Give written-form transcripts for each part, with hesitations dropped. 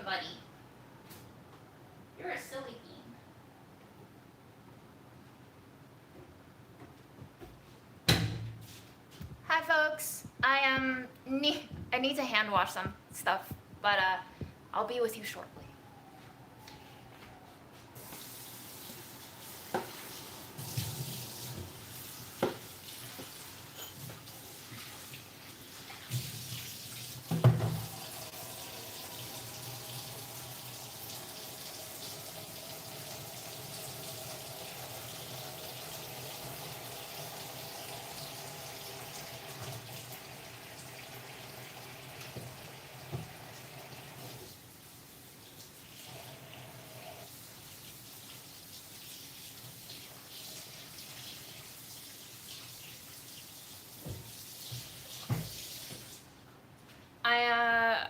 buddy. You're a silly bean. Hi folks, I need to hand wash some stuff, but I'll be with you shortly.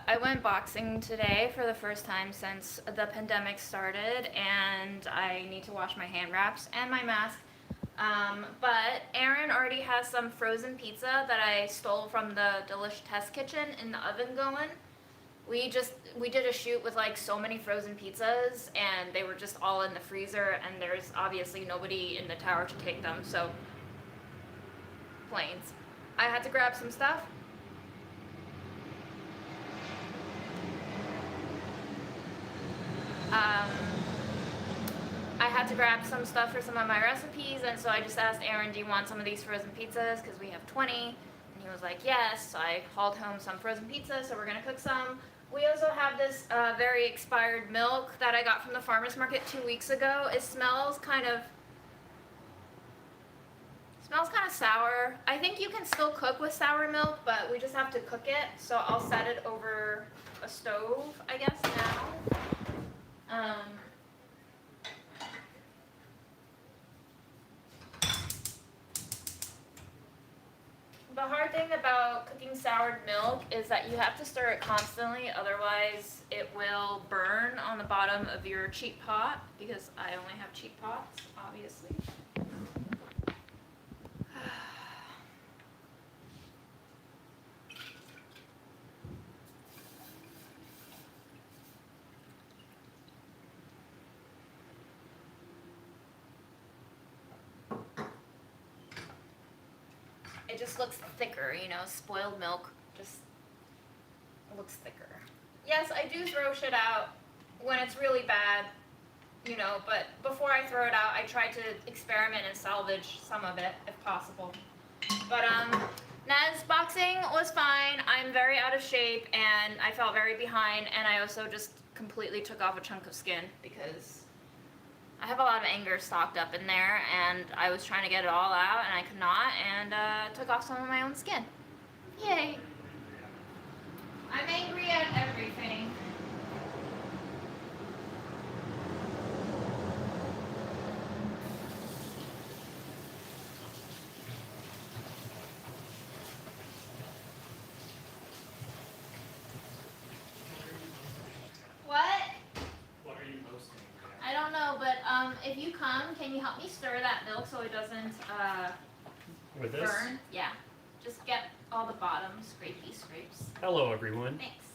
I went boxing today for the first time since the pandemic started, and I need to wash my hand wraps and my mask. But Aaron already has some frozen pizza that I stole from the Delish Test Kitchen in the oven going. We did a shoot with like so many frozen pizzas, and they were just all in the freezer, and there's obviously nobody in the tower to take them, so planes. I had to grab some stuff. I had to grab some stuff for some of my recipes, and so I just asked Aaron, do you want some of these frozen pizzas? Because we have 20. And he was like, yes. So I hauled home some frozen pizzas, so we're going to cook some. We also have this very expired milk that I got from the farmer's market 2 weeks ago. It smells kind of sour. I think you can still cook with sour milk, but we just have to cook it. So I'll set it over a stove, I guess, now. The hard thing about cooking soured milk is that you have to stir it constantly, otherwise it will burn on the bottom of your cheap pot, because I only have cheap pots, obviously. It just looks thicker, you know, spoiled milk just looks thicker. Yes, I do throw shit out when it's really bad, you know, but before I throw it out, I try to experiment and salvage some of it if possible. But Ned's boxing was fine. I'm very out of shape and I felt very behind, and I also just completely took off a chunk of skin because I have a lot of anger stocked up in there, and I was trying to get it all out, and I could not, and took off some of my own skin. Yay. I'm angry at everything. What? I don't know, but if you come, can you help me stir that milk so it doesn't With this? burn? Yeah. Just get all the bottom scrapey scrapes. Hello, everyone. Thanks.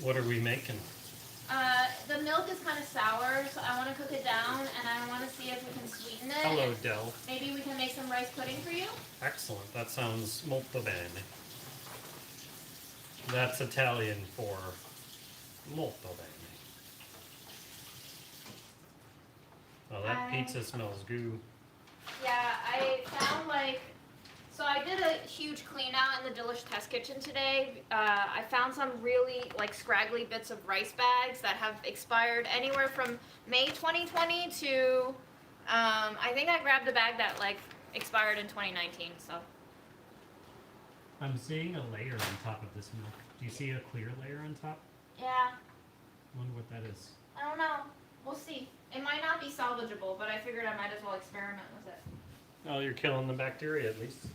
What are we making? The milk is kind of sour, so I want to cook it down, and I want to see if we can sweeten it. Hello, Del. Maybe we can make some rice pudding for you? Excellent. That sounds molto bene. That's Italian for molto bene. Well, that pizza smells goo. Yeah, I found so I did a huge clean out in the Delish Test Kitchen today. I found some really scraggly bits of rice bags that have expired anywhere from May 2020 to, I think I grabbed a bag that expired in 2019, so. I'm seeing a layer on top of this milk. Do you see a clear layer on top? Yeah. I wonder what that is. I don't know. We'll see. It might not be salvageable, but I figured I might as well experiment with it. Oh, you're killing the bacteria at least.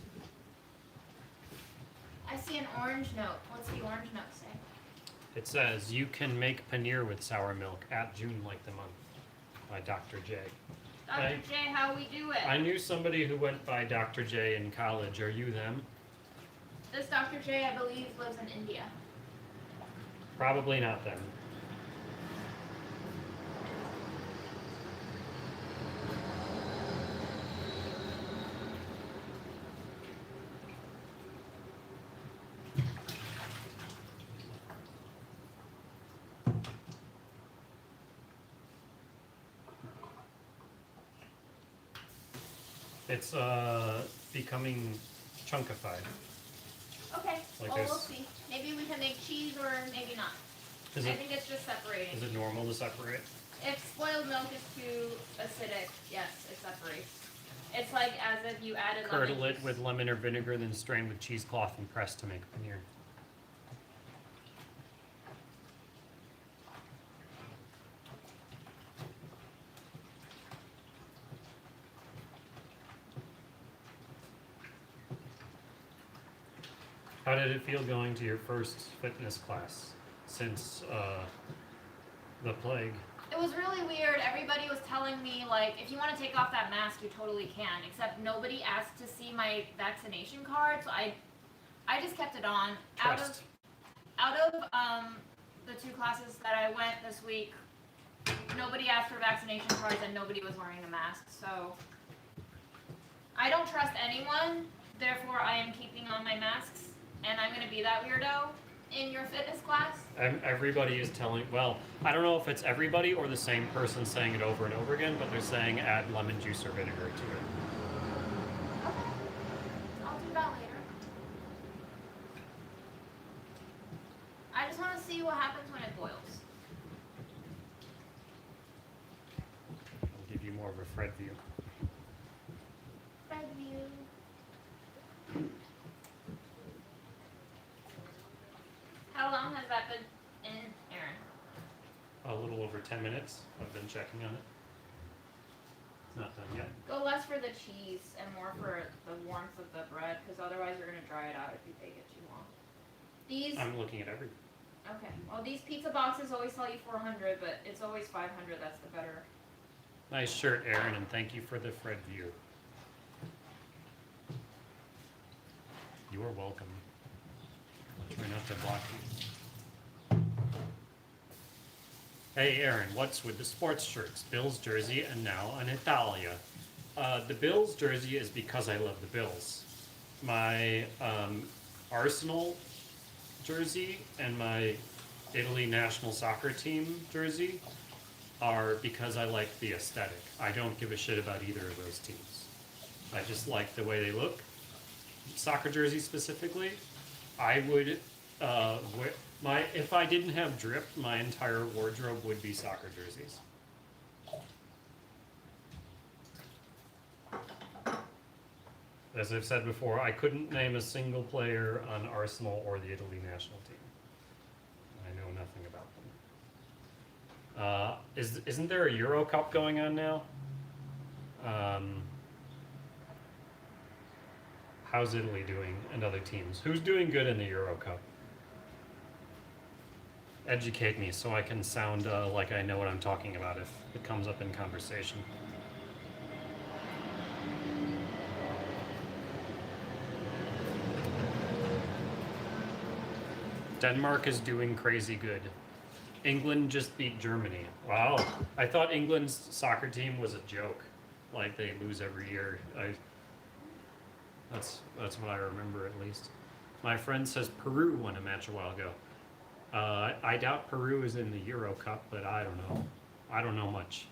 I see an orange note. What's the orange note say? It says, you can make paneer with sour milk at June like the month by Dr. J. Dr. J, how we do it? I knew somebody who went by Dr. J in college. Are you them? This Dr. J, I believe, lives in India. Probably not then. It's becoming chunkified. Okay, Like well, we'll this. see. Maybe we can make cheese or maybe not. Is I it think it's just separating. is it normal to separate? If spoiled milk is too acidic, yes, it separates. It's like as if you added lemon Curdle it juice. with lemon or vinegar, then strain with cheesecloth and press to make paneer. How did it feel going to your first fitness class since the plague? It was really weird. Everybody was telling me, like, if you want to take off that mask, you totally can. Except nobody asked to see my vaccination card, so I just kept it on. Trust. Out of the 2 classes that I went this week, nobody asked for vaccination cards and nobody was wearing a mask. So I don't trust anyone. Therefore, I am keeping on my masks, and I'm gonna be that weirdo in your fitness class. Everybody is telling, well, I don't know if it's everybody or the same person saying it over and over again, but they're saying add lemon juice or vinegar to it. Okay. I'll do that later. I just want to see what happens when it boils. I'll give you more of a Fred view. Red view. How long has that been in, Aaron? A little over 10 minutes. I've been checking on it. It's not done yet. Go less for the cheese and more for the warmth of the bread, because otherwise you're going to dry it out if you bake it too long. These, I'm looking at everything. okay, well these pizza boxes always sell you 400, but it's always 500, that's the better. Nice shirt, Aaron, and thank you for the Fred view. You are welcome. I'll try not to block you. Hey, Aaron, what's with the sports shirts? Bills jersey and now an Italia. The Bills jersey is because I love the Bills. My Arsenal jersey and my Italy national soccer team jersey are because I like the aesthetic. I don't give a shit about either of those teams. I just like the way they look. Soccer jersey specifically, I would if I didn't have drip, my entire wardrobe would be soccer jerseys. As I've said before, I couldn't name a single player on Arsenal or the Italy national team. I know nothing about them. Isn't there a Euro Cup going on now? How's Italy doing and other teams? Who's doing good in the Euro Cup? Educate me so I can sound like I know what I'm talking about if it comes up in conversation. Denmark is doing crazy good. England just beat Germany. Wow. I thought England's soccer team was a joke. Like they lose every year. That's what I remember at least. My friend says Peru won a match a while ago. I doubt Peru is in the Euro Cup, but I don't know. I don't know much.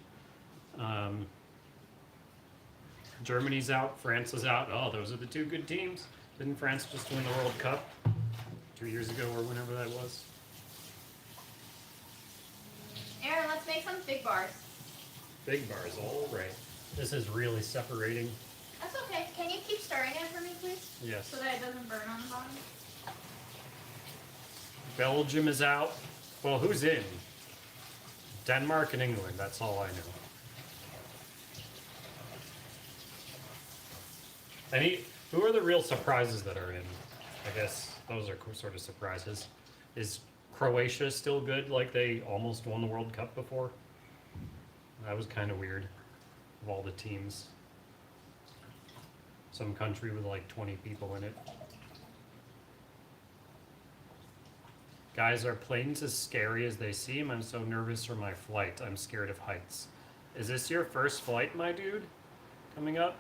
Germany's out. France is out. Oh, those are the 2 good teams. Didn't France just win the World Cup 2 years ago or whenever that was? Aaron, let's make some fig bars. Big bars, all right. This is really separating. That's okay. Can you keep stirring it for me, please? Yes. So that it doesn't burn on the bottom? Belgium is out. Well, who's in? Denmark and England, that's all I know. Who are the real surprises that are in? I guess those are sort of surprises. Is Croatia still good, like they almost won the World Cup before? That was kind of weird, of all the teams. Some country with like 20 people in it. Guys, are planes as scary as they seem? I'm so nervous for my flight. I'm scared of heights. Is this your first flight, my dude? Coming up?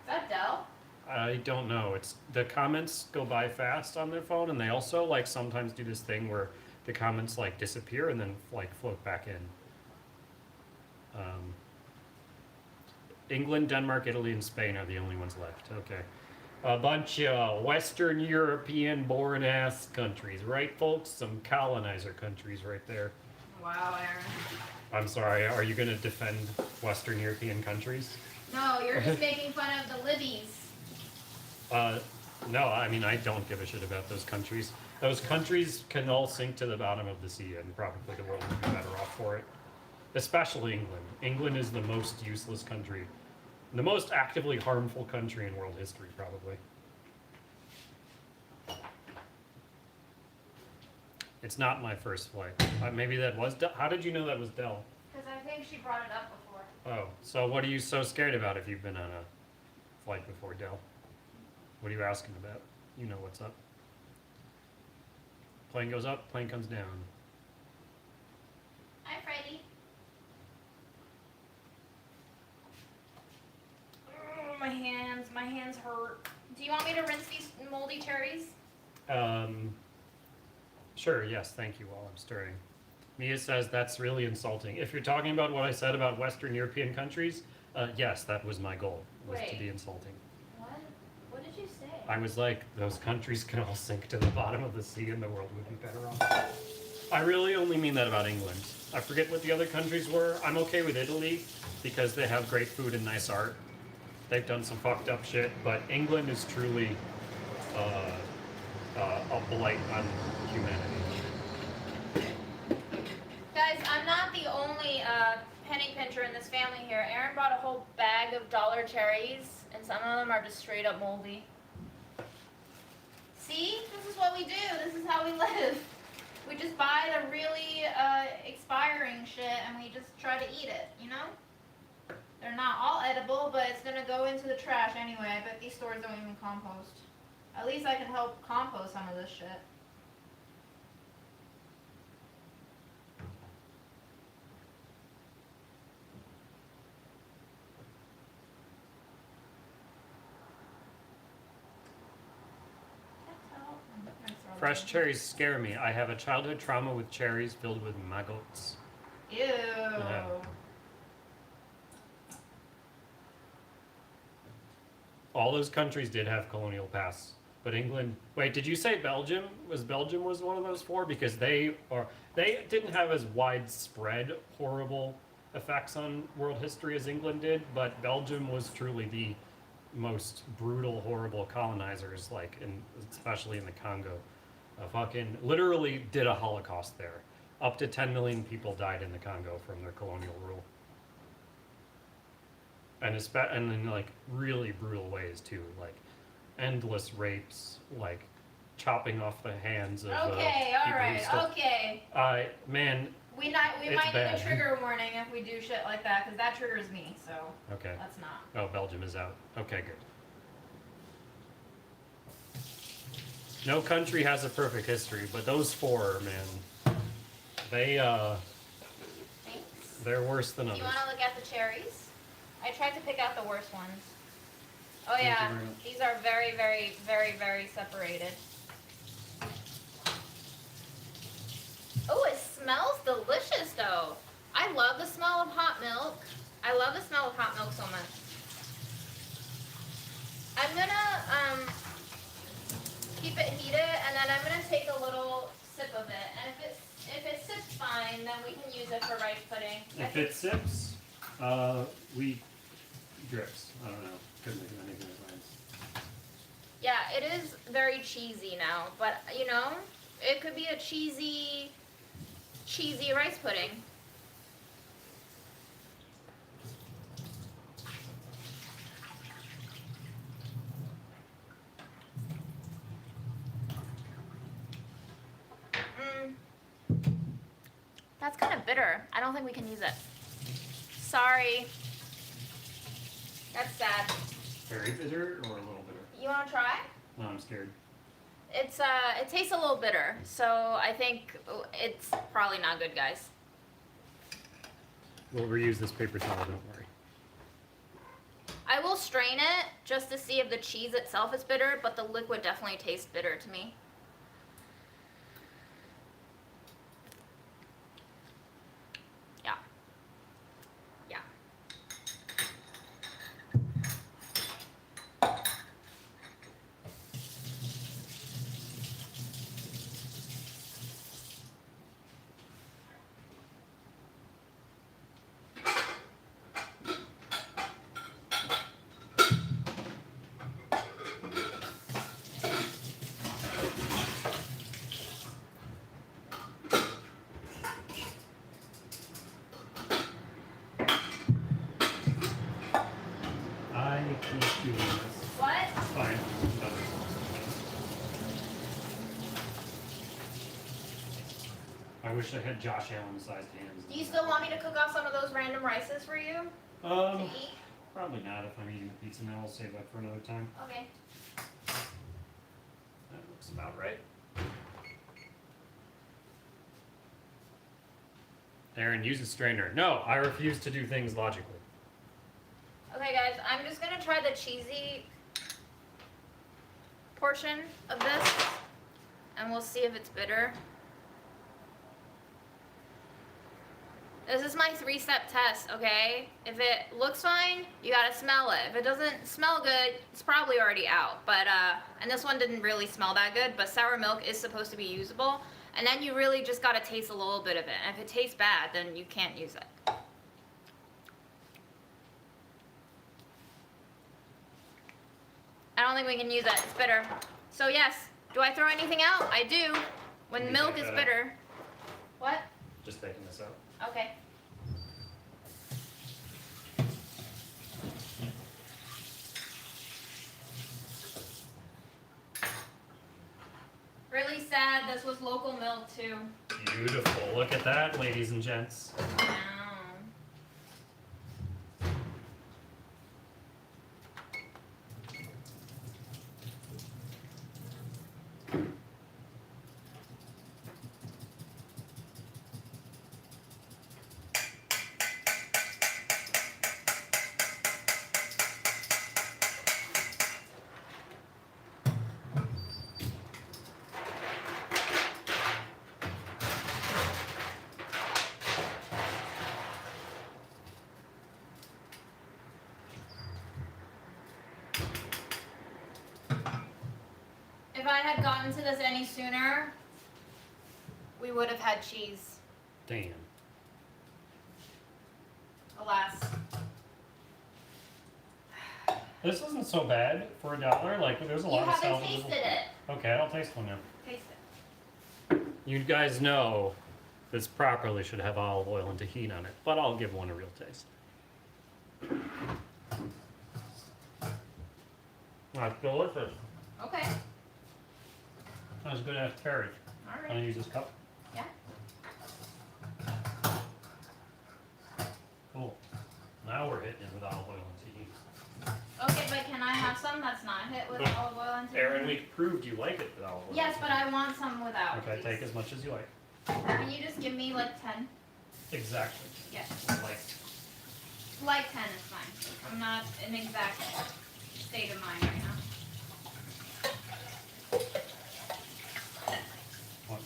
Is that Dell? I don't know. It's the comments go by fast on their phone, and they also like sometimes do this thing where the comments like disappear and then like float back in. England, Denmark, Italy, and Spain are the only ones left. Okay. A bunch of Western European born ass countries, right, folks? Some colonizer countries right there. Wow, Aaron. I'm sorry, are you going to defend Western European countries? No, you're just making fun of the Libbies. No, I mean, I don't give a shit about those countries. Those countries can all sink to the bottom of the sea, and probably the world would be better off for it. Especially England. England is the most useless country. The most actively harmful country in world history, probably. It's not my first flight. Maybe that was Dell. How did you know that was Dell? Because I think she brought it up before. Oh, so what are you so scared about if you've been on a flight before, Dell? What are you asking about? You know what's up. Plane goes up, plane comes down. Hi, Freddie. My hands hurt. Do you want me to rinse these moldy cherries? Sure, yes, thank you while I'm stirring. Mia says that's really insulting. If you're talking about what I said about Western European countries, yes, that was my goal, was to be insulting. What? What did you say? I was like, those countries can all sink to the bottom of the sea and the world would be better off. I really only mean that about England. I forget what the other countries were. I'm okay with Italy because they have great food and nice art. They've done some fucked up shit, but England is truly a blight on humanity. Guys, I'm not the only penny pincher in this family here. Aaron brought a whole bag of dollar cherries, and some of them are just straight up moldy. See? This is what we do. This is how we live. We just buy the really expiring shit, and we just try to eat it, you know? They're not all edible, but it's gonna go into the trash anyway. I bet these stores don't even compost. At least I can help compost some of this shit. Fresh cherries scare me. I have a childhood trauma with cherries filled with maggots. Ew. Yeah. All those countries did have colonial pasts, but England. Wait, did you say Belgium? Belgium was one of those four? Because they didn't have as widespread horrible effects on world history as England did, but Belgium was truly the most brutal, horrible colonizers, especially in the Congo. Fucking literally did a Holocaust there. Up to 10 million people died in the Congo from their colonial rule. And in like really brutal ways too, like endless rapes, like chopping off the hands of Okay, all right, okay. Man, We might need bad. a trigger warning if we do shit like that, because that triggers me. So okay. let's not. Oh, Belgium is out. Okay, good. No country has a perfect history, but those four, man, Thanks. they're worse than Do others. you want to look at the cherries? I tried to pick out the worst ones. Oh Thank you yeah, very much. these are very, very, very, very separated. Oh, it smells delicious though. I love the smell of hot milk. I love the smell of hot milk so much. I'm gonna keep it heated, and then I'm gonna take a little sip of it. And if it sips fine, then we can use it for rice pudding. If it sips, we drips. I don't know. Couldn't think of anything that rhymes. Yeah, it is very cheesy now, but you know, it could be a cheesy rice pudding. That's kind of bitter. I don't think we can use it. Sorry. That's sad. Very bitter or a little bitter? You want to try? No, I'm scared. It tastes a little bitter, so I think it's probably not good, guys. We'll reuse this paper towel, don't worry. I will strain it just to see if the cheese itself is bitter, but the liquid definitely tastes bitter to me. Yeah. Yeah. I keep doing this. What? It's fine. I'm done. I wish I had Josh Allen-sized hands. Do you still want me to cook off some of those random rices for you to eat? Probably not if I'm eating a pizza now. I'll save that for another time. Okay. That looks about right. Aaron, use a strainer. No, I refuse to do things logically. Okay, guys, I'm just gonna try the cheesy portion of this, and we'll see if it's bitter. This is my 3-step test, okay? If it looks fine, you gotta smell it. If it doesn't smell good, it's probably already out. But, and this one didn't really smell that good, but sour milk is supposed to be usable. And then you really just gotta taste a little bit of it. And if it tastes bad, then you can't use it. I don't think we can use it, it's bitter. So yes, do I throw anything out? I do. When You milk take is that out. bitter. What? Just taking this out. Okay. Really sad this was local milk too. Beautiful. Look at that, ladies and gents. Wow. If I had gotten to this any sooner, we would have had cheese. Damn. Alas. This isn't so bad for $1. Like, there's a You lot of haven't salvageable. tasted it. Okay, I'll taste one now. Taste it. You guys know this properly should have olive oil and tahini on it, but I'll give one a real taste. That's delicious. Okay. That's good as carrot. I'm gonna Alright. use this cup. Yeah. Cool. Now we're hitting it with olive oil and tahini. Okay, but can I have some that's not hit with No. olive oil and tahini? Aaron, we proved you like it with olive oil. Yes, and but tahini. I want some without. Okay, please. take as much as you like. Can you just give me like 10? Exactly. Yes. Like, 10 is fine. I'm not in exact state of mind right now. 1,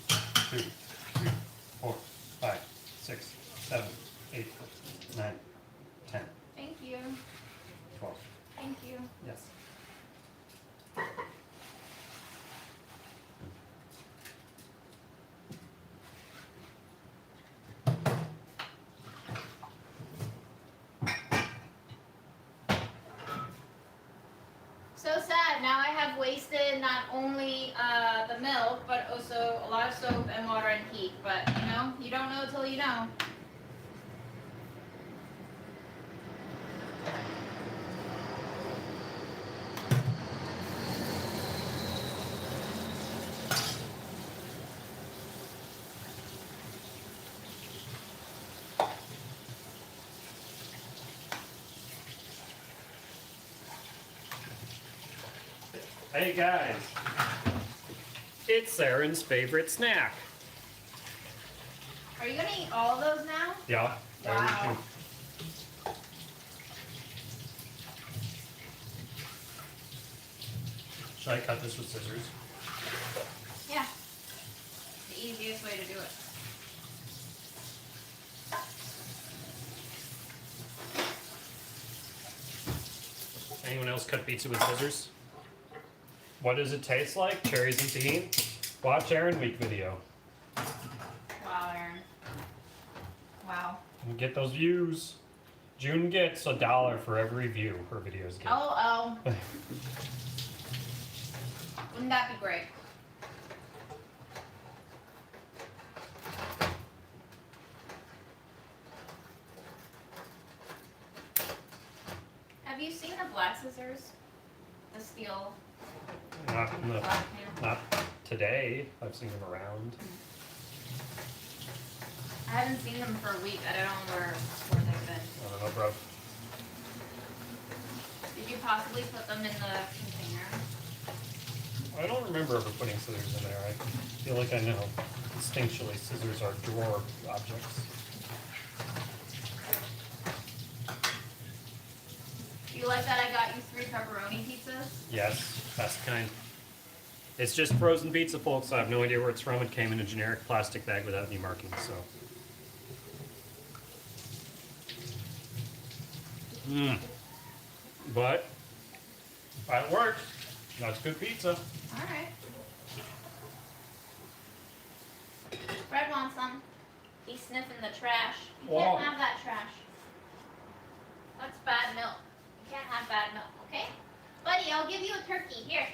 2, 3, 4, 5, 6, 7, 8, 9, 10, Thank you. 12. Thank you. Yes. So sad. Now I have wasted not only the milk, but also a lot of soap and water and heat. But you know, you don't know till you know. Hey guys, It's Aaron's favorite snack. Are you gonna eat all of those now? Yeah. Wow. Should I cut this with scissors? Yeah. The easiest way to do it. Anyone else cut pizza with scissors? What does it taste like? Cherries and tahini? Watch Aaron Week video. Wow, Aaron. Wow. And get those views. June gets $1 for every view her videos get. Oh. Wouldn't that be great? Have you seen the black scissors? The steel Not, in the, black pan? not today. I've seen them around. I haven't seen them for a week. I don't know where they've been. I don't know, bro. Did you possibly put them in the container? I don't remember ever putting scissors in there. I feel like I know instinctually scissors are drawer objects. You like that I got you 3 pepperoni pizzas? Yes, best kind. It's just frozen pizza, folks. I have no idea where it's from. It came in a generic plastic bag without any markings, so. But that works. That's good pizza. Alright. Fred wants some. He's sniffing the trash. You Whoa. can't have that trash. That's bad milk. You can't have bad milk, okay? Buddy, I'll give you a turkey. Here.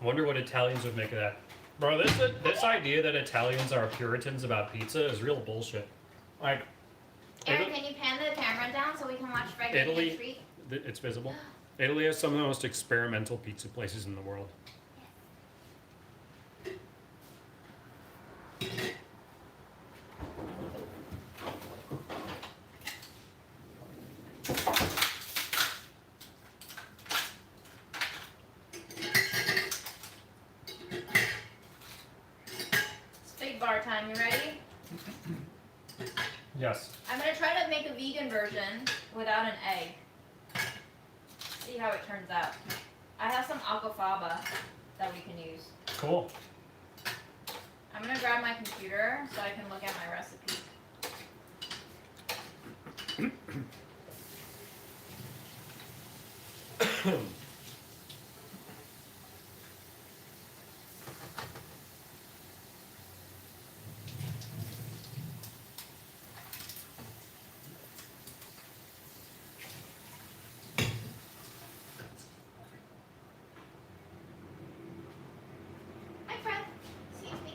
I wonder what Italians would make of that. Bro, this idea that Italians are Puritans about pizza is real bullshit. Like, Aaron, can you pan the camera down so we can watch Fred getting a Italy, treat? it's visible. Italy has some of the most experimental pizza places in the world. It's big bar time. You ready? Yes. I'm gonna try to make a vegan version without an egg. See how it turns out. I have some aquafaba that we can use. Cool. I'm gonna grab my computer so I can look at my recipe. Hi, Fred. Excuse me.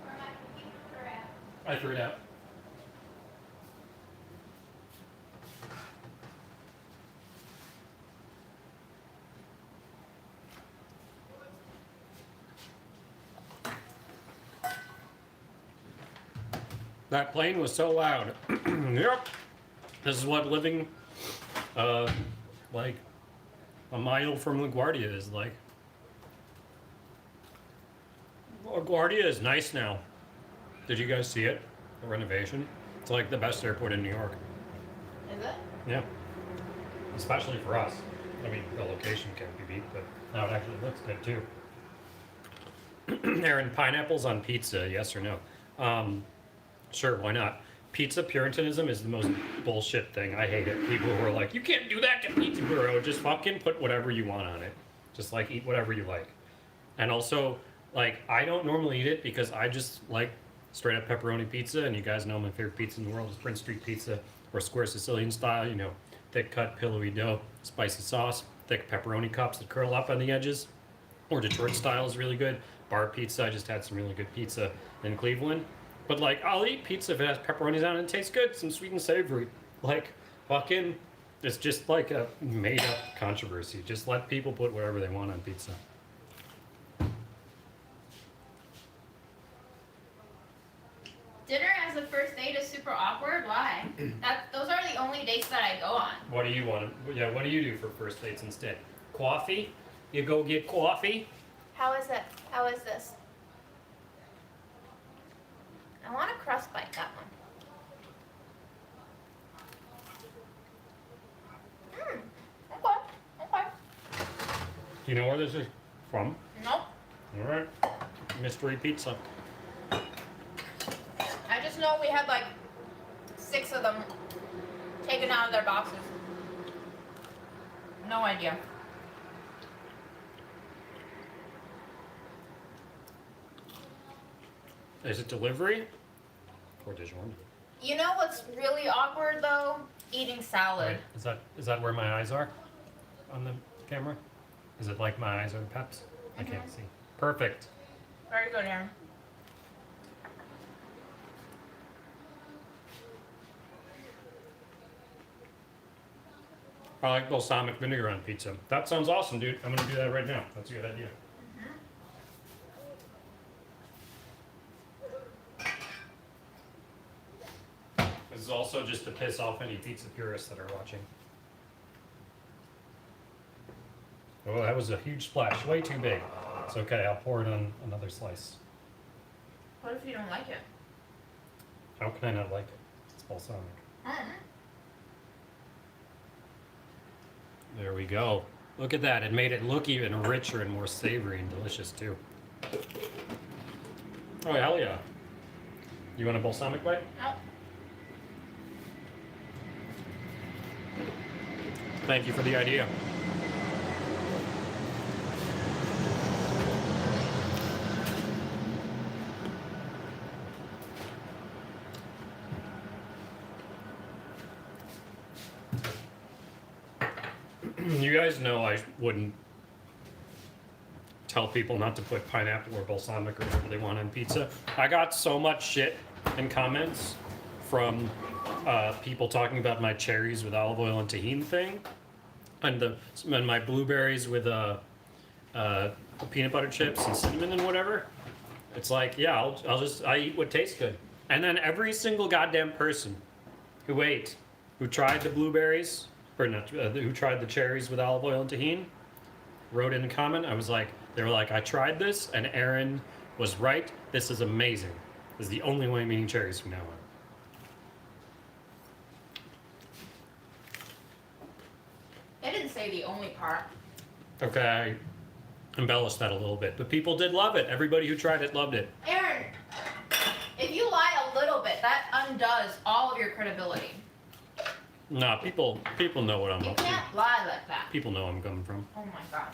Where my computer at? I threw it out. That plane was so loud. Yep. This is what living, like, a mile from LaGuardia is like. LaGuardia is nice now. Did you guys see it? The renovation? It's like the best airport in New York. Is it? Yeah. Especially for us. I mean, the location can't be beat, but now it actually looks good too. Aaron, pineapples on pizza, yes or no? Sure, why not? Pizza Puritanism is the most bullshit thing. I hate it. People who are like, you can't do that to pizza, bro. Just fucking put whatever you want on it. Just like eat whatever you like. And also, like, I don't normally eat it because I just like straight up pepperoni pizza. And you guys know my favorite pizza in the world is Prince Street pizza or square Sicilian style. You know, thick cut, pillowy dough, spicy sauce, thick pepperoni cups that curl up on the edges. Or Detroit style is really good. Bar pizza, I just had some really good pizza in Cleveland. But like, I'll eat pizza if it has pepperonis on it. It tastes good, some sweet and savory. Like, fucking, it's just like a made up controversy. Just let people put whatever they want on pizza. many dates that I go on. What do you want? Yeah, what do you do for first dates instead? Coffee? You go get coffee? How is it? How is this? I want a crust bite, that one. Okay. Do you know where this is from? Nope. All right. Mystery pizza. I just know we had like 6 of them taken out of their boxes. No idea. Is it delivery? Or DiGiorno? You know what's really awkward though? Eating salad. Wait, is that where my eyes are on the camera? Is it like my eyes are Peps? I can't see. Perfect. Very good, Aaron. I like balsamic vinegar on pizza. That sounds awesome, dude. I'm gonna do that right now. That's a good idea. This is also just to piss off any pizza purists that are watching. Oh, that was a huge splash. Way too big. It's okay. I'll pour it on another slice. What if you don't like it? How can I not like it? It's balsamic. There we go. Look at that. It made it look even richer and more savory and delicious too. Oh, hell yeah. You want a balsamic bite? No. Thank you for the idea. You guys know I wouldn't tell people not to put pineapple or balsamic or whatever they want on pizza. I got so much shit in comments from people talking about my cherries with olive oil and tahini thing, and my blueberries with peanut butter chips and cinnamon and whatever. It's like, yeah, I eat what tastes good. And then every single goddamn person who tried the blueberries, or not, who tried the cherries with olive oil and tahini, wrote in a comment. They were like, I tried this, and Aaron was right. This is amazing. This is the only way I'm eating cherries from now on. They didn't say the only part. Okay, I embellished that a little bit, but people did love it. Everybody who tried it loved it. Aaron, if you lie a little bit, that undoes all of your credibility. Nah, people know what I'm You up to. can't lie like that. People know I'm coming from. Oh my gosh.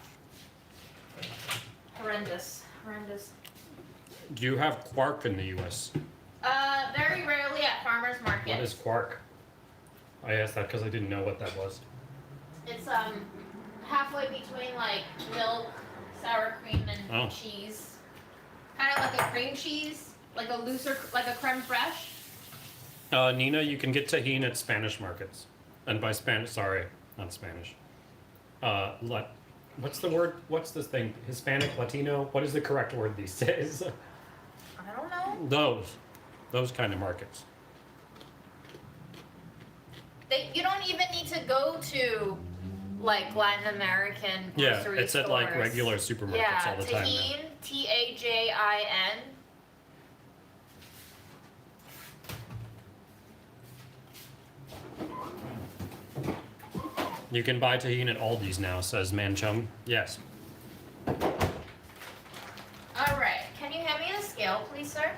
Horrendous. Do you have quark in the U.S.? Very rarely at farmers markets. What is quark? I asked that because I didn't know what that was. It's halfway between like milk, sour cream, and cheese. Kind of like a cream cheese, like a looser, like a creme fraiche. Nina, you can get tahini at Spanish markets. And by Spanish, sorry, not Spanish. What's the word? What's this thing? Hispanic, Latino? What is the correct word these days? I don't know. Those kind of markets. You don't even need to go to like Latin American grocery stores. Yeah, it's at like regular supermarkets all the time now. Tajin, Tajin. You can buy tahini at Aldi's now, says Manchung. Yes. All right. Can you hand me a scale, please, sir?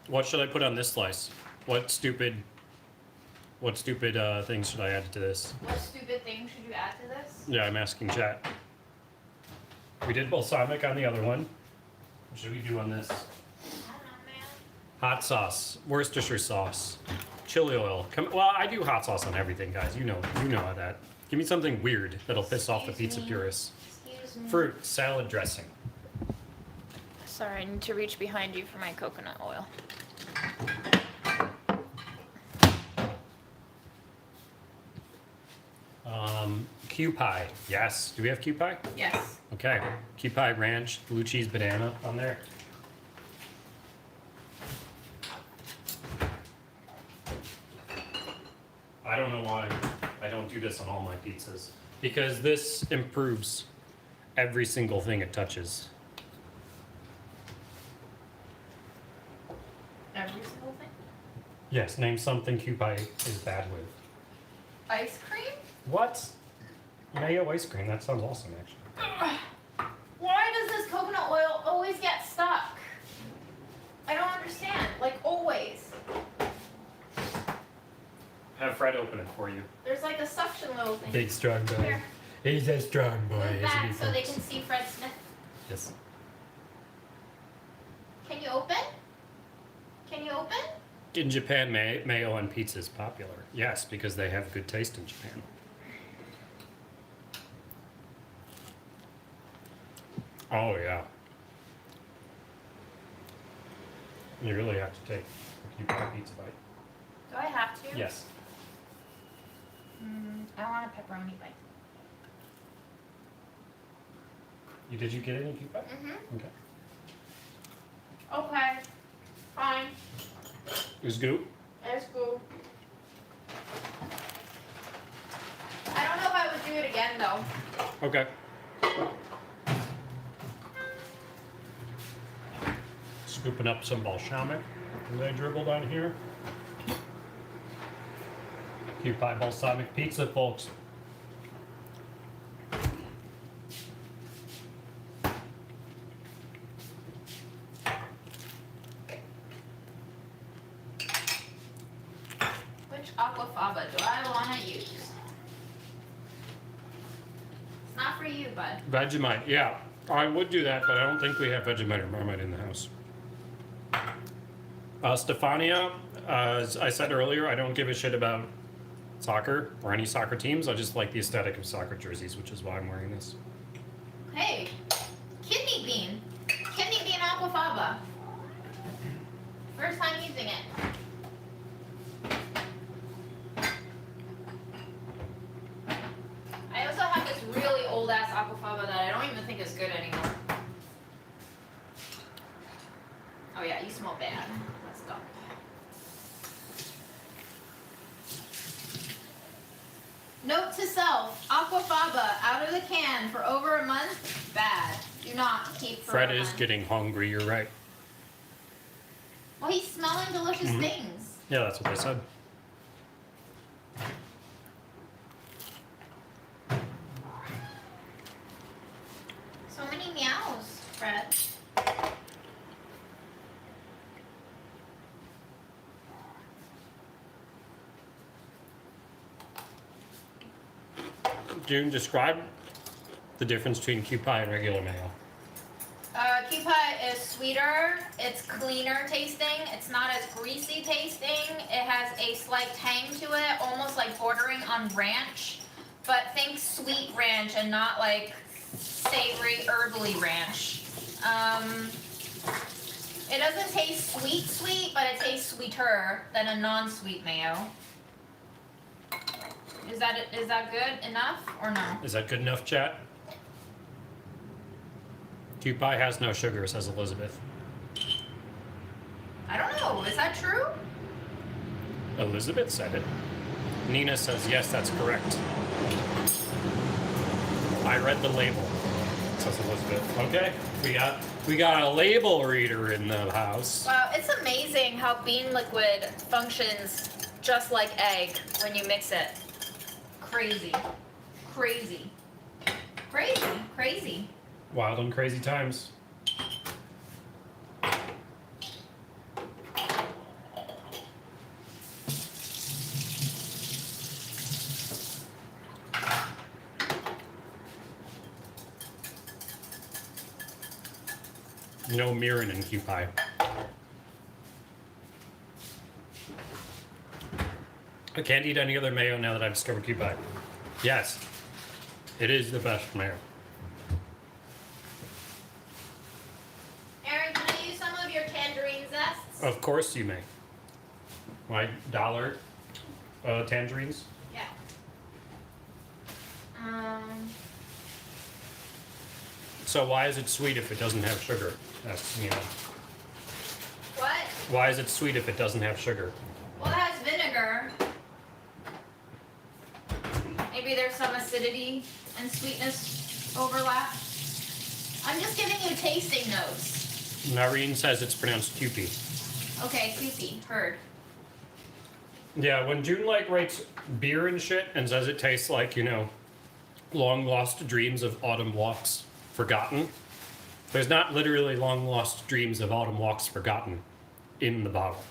What should I put on this slice? What stupid things should I add to this? What stupid thing should you add to this? Yeah, I'm asking chat. We did balsamic on the other one. What should we do on this? I don't know, man. Hot sauce, Worcestershire sauce, chili oil. Well, I do hot sauce on everything, guys. You know how that. Give me something weird that'll piss off the pizza purists. Excuse me. Fruit, salad dressing. Sorry, I need to reach behind you for my coconut oil. Q pie. Yes. Do we have Q pie? Yes. Okay. Q pie ranch, blue cheese banana on there. do this on all my pizzas because this improves every single thing it touches. Every single thing. Yes, name something Cupid is bad with. Ice cream? What? Mayo ice cream. That sounds awesome, actually. Why does this coconut oil always get stuck? I don't understand. Like, always. Have Fred open it for you. There's like a suction little thing. Big strong boy. Here. He's a strong boy. Move isn't back he, so they folks? can see Fred Smith. Yes. Can you open? Can you open? In Japan, mayo on pizza is popular. Yes, because they have good taste in Japan. Oh, yeah. You really have to take a Cupid pizza bite. Do I have to? Yes. I want a pepperoni bite. Did you get any Cupid? Mm-hmm. Okay. Okay. Fine. It was good. It's cool. I don't know if I would do it again though. Okay. Scooping up some balsamic that I dribbled on here. Cupid balsamic pizza, folks. Which aquafaba do I want to use? It's not for you, bud. Vegemite, yeah. I would do that, but I don't think we have Vegemite or Marmite in the house. Stefania, as I said earlier, I don't give a shit about soccer or any soccer teams. I just like the aesthetic of soccer jerseys, which is why I'm wearing this. Hey, kidney bean. Kidney bean aquafaba. First time using it. I also have this really old ass aquafaba that I don't even think is good anymore. Oh yeah, you smell bad. Let's go. Note to self, aquafaba out of the can for over a month, bad. Do not keep for Fred a is month. getting hungry, you're right. Well, he's smelling delicious things. Yeah, that's what I said. So many meows, Fred. June, describe the difference between Cupid and regular mayo. Cupid is sweeter, it's cleaner tasting, it's not as greasy tasting, it has a slight tang to it, almost like bordering on ranch, but think sweet ranch and not like savory, herbally ranch. It doesn't taste sweet, but it tastes sweeter than a non-sweet mayo. Is that good enough or no? Is that good enough, chat? Cupid has no sugar, says Elizabeth. I don't know, is that true? Elizabeth said it. Nina says, yes, that's correct. I read the label, says Elizabeth. Okay, we got a label reader in the house. Wow, it's amazing how bean liquid functions just like egg when you mix it. Crazy. Crazy. Crazy. Crazy. Wild and crazy times. No mirin in Cupid. I can't eat any other mayo now that I've discovered Cupid. Yes, it is the best mayo. Aaron, can I use some of your tangerine zests? Of course you may. My dollar tangerines. Yeah. So why is it sweet if it doesn't have sugar? That's, you know. What? Why is it sweet if it doesn't have sugar? Well, it has vinegar. maybe there's some acidity and sweetness overlap. I'm just giving you tasting notes. Noreen says it's pronounced Kewpie. Okay, Kewpie, heard. Yeah, when June like writes beer and shit and says it tastes like, you know, long lost dreams of autumn walks forgotten, there's not literally long lost dreams of autumn walks forgotten in the bottle.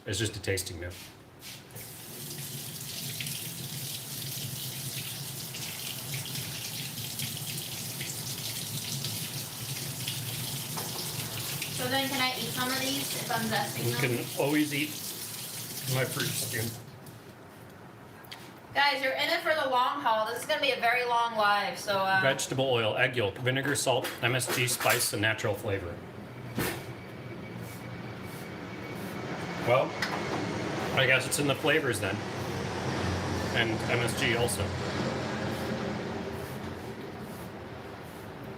It's just a tasting note. So then can I eat some of these if I'm zesting You them? can always eat my fruit skin. Guys, you're in it for the long haul. This is going to be a very long live, so... Vegetable oil, egg yolk, vinegar, salt, MSG, spice, and natural flavor. Well, I guess it's in the flavors then. And MSG also.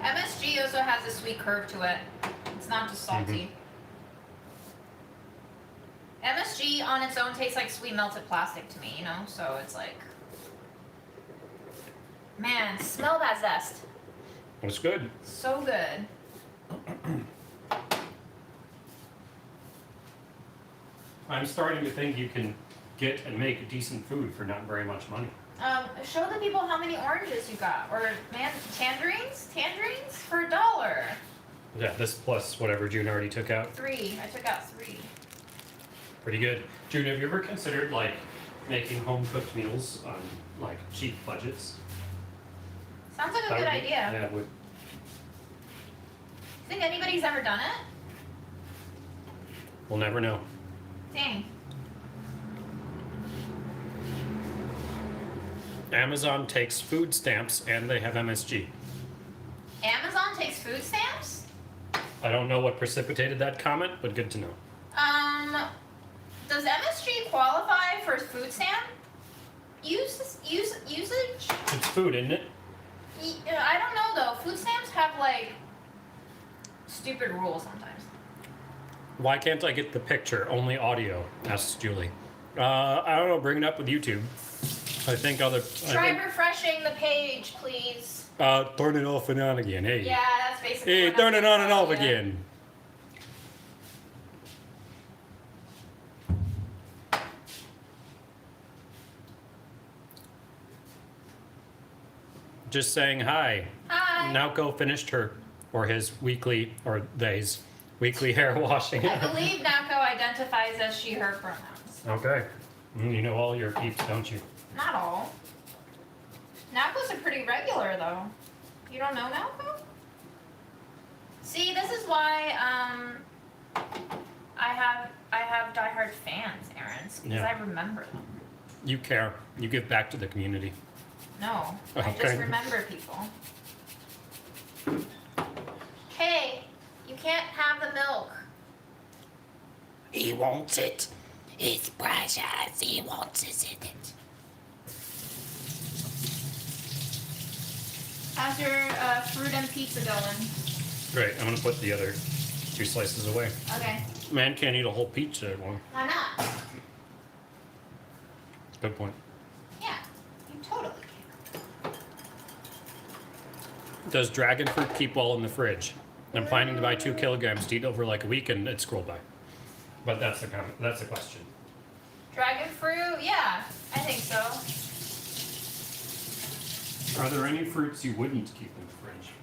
MSG also has a sweet curve to it. It's not just salty. MSG on its own tastes like sweet melted plastic to me, you know? So it's like... Man, smell that zest. It's good. So good. I'm starting to think you can get and make decent food for not very much money. Show the people how many oranges you got. Or, man, tangerines? Tangerines for $1. Yeah, this plus whatever June already took out. 3. I took out 3. Pretty good. June, have you ever considered like making home cooked meals on like cheap budgets? Sounds like a That good would be- idea. Yeah, it would. Think anybody's ever done it? We'll never know. Dang. Amazon takes food stamps and they have MSG. Amazon takes food stamps? I don't know what precipitated that comment, but good to know. Does MSG qualify for food stamp usage? It's food, isn't it? I don't know though. Food stamps have like stupid rules sometimes. Why can't I get the picture? Only audio, asks Julie. I don't know, bring it up with YouTube. I think Try refreshing the page, please. turn it off and on again. Hey. Yeah, that's basically. Hey, what turn I'm it on and saying, off yeah. again. Just saying hi. Hi. Naoko finished her, or his weekly, or they's weekly hair washing. I believe Nako identifies as she/her pronouns. Okay. You know all your peeps, don't you? Not all. Nako's a pretty regular though. You don't know Nako? See, this is why I have diehard fans, Aaron's, because Yeah. I remember them. You care. You give back to the community. No, I Okay. just remember people. Hey, you can't have the milk. He wants it. It's precious. He wants it. How's your fruit and pizza going? Great. I'm gonna put the other 2 slices away. Okay. Man can't eat a whole pizza at one. Why not? Good point. Yeah, you totally can. Does dragon fruit keep well in the fridge? I'm planning to buy 2 kilograms to eat over like a week, and it scrolled by. But that's the comment. That's the question. Dragon fruit? Yeah, I think so. Are there any fruits you wouldn't keep in the fridge?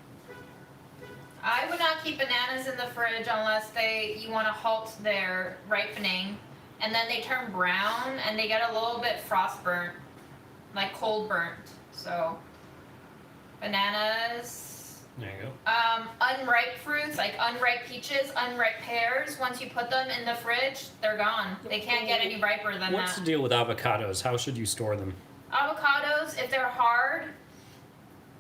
I would not keep bananas in the fridge unless you want to halt their ripening, and then they turn brown and they get a little bit frost burnt, like cold burnt. So bananas. There you go. Unripe fruits like unripe peaches, unripe pears. Once you put them in the fridge, they're gone. They can't get any riper than What's that. the deal with avocados? How should you store them? Avocados, if they're hard,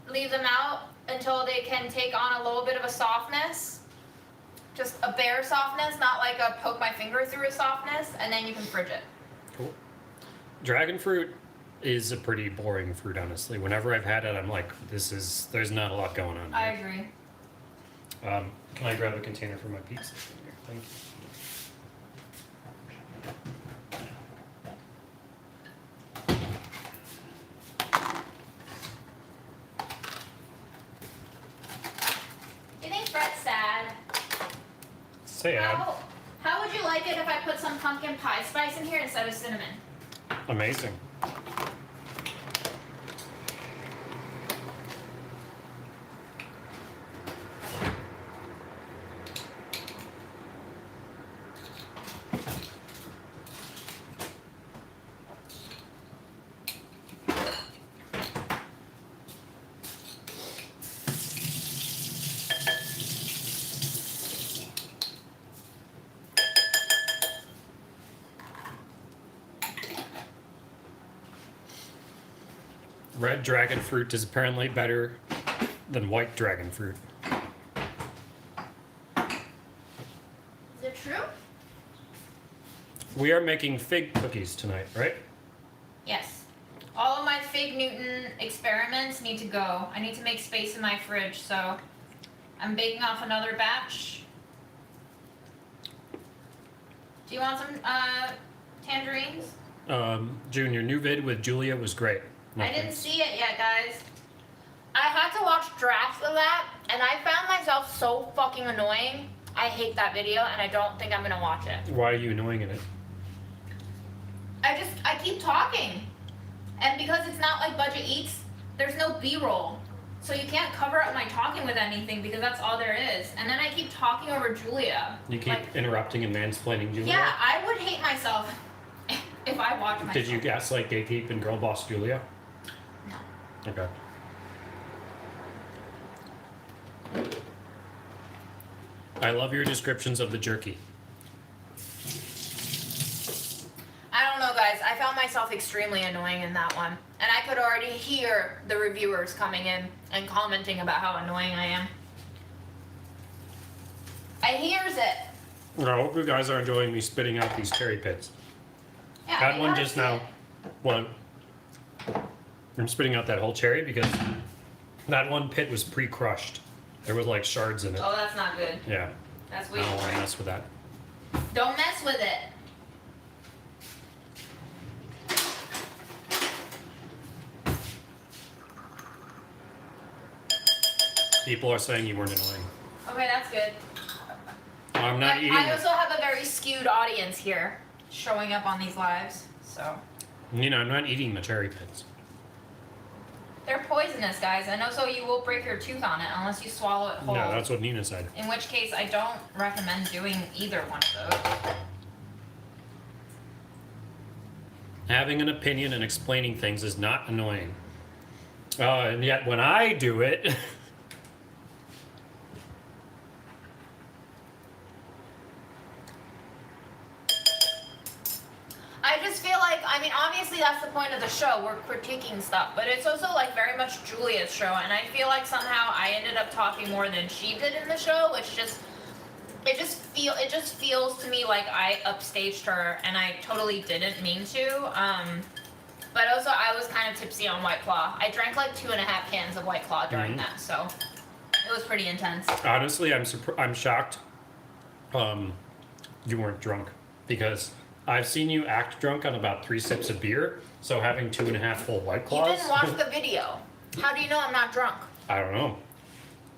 leave them out until they can take on a little bit of a softness. Just a bare softness, not like a poke my finger through a softness, and then you can fridge it. Cool. Dragon fruit is a pretty boring fruit, honestly. Whenever I've had it, I'm like, there's not a lot going on I here. agree. Can I grab a container for my pizza? Here, thank you. Say Ab. How would you like it if I put some pumpkin pie spice in here instead of cinnamon? Amazing. Red dragon fruit is apparently better than white dragon fruit. Is it true? We are making fig cookies tonight, right? Yes. All of my Fig Newton experiments need to go. I need to make space in my fridge, so I'm baking off another batch. Do you want some tangerines? Junior, new vid with Julia was great. No I didn't thanks. see it yet, guys. I had to watch drafts of that, and I found myself so fucking annoying. I hate that video, and I don't think I'm gonna watch it. Why are you annoying in it? I keep talking. And because it's not like Budget Eats, there's no B-roll. So you can't cover up my talking with anything because that's all there is. And then I keep talking over Julia. You keep interrupting and mansplaining Julia? Yeah, I would hate myself if I watched myself. Did you gaslight Gatekeep and Girl Boss Julia? No. Okay. I love your descriptions of the jerky. I don't know, guys. I found myself extremely annoying in that one. And I could already hear the reviewers coming in and commenting about how annoying I am. I hears it. I hope you guys are enjoying me spitting out these cherry pits. Yeah, That I one gotta just see now, it. one. I'm spitting out that whole cherry because that one pit was pre-crushed. There was like shards in it. Oh, that's not good. Yeah, That's I way don't want to too mess with that. Don't mess with it. People are saying you weren't annoying. Okay, that's good. I'm not But eating. I also have a very skewed audience here showing up on these lives, so You know, I'm not eating the cherry pits. they're poisonous, guys, and also you will break your tooth on it unless you swallow it whole. Yeah, that's what Nina said. In which case, I don't recommend doing either one of those. Having an opinion and explaining things is not annoying. And yet when I do it, I just feel like, I mean, obviously that's the point of the show. We're critiquing stuff, but it's also like very much Julia's show, and I feel like somehow I ended up talking more than she did in the show, which just it just feels to me like I upstaged her, and I totally didn't mean to. But also I was kind of tipsy on White Claw. I drank like 2.5 cans of White Claw during that, so it was pretty intense. honestly, I'm shocked you weren't drunk because I've seen you act drunk on about 3 sips of beer. So having 2.5 full White You Claws. didn't watch the video. How do you know I'm not drunk? I don't know,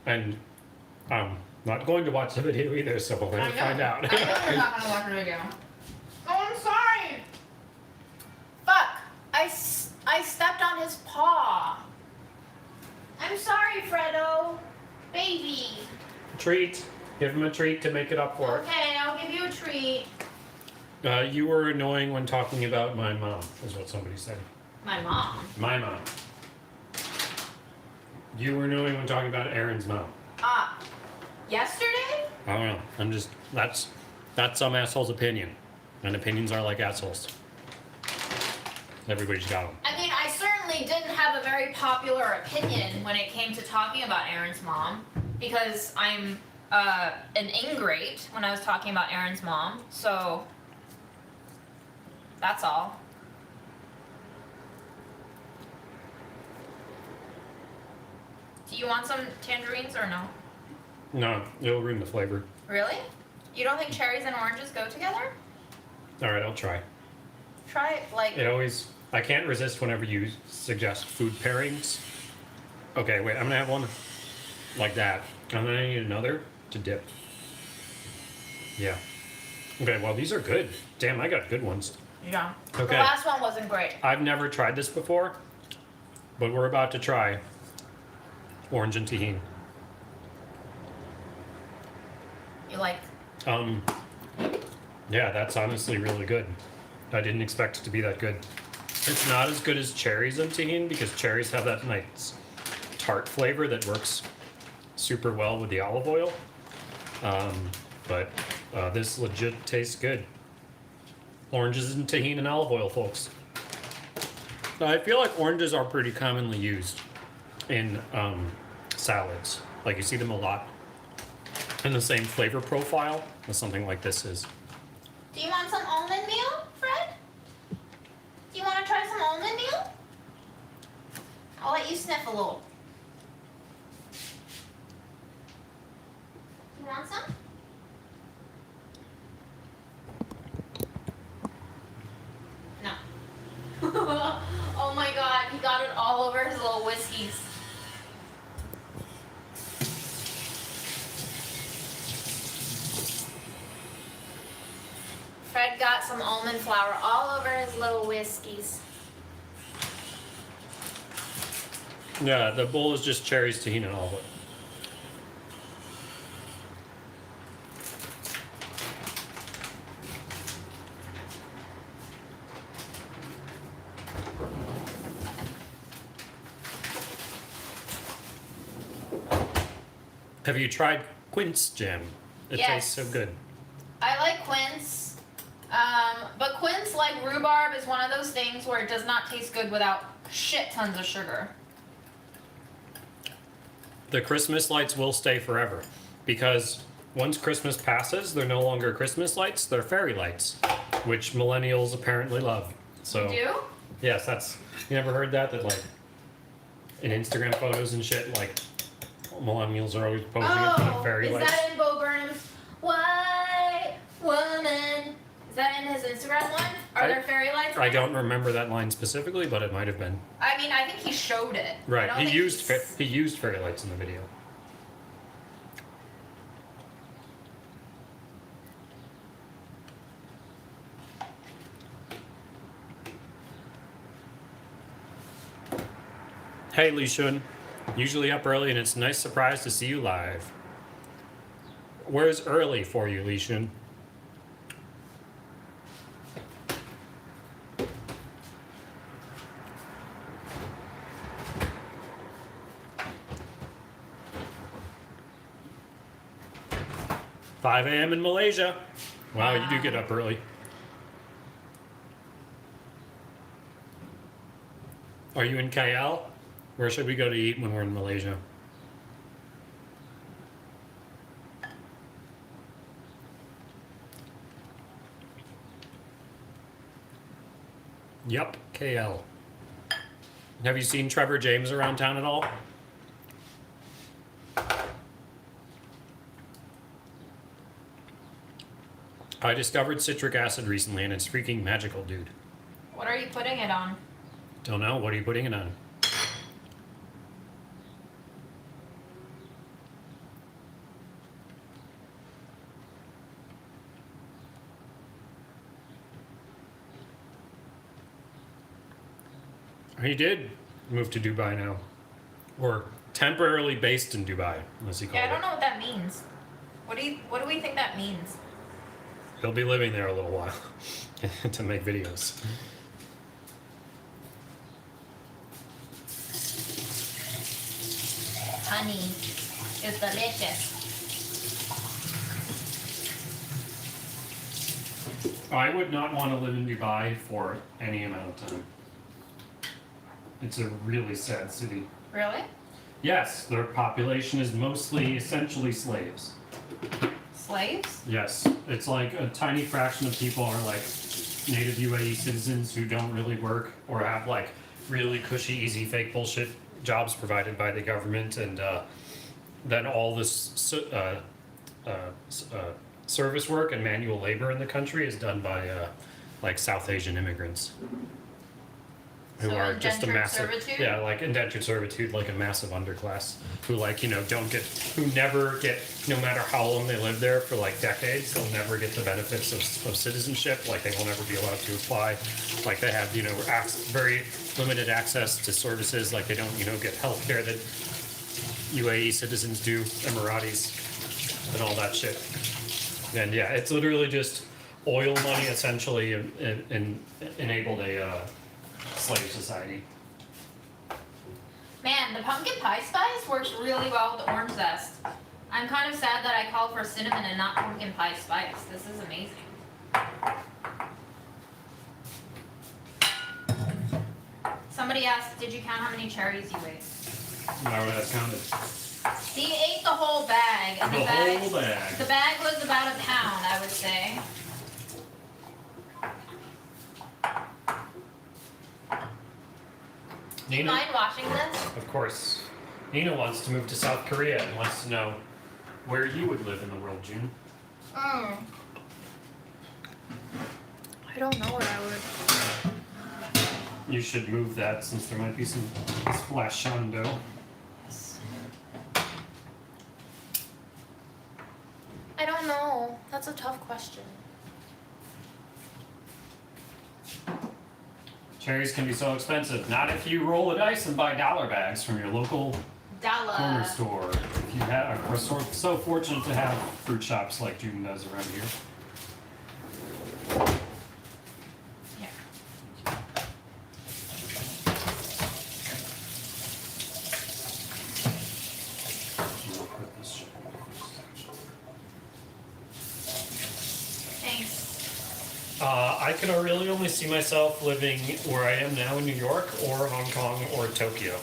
and I'm not going to watch the video either. So we'll never find out. I know you're not gonna watch the video. Oh, I'm sorry. Fuck. I stepped on his paw. I'm sorry, Fredo. Baby. Treat. Give him a treat to make it up for Okay, I'll give you a treat. it. You were annoying when talking about my mom, is what somebody said. My mom. My mom. You were annoying when talking about Aaron's mom. Yesterday? I don't know. I'm just that's some asshole's opinion, and opinions are like assholes. Everybody's got them. I mean, I certainly didn't have a very popular opinion when it came to talking about Aaron's mom, because I'm an ingrate when I was talking about Aaron's mom, so that's all. Do you want some tangerines or no? No, it'll ruin the flavor. Really? You don't think cherries and oranges go together? All right, I'll try. Try it, like, I can't resist whenever you suggest food pairings. Okay, wait, I'm gonna have one like that, and then I need another to dip. Yeah. Okay, well, these are good. Damn, I got good ones. Yeah. Okay. The last one wasn't great. I've never tried this before, but we're about to try orange and tahini. You like? Yeah, that's honestly really good. I didn't expect it to be that good. It's not as good as cherries and tahini because cherries have that nice tart flavor that works super well with the olive oil. But this legit tastes good. Oranges and tahini and olive oil, folks. I feel like oranges are pretty commonly used in salads. Like you see them a lot. And the same flavor profile as something like this is. Do you want some almond meal, Fred? Do you want to try some almond meal? I'll let you sniff a little. You want some? No. Oh my god, he got it all over his little whiskeys. Fred got some almond flour all over his little whiskeys. Yeah, the bowl is just cherries, tahini, and olive oil. Have you tried quince jam? It Yes. tastes so good. I like quince, but quince, like rhubarb, is one of those things where it does not taste good without shit tons of sugar. The Christmas lights will stay forever because once Christmas passes, they're no longer Christmas lights, they're fairy lights, which millennials apparently love. So You do? yes, that's, you never heard that like in Instagram photos and shit, like millennials are always posing in front of fairy is lights. that in Bo Burnham's White Woman? Is that in his Instagram one? Are there fairy lights? in I it? don't remember that line specifically, but it might have been. I mean, I think he showed it. I Right, don't he think used he's- he used fairy lights in the video. Hey, Li Shun. Usually up early, and it's a nice surprise to see you live. Where's early for you, Li Shun? "5 a.m. in Malaysia." Wow, you do get up early. Are you in KL? Where should we go to eat when we're in Malaysia? Yep, KL. Have you seen Trevor James around town at all? I discovered citric acid recently and it's freaking magical, dude. What are you putting it on? Don't know. What are you putting it on? He did move to Dubai now. Or temporarily based in Dubai, as he called Yeah, I it. don't know what that means. What do we think that means? He'll be living there a little while to make videos. Honey is delicious. I would not want to live in Dubai for any amount of time. It's a really sad city. Really? Yes, their population is mostly essentially slaves. Slaves? Yes, it's like a tiny fraction of people are like native UAE citizens who don't really work or have like really cushy, easy, fake bullshit jobs provided by the government, and then all this service work and manual labor in the country is done by like South Asian immigrants. who So are just a indentured massive, servitude? yeah, like indentured servitude, like a massive underclass, who like, you know, who never get, no matter how long they live there for like decades, they'll never get the benefits of citizenship, like they will never be allowed to apply, like they have, you know, very limited access to services, like they don't, you know, get health care that UAE citizens do, Emiratis, and all that shit. And yeah, it's literally just oil money essentially and enabled a slave society. Man, the pumpkin pie spice works really well with the orange zest. I'm kind of sad that I called for cinnamon and not pumpkin pie spice. This is amazing. Somebody asked, did you count how many cherries you ate? No, that's counted. He ate the whole bag. And The whole bag. The bag was about a pound, I would say. Do you Nina, mind washing this? of course. Nina wants to move to South Korea and wants to know where you would live in the world, June. I don't know what I would. You should move that since there might be some splashando. I don't know. That's a tough question. Cherries can be so expensive. Not if you roll the dice and buy dollar bags from your local corner Dollar. store. If you are so fortunate to have fruit shops like June does around here. Yeah. Thanks. I can really only see myself living where I am now in New York or Hong Kong or Tokyo.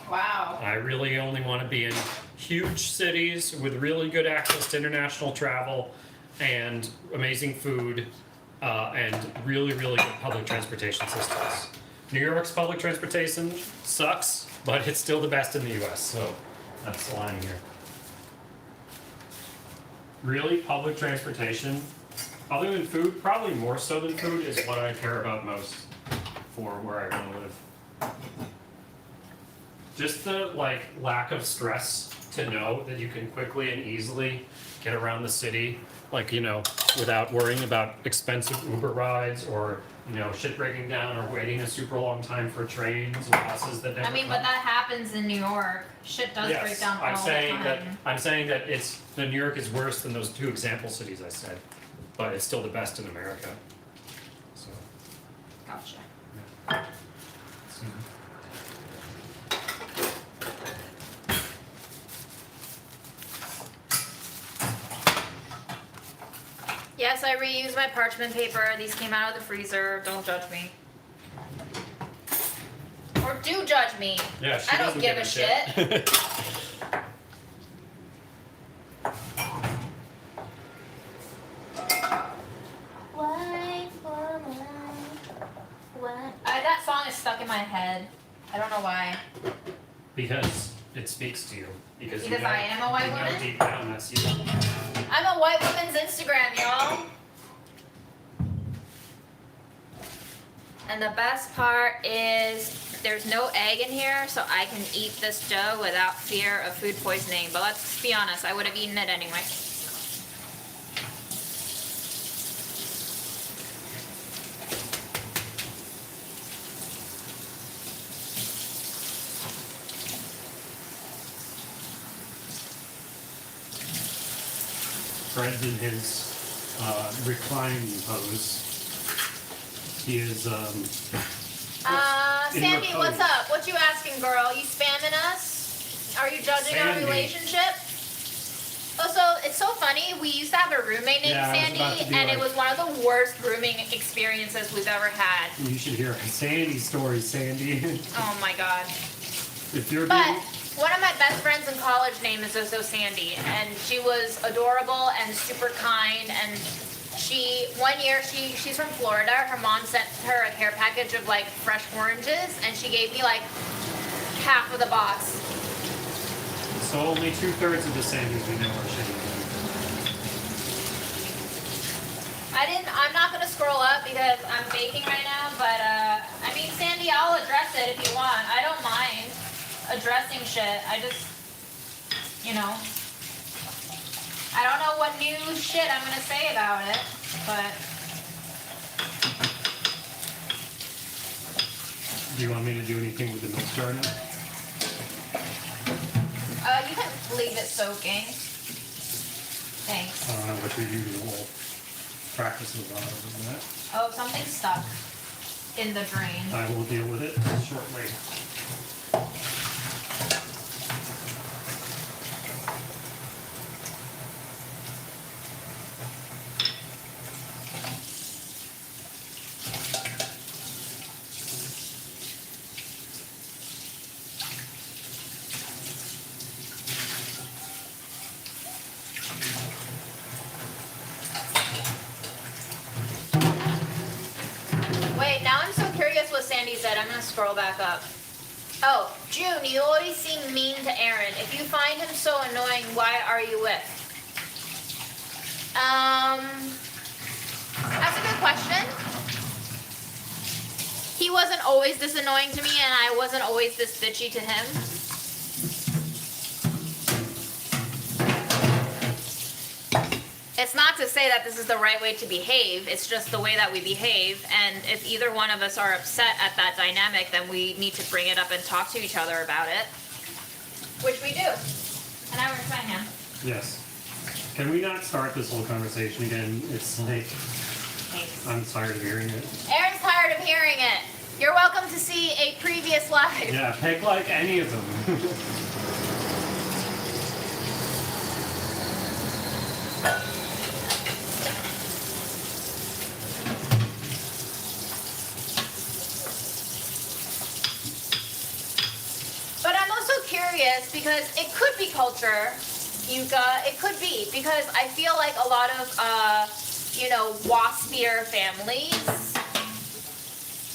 Wow. I really only want to be in huge cities with really good access to international travel and amazing food and really, really good public transportation systems. New York's public transportation sucks, but it's still the best in the US, so that's the line here. Really, public transportation, other than food, probably more so than food, is what I care about most for where I want to live. Just the like lack of stress to know that you can quickly and easily get around the city, like, you know, without worrying about expensive Uber rides or, you know, shit breaking down or waiting a super long time for trains or buses that never I mean, come. but that happens in New York. Shit does break down all I'm saying the that time. I'm saying that it's the New York is worse than those two example cities I said, but it's still the best in America. So, Gotcha. so. Yes, I reuse my parchment paper. These came out of the freezer. Don't judge me. Or do judge me. Yeah, she I don't doesn't give a shit. That song is stuck in my head. I don't know why. Because it speaks to you. Because Because I am a white you know woman? deep down that's you. I'm a white woman's Instagram, y'all. And the best part is there's no egg in here, so I can eat this dough without fear of food poisoning. But let's be honest, I would have eaten it anyway. Fred's in his reclining pose. He is in Sandy, repose. what's up? What you asking, girl? You spamming us? Are you judging our Sandy. relationship? Also, it's so funny. We used to have a roommate named Yeah, I was about to Sandy, be and it like- was one of the worst rooming experiences we've ever had. You should hear Sandy's story, Sandy. Oh my god. If you're But being, one of my best friends in college name is also Sandy, and she was adorable and super kind. And one year she's from Florida. Her mom sent her a care package of like fresh oranges, and she gave me like half of the box. so only 2/3 of the Sandys we know are shitty. I'm not gonna scroll up because I'm baking right now. But I I mean, Sandy, I'll address it if you want. I don't mind addressing shit. I just, you know, I don't know what new shit I'm gonna say about it, but Do you want me to do anything with the milk jar now? you can leave it soaking. Thanks. I don't know what your usual practices are with that. Oh, something's stuck in the drain. I will deal with it shortly. Wait, now I'm so curious what Sandy said. I'm gonna scroll back up. Oh, June, you always seem mean to Aaron. If you find him so annoying, why are you with? That's a good question. He wasn't always this annoying to me, and I wasn't always this bitchy to him. It's not to say that this is the right way to behave, it's just the way that we behave, and if either one of us are upset at that dynamic, then we need to bring it up and talk to each other about it. Which we do. And I was trying him. Yes. Can we not start this whole conversation again? It's like, Thanks. I'm tired of hearing it. Aaron's tired of hearing it. You're welcome to see a previous live. Yeah, pick like any of them. But I'm also curious because it could be culture, Yuka. It could be because I feel like a lot of, waspier families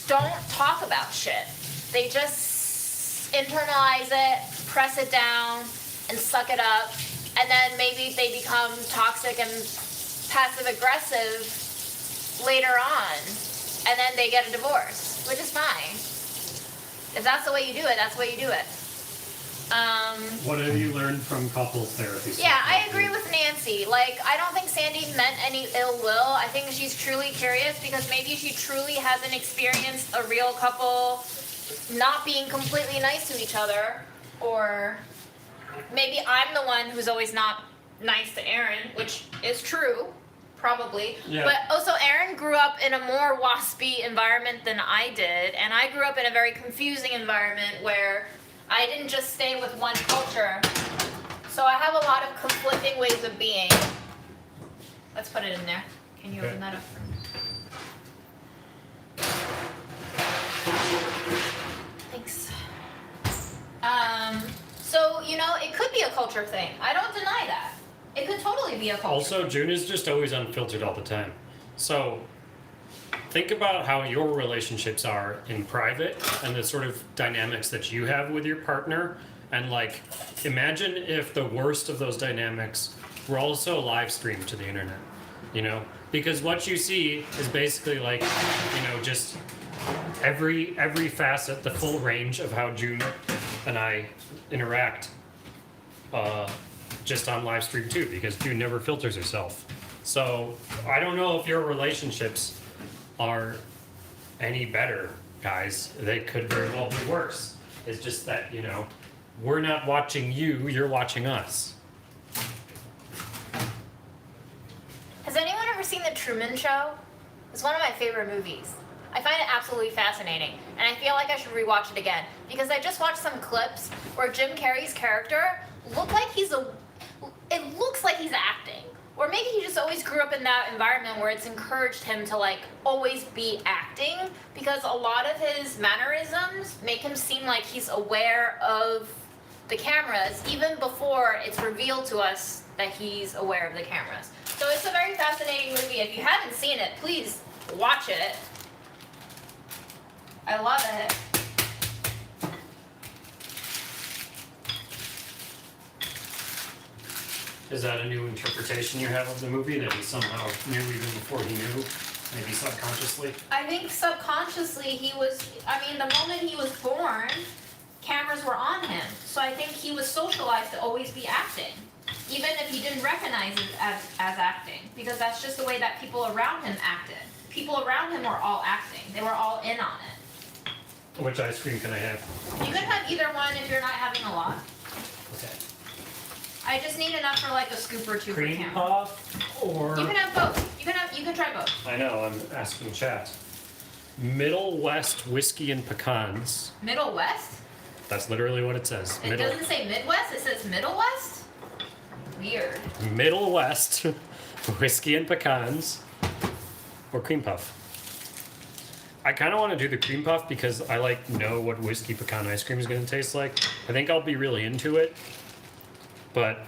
don't talk about shit. They just internalize it, press it down, and suck it up, and then maybe they become toxic and passive aggressive later on, and then they get a divorce, which is fine. If that's the way you do it, that's the way you do it. What have you learned from couples therapy? so Yeah, far? I agree with Nancy. Like, I don't think Sandy meant any ill will. I think she's truly curious because maybe she truly hasn't experienced a real couple not being completely nice to each other. Or maybe I'm the one who's always not nice to Aaron, which is true, probably. Yeah. But also, Aaron grew up in a more waspy environment than I did, and I grew up in a very confusing environment where I didn't just stay with one culture. So I have a lot of conflicting ways of being. Let's put it in there. Can you Okay. open that up for me? Thanks. So, it could be a culture thing. I don't deny that. It could totally be a culture. Also, June is just always unfiltered all the time. So, think about how your relationships are in private and the sort of dynamics that you have with your partner. And, like, imagine if the worst of those dynamics were also live streamed to the internet, Because what you see is basically like, just every facet, the full range of how June and I interact just on live stream too, because June never filters herself. So I don't know if your relationships are any better, guys. They could very well be worse. It's just that, we're not watching you, you're watching us. Has anyone ever seen The Truman Show? It's one of my favorite movies. I find it absolutely fascinating, and I feel like I should rewatch it again because I just watched some clips where Jim Carrey's character it looks like he's acting, or maybe he just always grew up in that environment where it's encouraged him to always be acting because a lot of his mannerisms make him seem like he's aware of the cameras even before it's revealed to us that he's aware of the cameras. So it's a very fascinating movie. If you haven't seen it, please watch it. I love it. Is that a new interpretation you have of the movie that he somehow knew even before he knew? Maybe subconsciously. I think subconsciously the moment he was born, cameras were on him. So I think he was socialized to always be acting. Even if he didn't recognize it as acting. Because that's just the way that people around him acted. People around him were all acting. They were all in on it. Which ice cream can I have? You can have either one if you're not having a lot. Okay. I just need enough for like a scoop or two Cream for camera. puff or... You can have both. You can try both. I know, I'm asking chat. Middle West whiskey and pecans. Middle West? That's literally what it says. It doesn't say Midwest, it says Middle West? Weird. Middle West whiskey and pecans or cream puff. I kind of want to do the cream puff because I know what whiskey pecan ice cream is going to taste like. I think I'll be really into it, but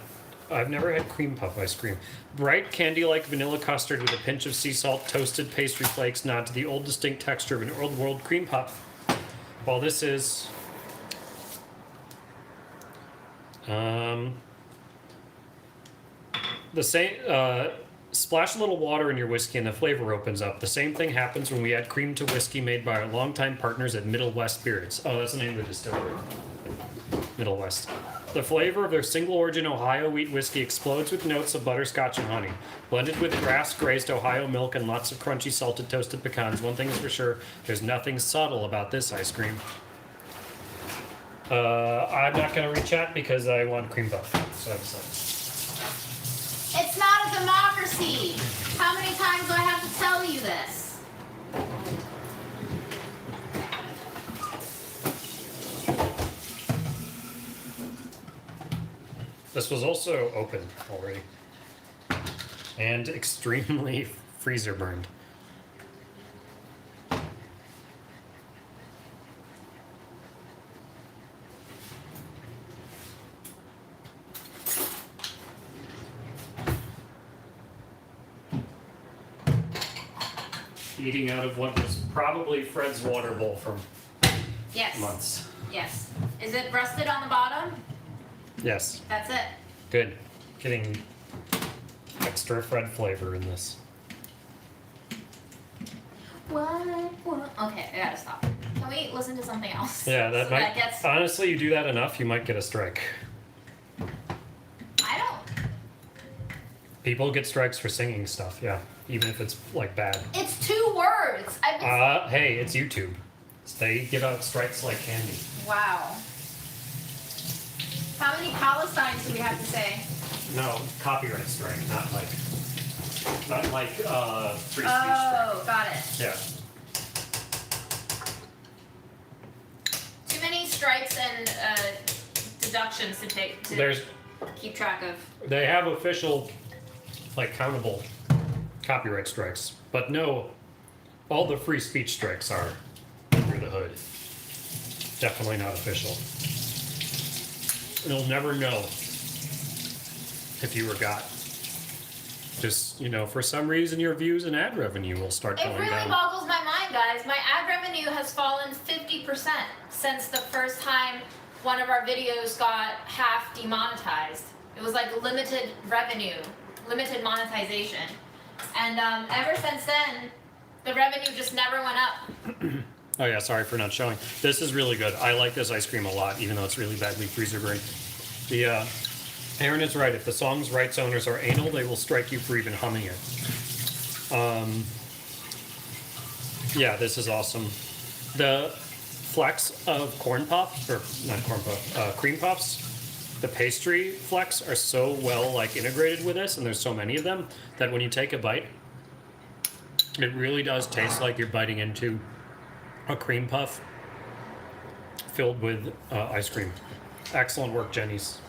I've never had cream puff ice cream. Bright candy-like vanilla custard with a pinch of sea salt, toasted pastry flakes nod to the old distinct texture of an old world cream puff. While this is the same, splash a little water in your whiskey and the flavor opens up. The same thing happens when we add cream to whiskey made by our longtime partners at Middle West Spirits. Oh, that's the name of the distillery. Middle West. The flavor of their single origin Ohio wheat whiskey explodes with notes of butterscotch and honey. Blended with grass grazed Ohio milk and lots of crunchy salted toasted pecans. One thing is for sure, there's nothing subtle about this ice cream. I'm not going to reach out because I want cream puff. So I decided. It's not a democracy! How many times do I have to tell you this? This was also open already. And extremely freezer burned. Eating out of what was probably Fred's water bowl from Yes. months. Yes. Is it rusted on the bottom? Yes, That's it. good. Getting extra Fred flavor in this. What? Okay, I gotta stop. Can we listen to something else? Yeah, that So might. gets. Honestly, you do that enough, you might get a strike. I don't. People get strikes for singing stuff, yeah, even if it's like bad. It's 2 words. I've been. Hey, it's YouTube. They give out strikes like candy. Wow. How many Palestines do we have to say? No, copyright strike, not like free speech Oh, got it. strike. Yeah. Too many strikes and deductions to take to keep track of. They have official, countable copyright strikes, but no, all the free speech strikes are under the hood. Definitely not official. You'll never know if you were got. Just, for some reason your views and ad revenue will start It going really down. boggles my mind, guys. My ad revenue has fallen 50% since the first time one of our videos got half demonetized. It was like limited revenue, limited monetization. And ever since then, the revenue just never went up. Oh yeah, sorry for not showing. This is really good. I like this ice cream a lot, even though it's really badly freezer burned. Aaron is right. If the song's rights owners are anal, they will strike you for even humming it. Yeah, this is awesome. The flecks of corn puff, or not corn puff, cream puffs, the pastry flecks are so well integrated with this, and there's so many of them, that when you take a bite, it really does taste like you're biting into a cream puff filled with ice cream. Excellent work, Jenny's.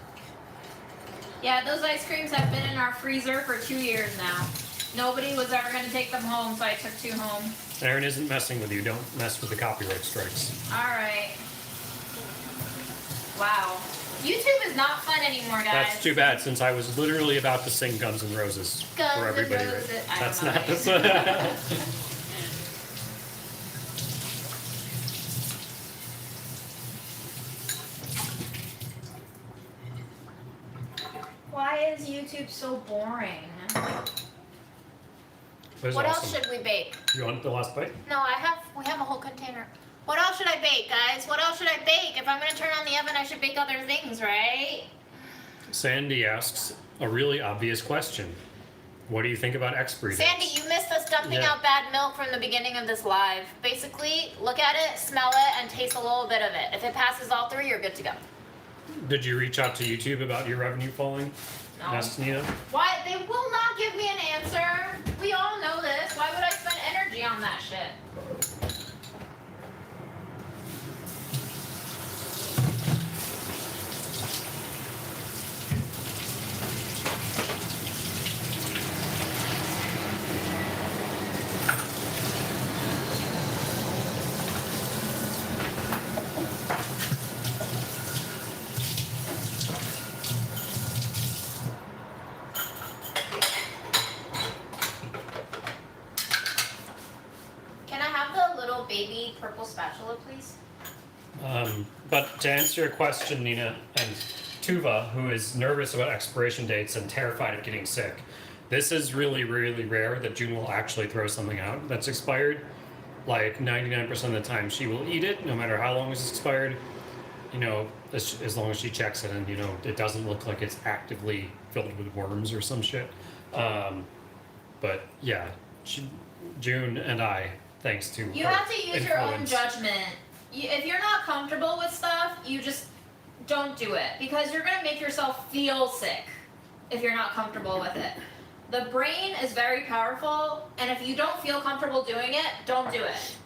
Yeah, those ice creams have been in our freezer for 2 years now. Nobody was ever going to take them home, so I took 2 home. Aaron isn't messing with you. Don't mess with the copyright strikes. Alright. Wow. YouTube is not fun anymore, guys. That's too bad, since I was literally about to sing Guns N' Roses Guns for N' everybody. Roses. I That's don't know not that. the Why is YouTube so boring? It was What awesome. else should we bake? You want the last bite? No, we have a whole container. What else should I bake, guys? What else should I bake? If I'm gonna turn on the oven, I should bake other things, right? Sandy asks a really obvious question. What do you think about expiry dates? Sandy, you missed us dumping Yeah. out bad milk from the beginning of this live. Basically, look at it, smell it, and taste a little bit of it. If it passes all three, you're good to go. Did you reach out to YouTube about your revenue falling? No. Asked Nina. Why? They will not give me an answer. We all know this. Why would I spend energy on that shit? Can I have the little baby purple spatula, please? But to answer your question, Nina, and Tuva, who is nervous about expiration dates and terrified of getting sick, this is really, really rare that June will actually throw something out that's expired. Like 99% of the time, she will eat it, no matter how long it's expired. You know, as long as she checks it and, you know, it doesn't look like it's actively filled with worms or some shit. But yeah, June and I, thanks to You her have to use your own influence. judgment. If you're not comfortable with stuff, you just don't do it because you're gonna make yourself feel sick if you're not comfortable with it. The brain is very powerful, and if you don't feel comfortable doing it, don't do it.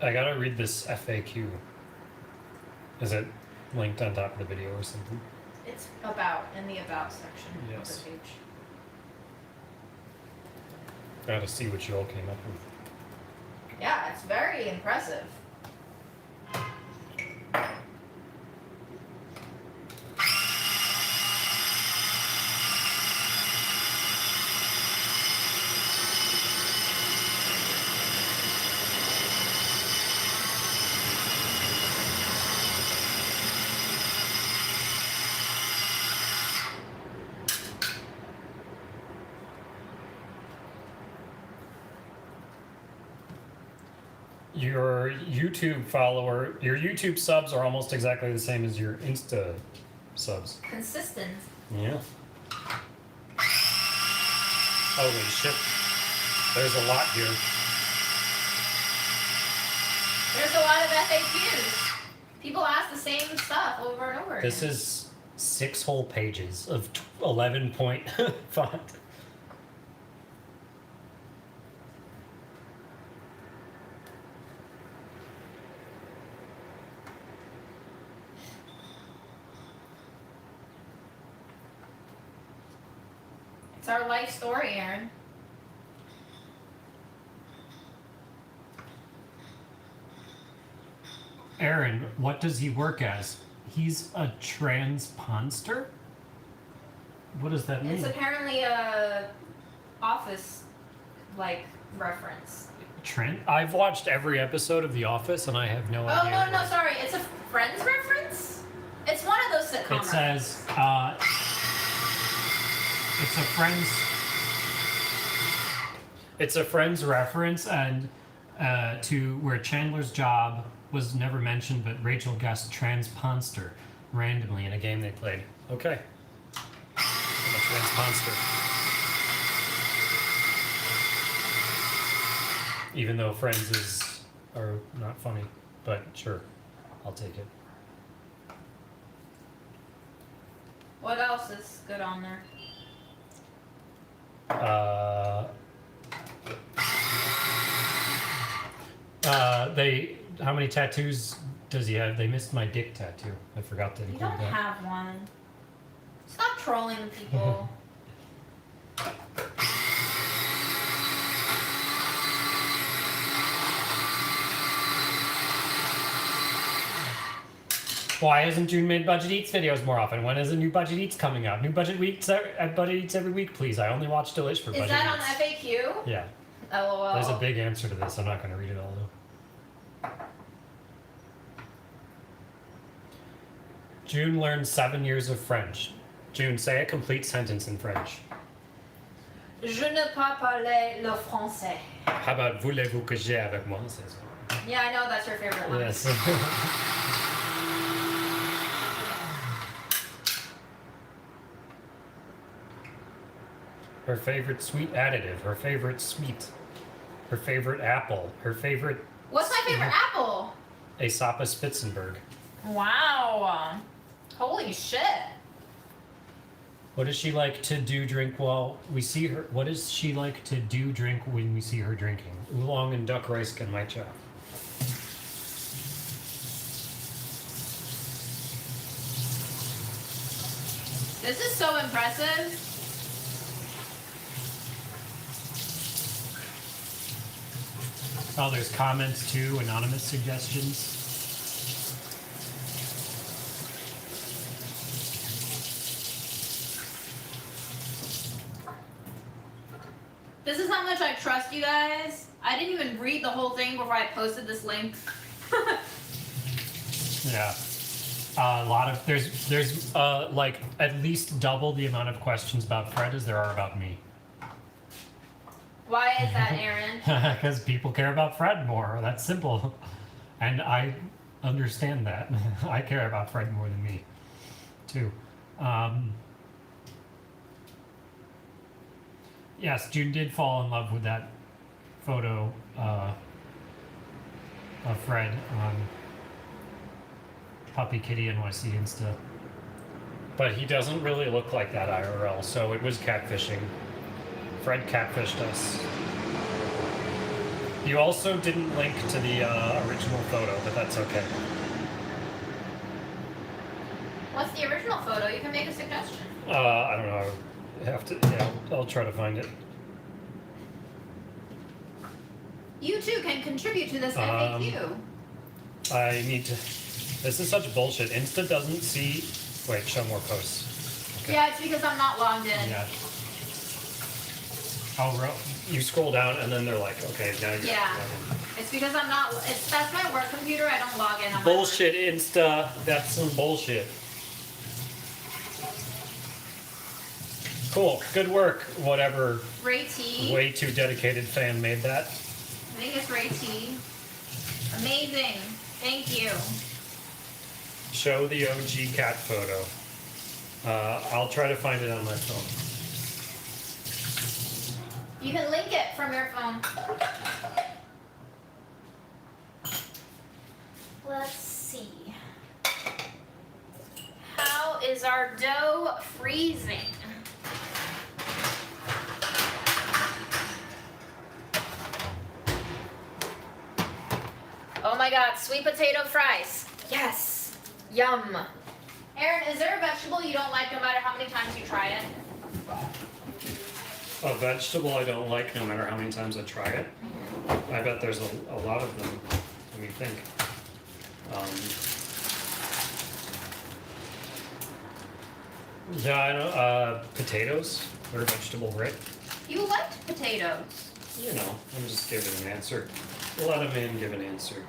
I gotta read this FAQ. Is it linked on top of the video or something? It's about in the about section Yes. of the page. Gotta see what you all came up with. Yeah, it's very impressive. Your YouTube subs are almost exactly the same as your Insta subs. Consistent. Yeah. Holy shit. There's a lot here. There's a lot of FAQs. People ask the same stuff over and over again. This is 6 whole pages of 11 point font. It's our life story, Aaron. Aaron, what does he work as? He's a transponster? What does that mean? It's apparently a office like reference. I've watched every episode of The Office and I have no Oh idea. no, sorry. It's a Friends reference? It's one of those sitcom It says, it's a Friends reference and to where Chandler's job was never mentioned, but Rachel guessed transponster randomly in a game they played. Okay. I'm a transponster. Even though Friends are not funny, but sure, I'll take it. What else is good on there? How many tattoos does he have? They missed my dick tattoo. I forgot to You include don't that. have one. Stop trolling people. Why hasn't June made Budget Eats videos more often? When is a new Budget Eats coming out? New Budget Eats at Budget Eats every week, please. I only watch Delish for Is Budget that on Eats. FAQ? Yeah. LOL. There's a big answer to this. I'm not going to read it all though. June learned 7 years of French. June, say a complete sentence in French. Je ne peux parler le français. How about voulez-vous que j'aie avec moi? Yeah, I know that's your favorite one. Yes. Her favorite sweet additive. Her favorite sweet. Her favorite apple. Her favorite. What's my favorite apple? Aesapa Spitzenberg. Wow. Holy shit. What does she like to do drink while we see her? What does she like to do drink when we see her drinking? Oolong and duck rice can my chop. This is so impressive. Oh, there's comments too, anonymous suggestions. This is how much I trust you guys. I didn't even read the whole thing before I posted this link. Yeah. A lot of there's like at least double the amount of questions about Fred as there are about me. Why is that, Aaron? Because people care about Fred more. That's simple, and I understand that. I care about Fred more than me, too. Yes, June did fall in love with that photo of Fred on Puppy Kitty NYC Insta. But he doesn't really look like that IRL, so it was catfishing. Fred catfished us. You also didn't link to the original photo, but that's okay. What's the original photo? You can make a suggestion. I don't know. I have to. Yeah, I'll try to find it. You too can contribute to this FAQ. I need to. This is such bullshit. Insta doesn't see. Wait, show more posts. Okay. Yeah, it's because I'm not logged in. Yeah. Oh, you scroll down and then they're like, okay, now you're. Yeah. It's because I'm not. That's my work computer. I don't log in on Bullshit, Insta. That's some bullshit. Cool. Good work. Whatever. Ray T. Way too dedicated fan made that. I think it's Ray T. Amazing. Thank you. Show the OG cat photo. I'll try to find it on my phone. You can link it from your phone. Let's see. How is our dough freezing? Oh my god, sweet potato fries. Yes. Yum. Aaron, is there a vegetable you don't like no matter how many times you try it? A vegetable I don't like no matter how many times I try it. I bet there's a lot of them. Let me think. Yeah, I know. Potatoes. They're a vegetable, right? You liked potatoes. You know, I'm just giving an answer. Let him in, give an answer.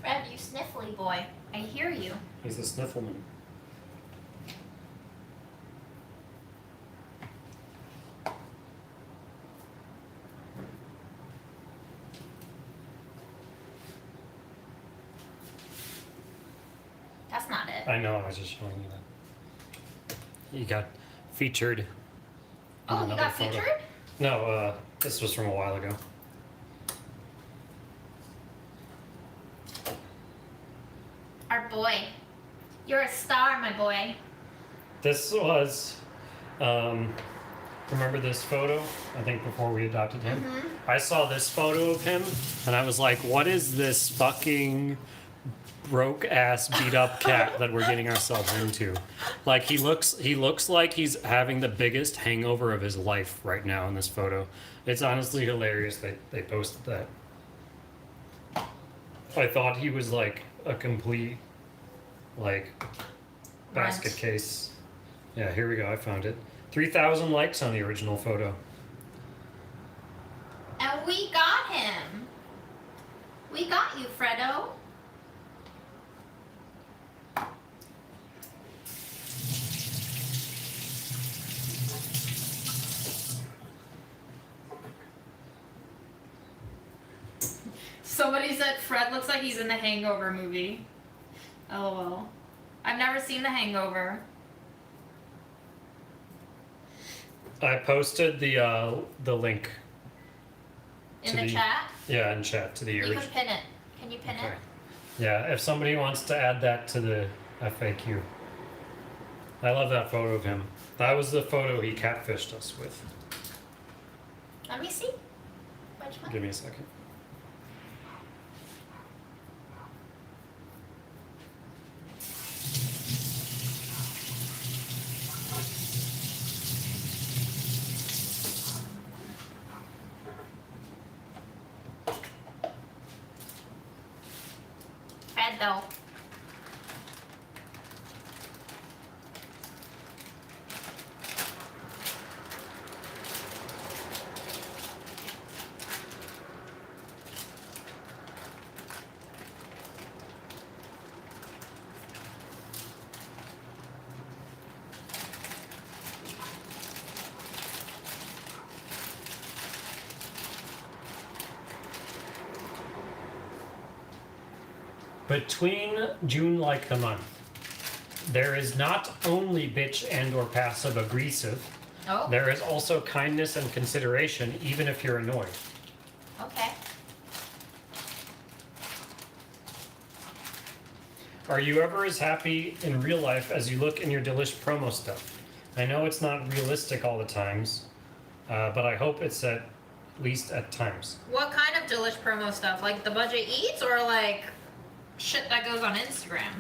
Fred, you sniffly boy. I hear you. He's a sniffleman. That's not it. I know, I was just showing you that. You got featured. in Oh, you another got photo. featured? No, this was from a while ago. Our boy. You're a star, my boy. This was Remember this photo? I think before we adopted him. I saw this photo of him, and I was like, "What is this fucking broke ass beat up cat that we're getting ourselves into?" Like he looks like he's having the biggest hangover of his life right now in this photo. It's honestly hilarious they posted that. I thought he was like a complete like basket Runt. case. Yeah, here we go. I found it. 3,000 likes on the original photo. And we got him. We got you, Fredo. Somebody said Fred looks like he's in the Hangover movie. LOL. I've never seen the Hangover. I posted the link. In To the the- chat? Yeah, in chat to the You original. can pin it. Can you pin Okay. it? Yeah, if somebody wants to add that to the FAQ. I love that photo of him. That was the photo he catfished us with. Let me see. Which one? Give me a second. Fred though. Between June like the month, there is not only bitch and or passive aggressive, Oh, there is also kindness and consideration even if you're annoyed. okay. Are you ever as happy in real life as you look in your delish promo stuff? I know it's not realistic all the times, but I hope it's at least at times. What kind of delish promo stuff? Like the budget eats or like shit that goes on Instagram?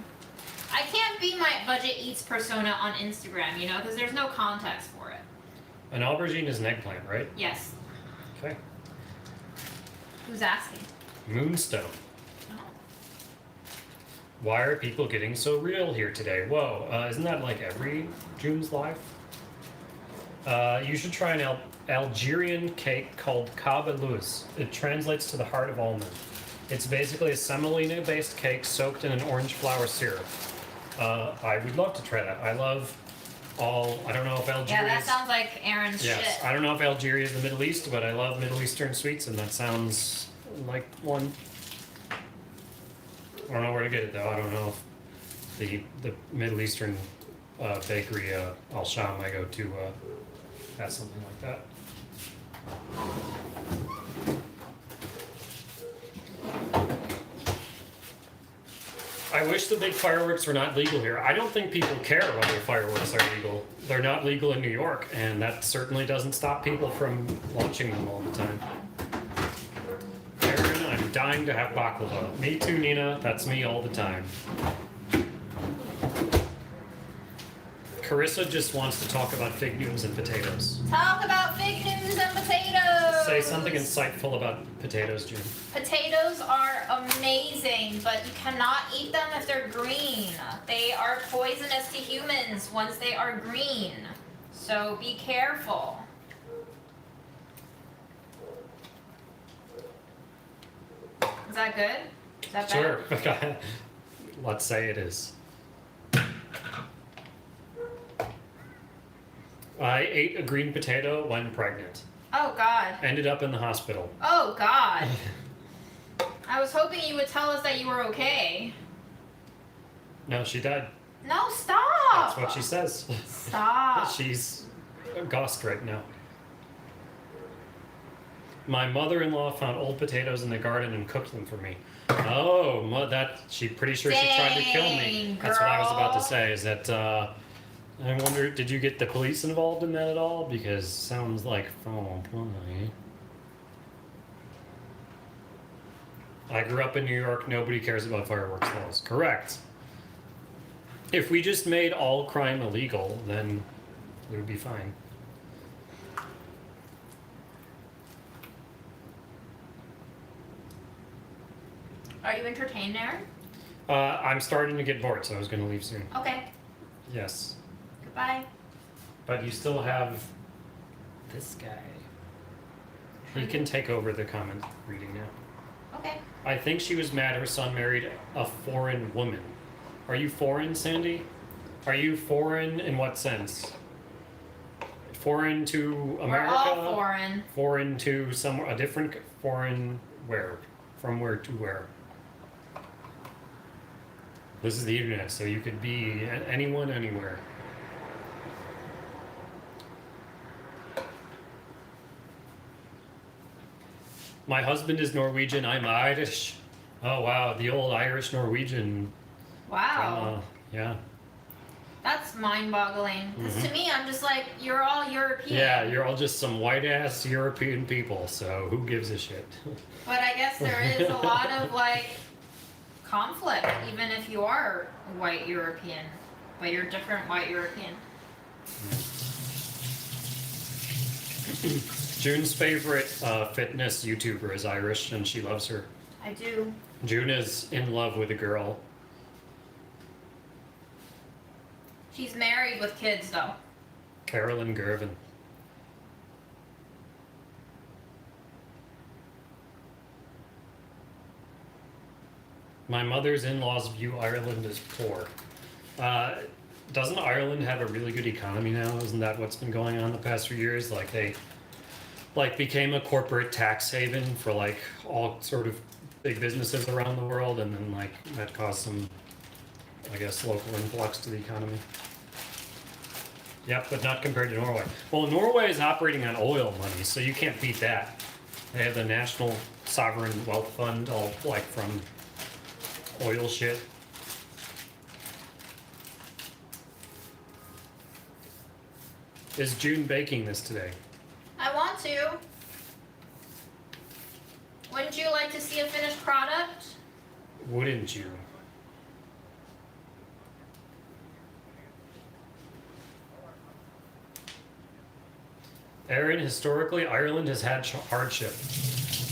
I can't be my budget eats persona on Instagram, you know, because there's no context for it. An aubergine is an eggplant, right? Yes. Okay. Who's asking? Moonstone. Oh. Why are people getting so real here today? Whoa, isn't that like every June's life? You should try an Algerian cake called kabalouz. It translates to the heart of almond. It's basically a semolina-based cake soaked in an orange flower syrup. I would love to try that. I love I don't know if Algeria Yeah, that sounds like Aaron's Yes, shit. I don't know if Algeria is the Middle East, but I love Middle Eastern sweets, and that sounds like one. I don't know where to get it though. I don't know if the Middle Eastern bakery Al Sham I go to has something like that. I wish the big fireworks were not legal here. I don't think people care whether fireworks are legal. They're not legal in New York, and that certainly doesn't stop people from launching them all the time. Aaron, I'm dying to have baklava. Me too, Nina. That's me all the time. Carissa just wants to talk about fig Newtons and potatoes. Talk about fig Newtons and potatoes. Say something insightful about potatoes, June. Potatoes are amazing, but you cannot eat them if they're green. They are poisonous to humans once they are green. So be careful. Is that good? Is that Sure. Let's say it is. I ate a green potato when pregnant. Oh God. Ended up in the hospital. Oh God. I was hoping you would tell us that you were okay. No, she died. No, stop. That's what she says. Stop. She's ghost right now. My mother-in-law found old potatoes in the garden and cooked them for me. Oh, she pretty sure she tried to kill me. Dang, That's what I was about to girl. say. Is that I wonder, did you get the police involved in that at all? Because sounds like foul play. I grew up in New York. Nobody cares about fireworks laws. Correct. If we just made all crime illegal, then it would be fine. Are you entertained, Aaron? I'm starting to get bored, so I was going to leave soon. Okay. Yes. Goodbye. But you still have this guy. He can take over the comment reading now. Okay. I think she was mad her son married a foreign woman. Are you foreign, Sandy? Are you foreign in what sense? Foreign to America? We're all foreign. Foreign to somewhere, a different foreign where? From where to where? This is the internet, so you could be anyone, anywhere. My husband is Norwegian, I'm Irish. Oh wow, the old Irish Norwegian Wow. drama. Yeah. That's mind-boggling. Because to me, I'm just like, you're all European. Yeah, you're all just some white ass European people, so who gives a shit? But I guess there is a lot of like conflict, even if you are white European, but you're different white European. June's favorite fitness YouTuber is Irish, and she loves her. I do. June is in love with a girl. She's married with kids, though. Carolyn Gervin. My mother's in-laws view Ireland as poor. Doesn't Ireland have a really good economy now? Isn't that what's been going on the past few years? Like they became a corporate tax haven for like all sort of big businesses around the world, and then like that caused some, I guess, local influx to the economy. Yep, but not compared to Norway. Well, Norway is operating on oil money, so you can't beat that. They have the National Sovereign Wealth Fund, all like from oil shit. Is June baking this today? I want to. Wouldn't you like to see a finished product? Wouldn't you? Aaron, historically, Ireland has had hardship.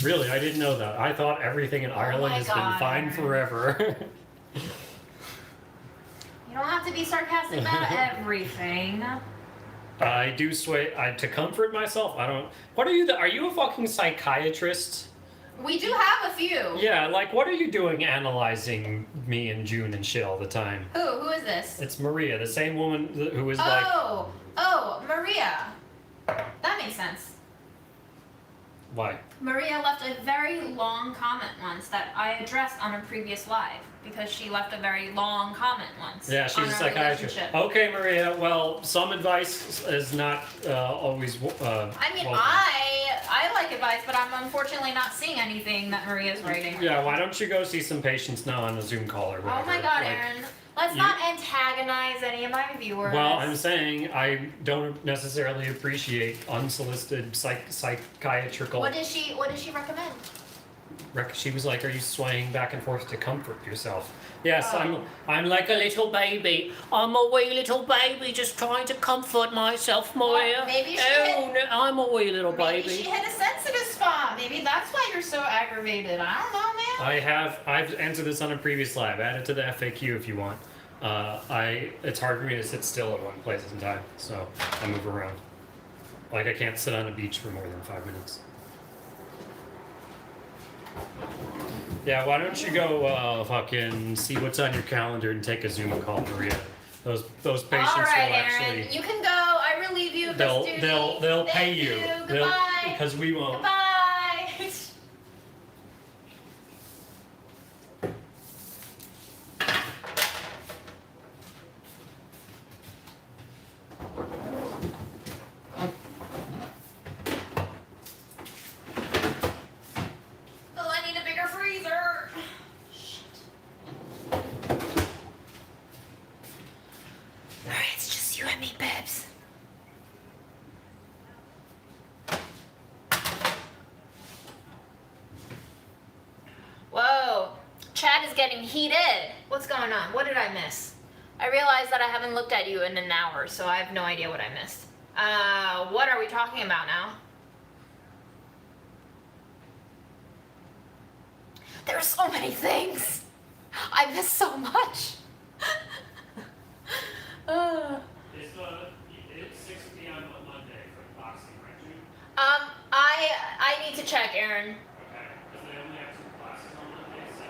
Really, I didn't know that. I thought everything in Ireland my has God, been fine Aaron. forever. You don't have to be sarcastic about everything. I do sway to comfort myself. I don't. What are you? Are you a fucking psychiatrist? We do have a few. Yeah, like what are you doing analyzing me and June and shit all the time? Who is this? It's Maria, the same woman who was Oh, Maria. That makes sense. why? Maria left a very long comment once that I addressed on a previous live because she left a very long comment once. Yeah, she's on a our psychiatrist. relationship. Okay, Maria. Well, some advice is not always. I mean, welcome. I like advice, but I'm unfortunately not seeing anything that Maria's writing. Yeah, why don't you go see some patients now on a Zoom call or whatever? Oh my God, Like, Aaron. Let's you- not antagonize any of my viewers. Well, I'm saying I don't necessarily appreciate unsolicited psychiatrical. What does she recommend? She was like, "Are you swaying back and forth to comfort yourself?" Yes, Oh. I'm like a little baby. I'm a wee little baby, just trying to comfort myself, Maria. Well, maybe she oh, no, I'm a wee little Maybe baby. she hit a sensitive spot. Maybe that's why you're so aggravated. I don't know, man. I've answered this on a previous live. Add it to the FAQ if you want. It's hard for me to sit still at one place in time, so I move around. Like I can't sit on a beach for more than 5 minutes. Yeah, why don't you go fucking see what's on your calendar and take a Zoom call, Maria? Those patients All right, will Aaron. actually You can go. I relieve you of this duty. they'll pay Thank you. Goodbye. Because we won't. Goodbye. Oh, I need a bigger freezer. Alright, it's just you and me. heated. What's going on? What did I miss? I realized that I haven't looked at you in an hour, so I have no idea what I missed. What are we talking about now? There are so many things. I miss so much. It's 6 p.m. on Monday for boxing, right, June? I need to check, Aaron. Okay, because they only have 2 classes on Monday, 7:30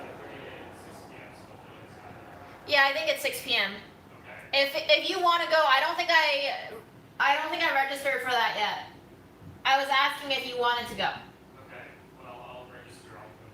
and 6 p.m. So hopefully it's not. Yeah, I think it's 6 p.m. Okay. If you want to go, I don't think I registered for that yet. I was asking if you wanted to go. Okay. Well, I'll register. I'll go.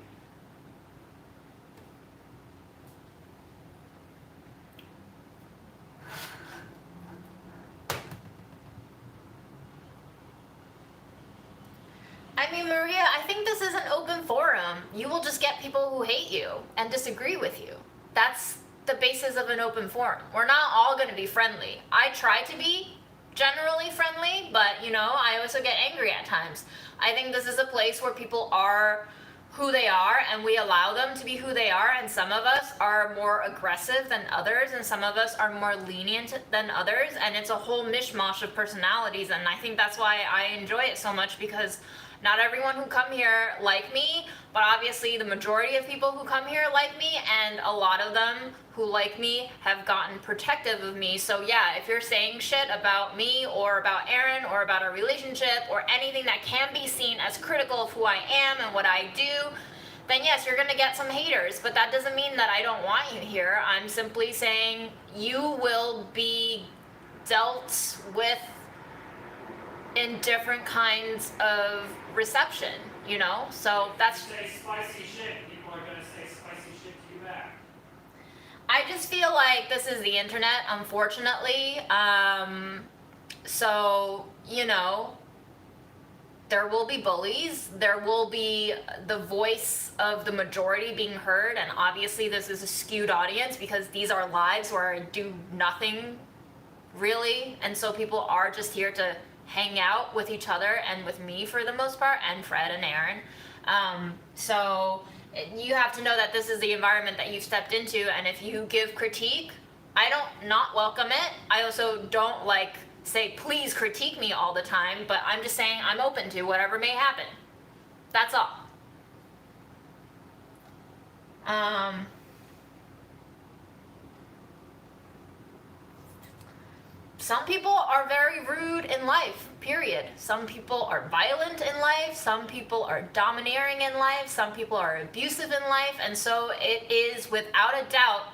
I mean, Maria, I think this is an open forum. You will just get people who hate you and disagree with you. That's the basis of an open forum. We're not all going to be friendly. I try to be generally friendly, but you know, I also get angry at times. I think this is a place where people are who they are and we allow them to be who they are, and some of us are more aggressive than others and some of us are more lenient than others, and it's a whole mishmash of personalities, and I think that's why I enjoy it so much, because not everyone who come here like me, but obviously the majority of people who come here like me, and a lot of them who like me have gotten protective of me. So yeah, if you're saying shit about me or about Aaron or about our relationship or anything that can be seen as critical of who I am and what I do, then yes, you're gonna get some haters, but that doesn't mean that I don't want you here. I'm simply saying you will be dealt with in different kinds of reception, you know? So that's... If you say spicy shit, people are gonna say spicy shit to you back. I just feel like this is the internet, unfortunately. So, you know, there will be bullies, there will be the voice of the majority being heard, and obviously this is a skewed audience because these are lives where I do nothing really, and so people are just here to hang out with each other and with me for the most part, and Fred and Aaron. So you have to know that this is the environment that you've stepped into, and if you give critique, I don't not welcome it. I also don't like say please critique me all the time, but I'm just saying I'm open to whatever may happen. That's all. Some people are very rude in life, period. Some people are violent in life, some people are domineering in life, some people are abusive in life, and so it is without a doubt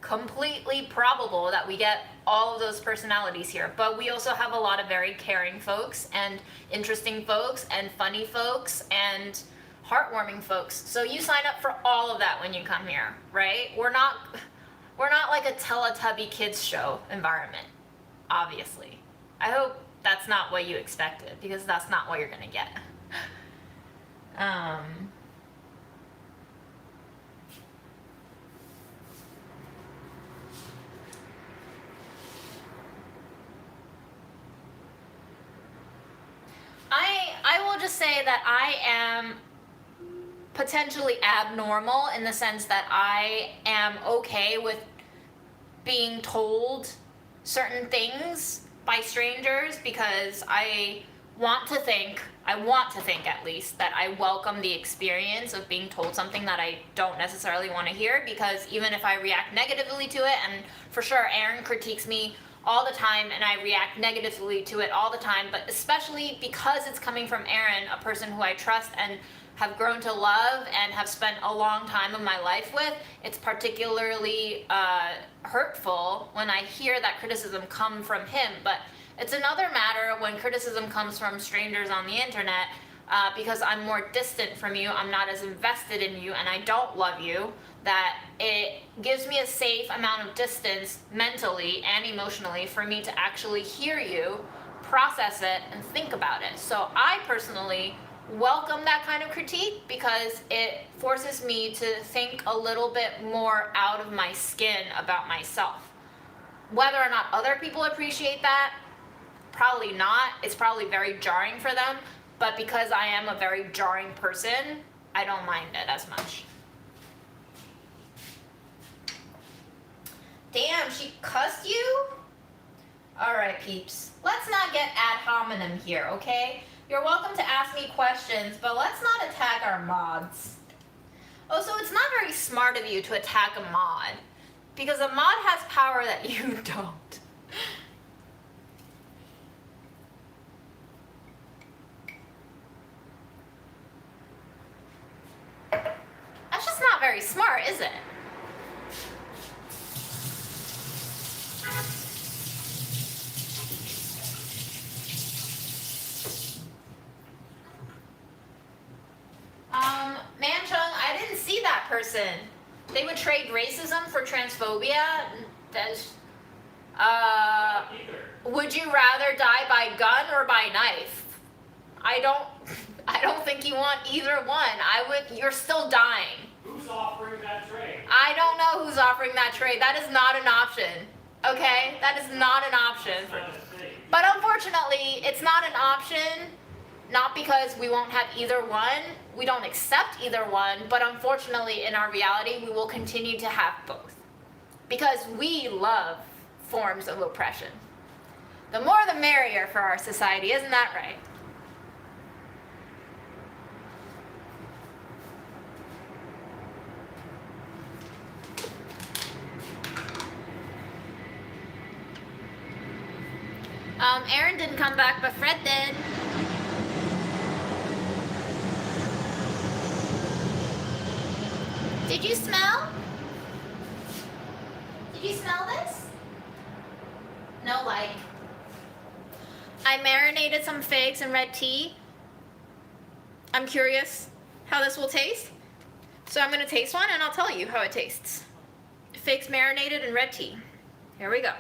completely probable that we get all of those personalities here. But we also have a lot of very caring folks and interesting folks and funny folks and heartwarming folks. So you sign up for all of that when you come here, right? We're not like a Teletubby kids show environment, obviously. I hope that's not what you expected, because that's not what you're gonna get. I will just say that I am potentially abnormal in the sense that I am okay with being told certain things by strangers, because I want to think at least, that I welcome the experience of being told something that I don't necessarily want to hear, because even if I react negatively to it, and for sure Aaron critiques me all the time and I react negatively to it all the time, but especially because it's coming from Aaron, a person who I trust and have grown to love and have spent a long time of my life with, it's particularly hurtful when I hear that criticism come from him. But it's another matter when criticism comes from strangers on the internet, because I'm more distant from you, I'm not as invested in you, and I don't love you, that it gives me a safe amount of distance mentally and emotionally for me to actually hear you, process it, and think about it. So I personally welcome that kind of critique, because it forces me to think a little bit more out of my skin about myself. Whether or not other people appreciate that, probably not. It's probably very jarring for them, but because I am a very jarring person, I don't mind it as much. she cussed you? Alright, peeps. Let's not get ad hominem here, okay? You're welcome to ask me questions, but let's not attack our mods. Oh, so it's not very smart of you to attack a mod. Because a mod has power that you don't. That's just not very smart, is it? Manchung, I didn't see that person. They would trade racism for transphobia? That's, would you rather die by gun or by knife? I don't think you want either one. You're still dying. Who's offering that trade? I don't know who's offering that trade. That is not an option. Okay? That is not an option. But unfortunately, it's not an option, not because we won't have either one. We don't accept either one, but unfortunately, in our reality, we will continue to have both. Because we love forms of oppression. The more the merrier for our society, isn't that right? Aaron didn't come back, but Fred did. Did you smell? Did you smell this? No like. I marinated some figs in red tea. I'm curious how this will taste. So I'm gonna taste one and I'll tell you how it tastes. Figs marinated in red tea. Here we go.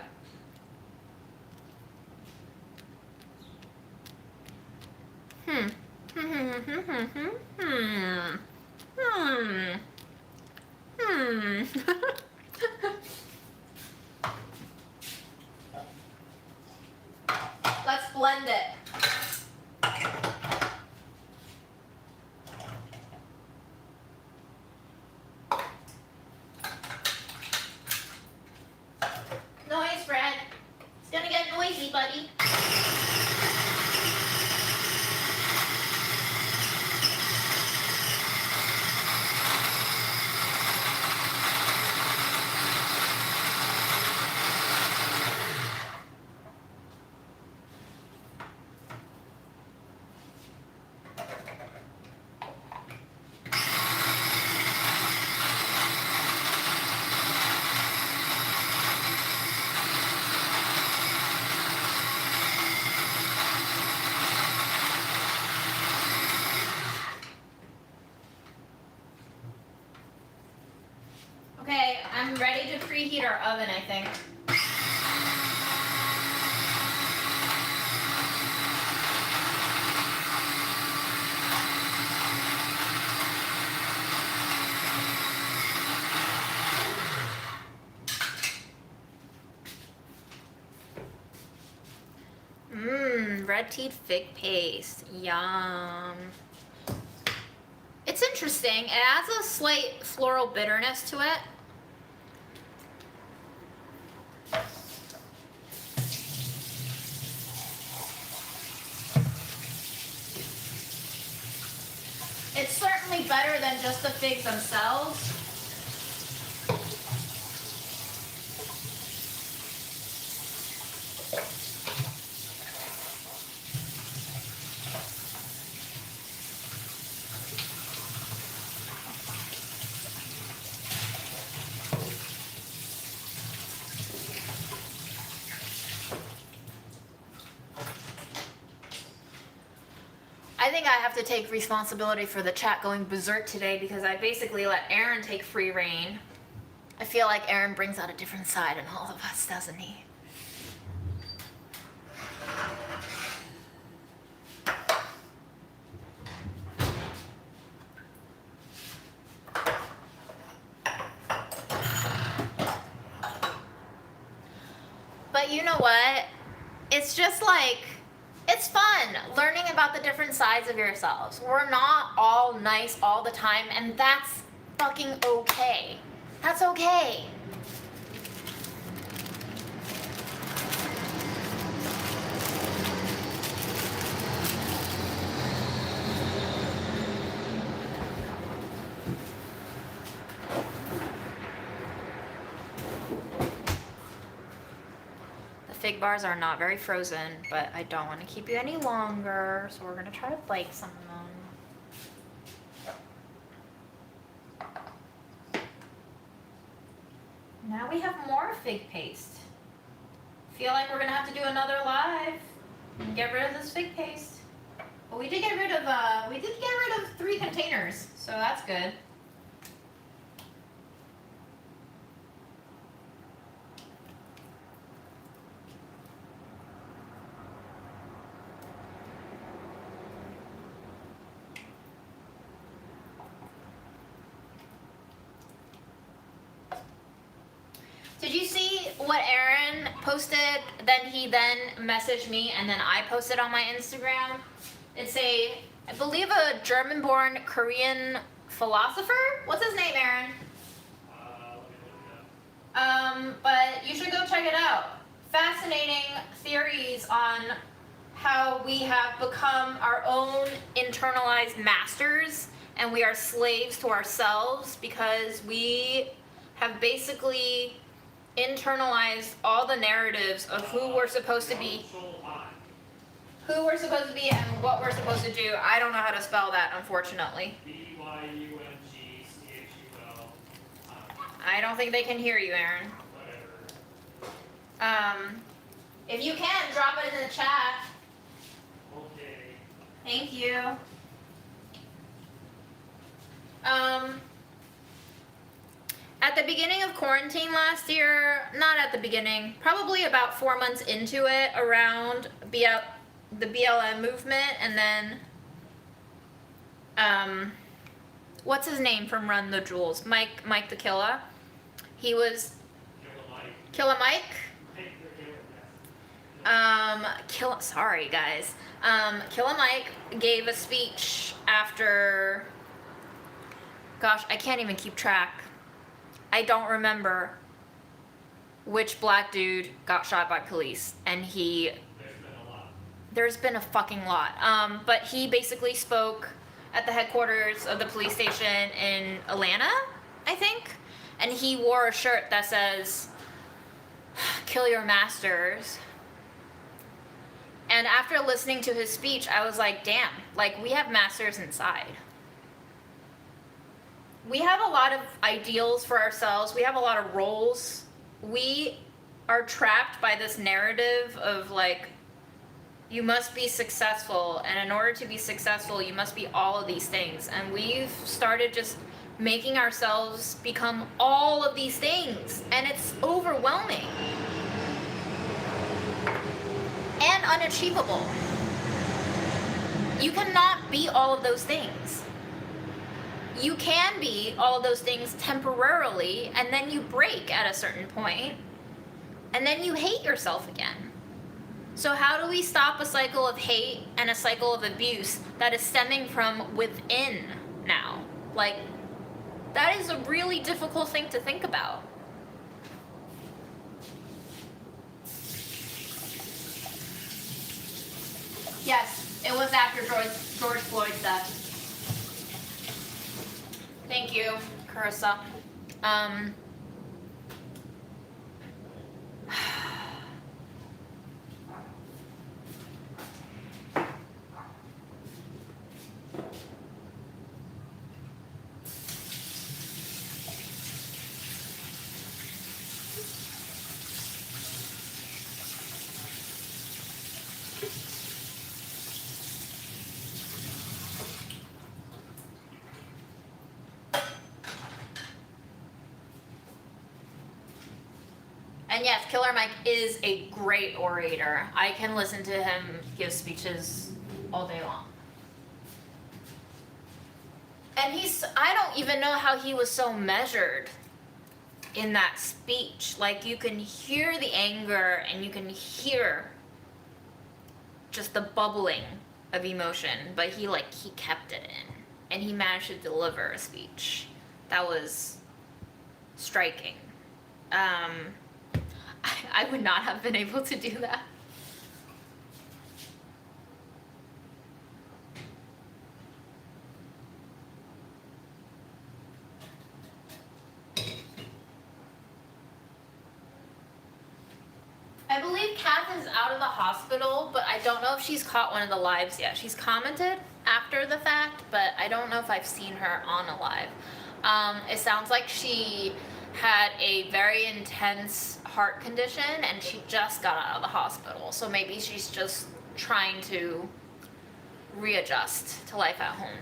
Let's blend it. Noise, Fred. It's gonna get noisy, buddy. Okay, I'm ready to preheat our oven, I think. Red tea fig paste. Yum. It's interesting. It adds a slight floral bitterness to it. It's certainly better than just the figs themselves. I think I have to take responsibility for the chat going berserk today because I basically let Aaron take free reign. I feel like Aaron brings out a different side in all of us, doesn't he? But you know what? It's just like, it's fun learning about the different sides of yourselves. We're not all nice all the time, and that's fucking okay. That's okay. fig bars are not very frozen, but I don't want to keep you any longer, so we're gonna try to bake some of them. Now we have more fig paste. Feel like we're gonna have to do another live and get rid of this fig paste. But we did get rid of 3 containers, so that's good. Did you see what Aaron posted? He messaged me, and then I posted on my Instagram. It's I believe a German-born Korean philosopher. What's his name, Aaron? Let me look it up. But you should go check it out. Fascinating theories on how we have become our own internalized masters, and we are slaves to ourselves because we have basically internalized all the narratives of who we're supposed to be. And what we're supposed to do. I don't know how to spell that, unfortunately. BYUNGCHUL. I don't think they can hear you, Aaron. Whatever. If you can, drop it in the chat. Okay. Thank you. At the beginning of quarantine last year, not at the beginning, probably about 4 months into it, around the BLM movement, and then, what's his name from Run the Jewels? Mike the Killa. He was Killa Mike. Sorry guys. Killa Mike gave a speech after. Gosh, I can't even keep track. I don't remember which black dude got shot by police, and there's been a fucking lot. But he basically spoke at the headquarters of the police station in Atlanta, I think, and he wore a shirt that says, "Kill your masters." And after listening to his speech, I was like, damn, like, we have masters inside. We have a lot of ideals for ourselves. We have a lot of roles. We are trapped by this narrative of, like, you must be successful, and in order to be successful, you must be all of these things. And we've started just making ourselves become all of these things, and it's overwhelming and unachievable. You cannot be all of those things. You can be all of those things temporarily, and then you break at a certain point, and then you hate yourself again. So how do we stop a cycle of hate and a cycle of abuse that is stemming from within now? Like, that is a really difficult thing to think about. Yes, it was after George Floyd's death. Thank you, Carissa. And yes, Killer Mike is a great orator. I can listen to him give speeches all day long. And I don't even know how he was so measured in that speech. Like, you can hear the anger and you can hear just the bubbling of emotion, but he kept it in. And he managed to deliver a speech that was striking. I would not have been able to do that. I believe believe Kath is out of the hospital, but I don't know if she's caught one of the lives yet. She's commented after the fact, but I don't know if I've seen her on a live. It sounds like she had a very intense heart condition and she just got out of the hospital. So maybe she's just trying to readjust to life at home.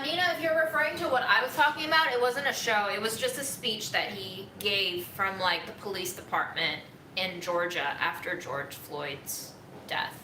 Nina, if you're referring to what I was talking about, it wasn't a show. It was just a speech that he gave from like the police department in Georgia after George Floyd's death.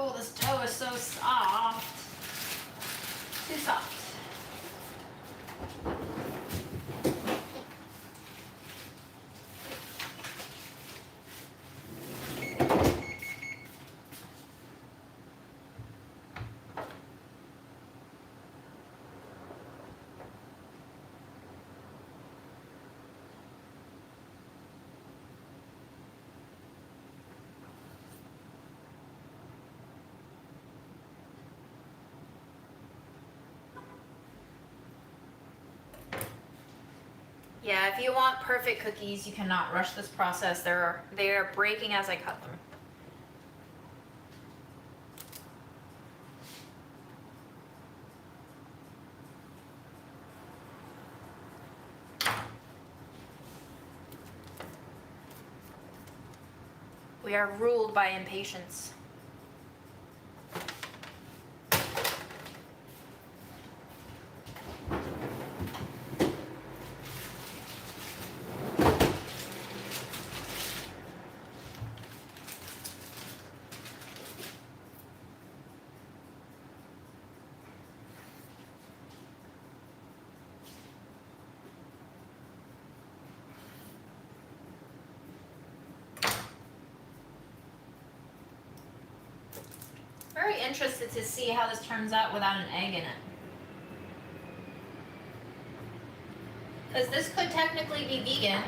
Oh, this dough is so soft. Too soft. Yeah, if you want perfect cookies, you cannot rush this process. They are breaking as I cut them. We are ruled by impatience. Very interested to see how this turns out without an egg in it. Because this could technically be vegan.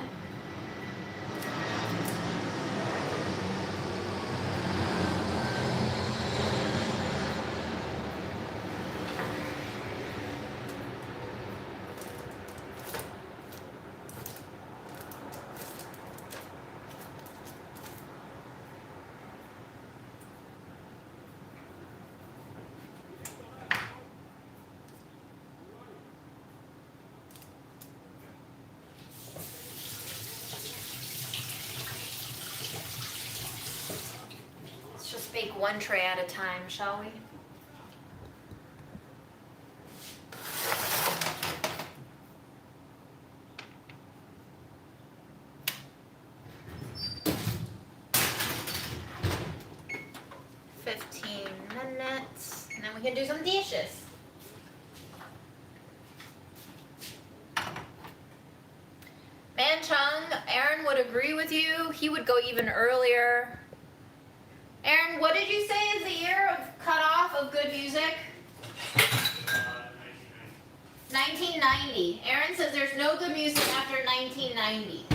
Bake one tray at a time, shall we? $15, and then we can do some dishes. Man Chung, Aaron would agree with you. He would go even earlier. Aaron, what did you say is the year of cutoff of good music? 1990. Aaron says there's no good music after 1990.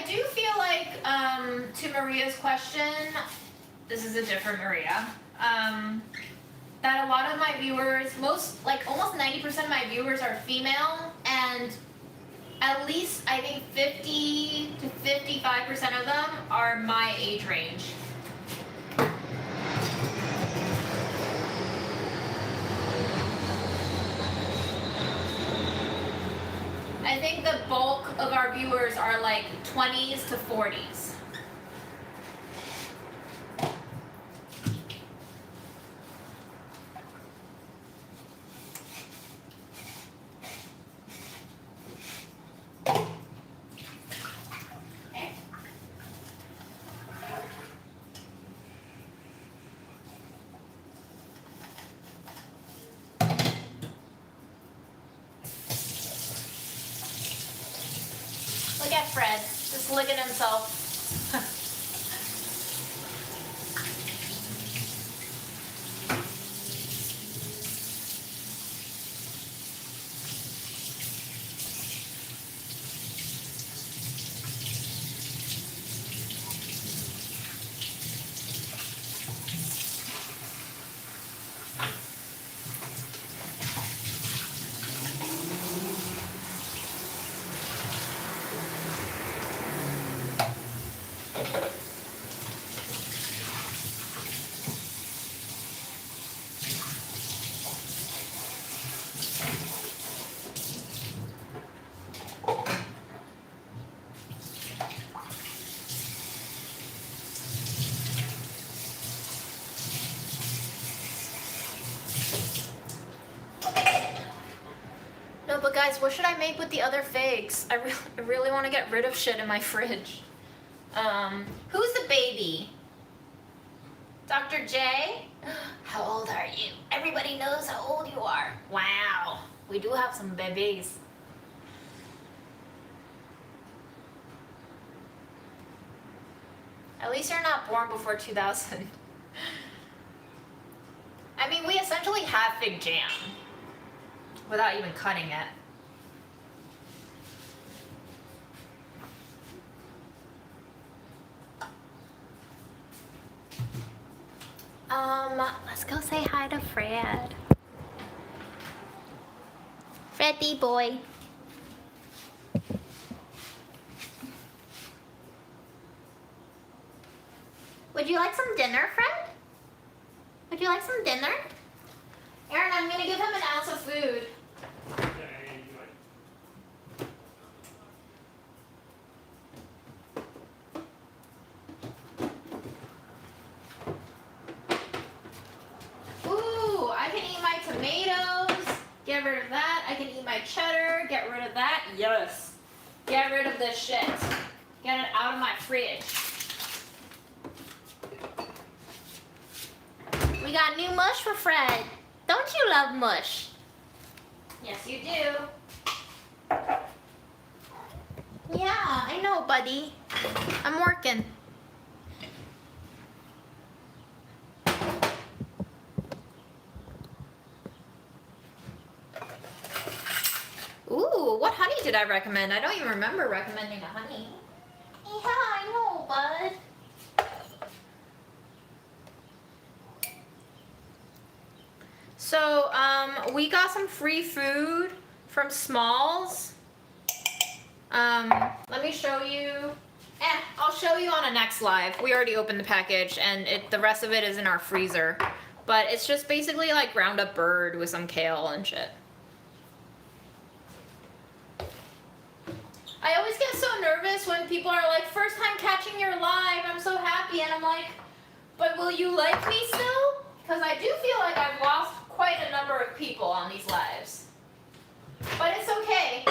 do feel like, to Maria's question, this is a different Maria, that a lot of my viewers, almost 90% of my viewers are female, and at least I think 50 to 55% of them are my age range. I think the bulk of our viewers are like 20s to 40s. Look at Fred, just licking himself. No, but guys, what should I make with the other figs? I really want to get rid of shit in my fridge. Who's the baby? Dr. J? How old are you? Everybody knows how old you are. Wow, we do have some babies. At least you're not born before 2000. I mean, we essentially have fig jam without even cutting it. Let's go say hi to Fred. Freddy boy. Would you like some dinner, Fred? Would you like some dinner? Aaron, I'm gonna give him an ounce of food. Ooh, I can eat my tomatoes. Get rid of that. I can eat my cheddar. Get rid of that. Yes. Get rid of this shit. Get it out of my fridge. We got new mush for Fred. Don't you love mush? Yes, you do. Yeah, I know, buddy. I'm working. Ooh, what honey did I recommend? I don't even remember recommending a honey. Yeah, I know, bud. So, we got some free food from Smalls. Let me show you. I'll show you on a next live. We already opened the package, and the rest of it is in our freezer. But it's just basically like ground up bird with some kale and shit. I always get so nervous when people are like, first time catching your live, I'm so happy. And I'm like, but will you like me still? Because I do feel like I've lost quite a number of people on these lives. But it's okay.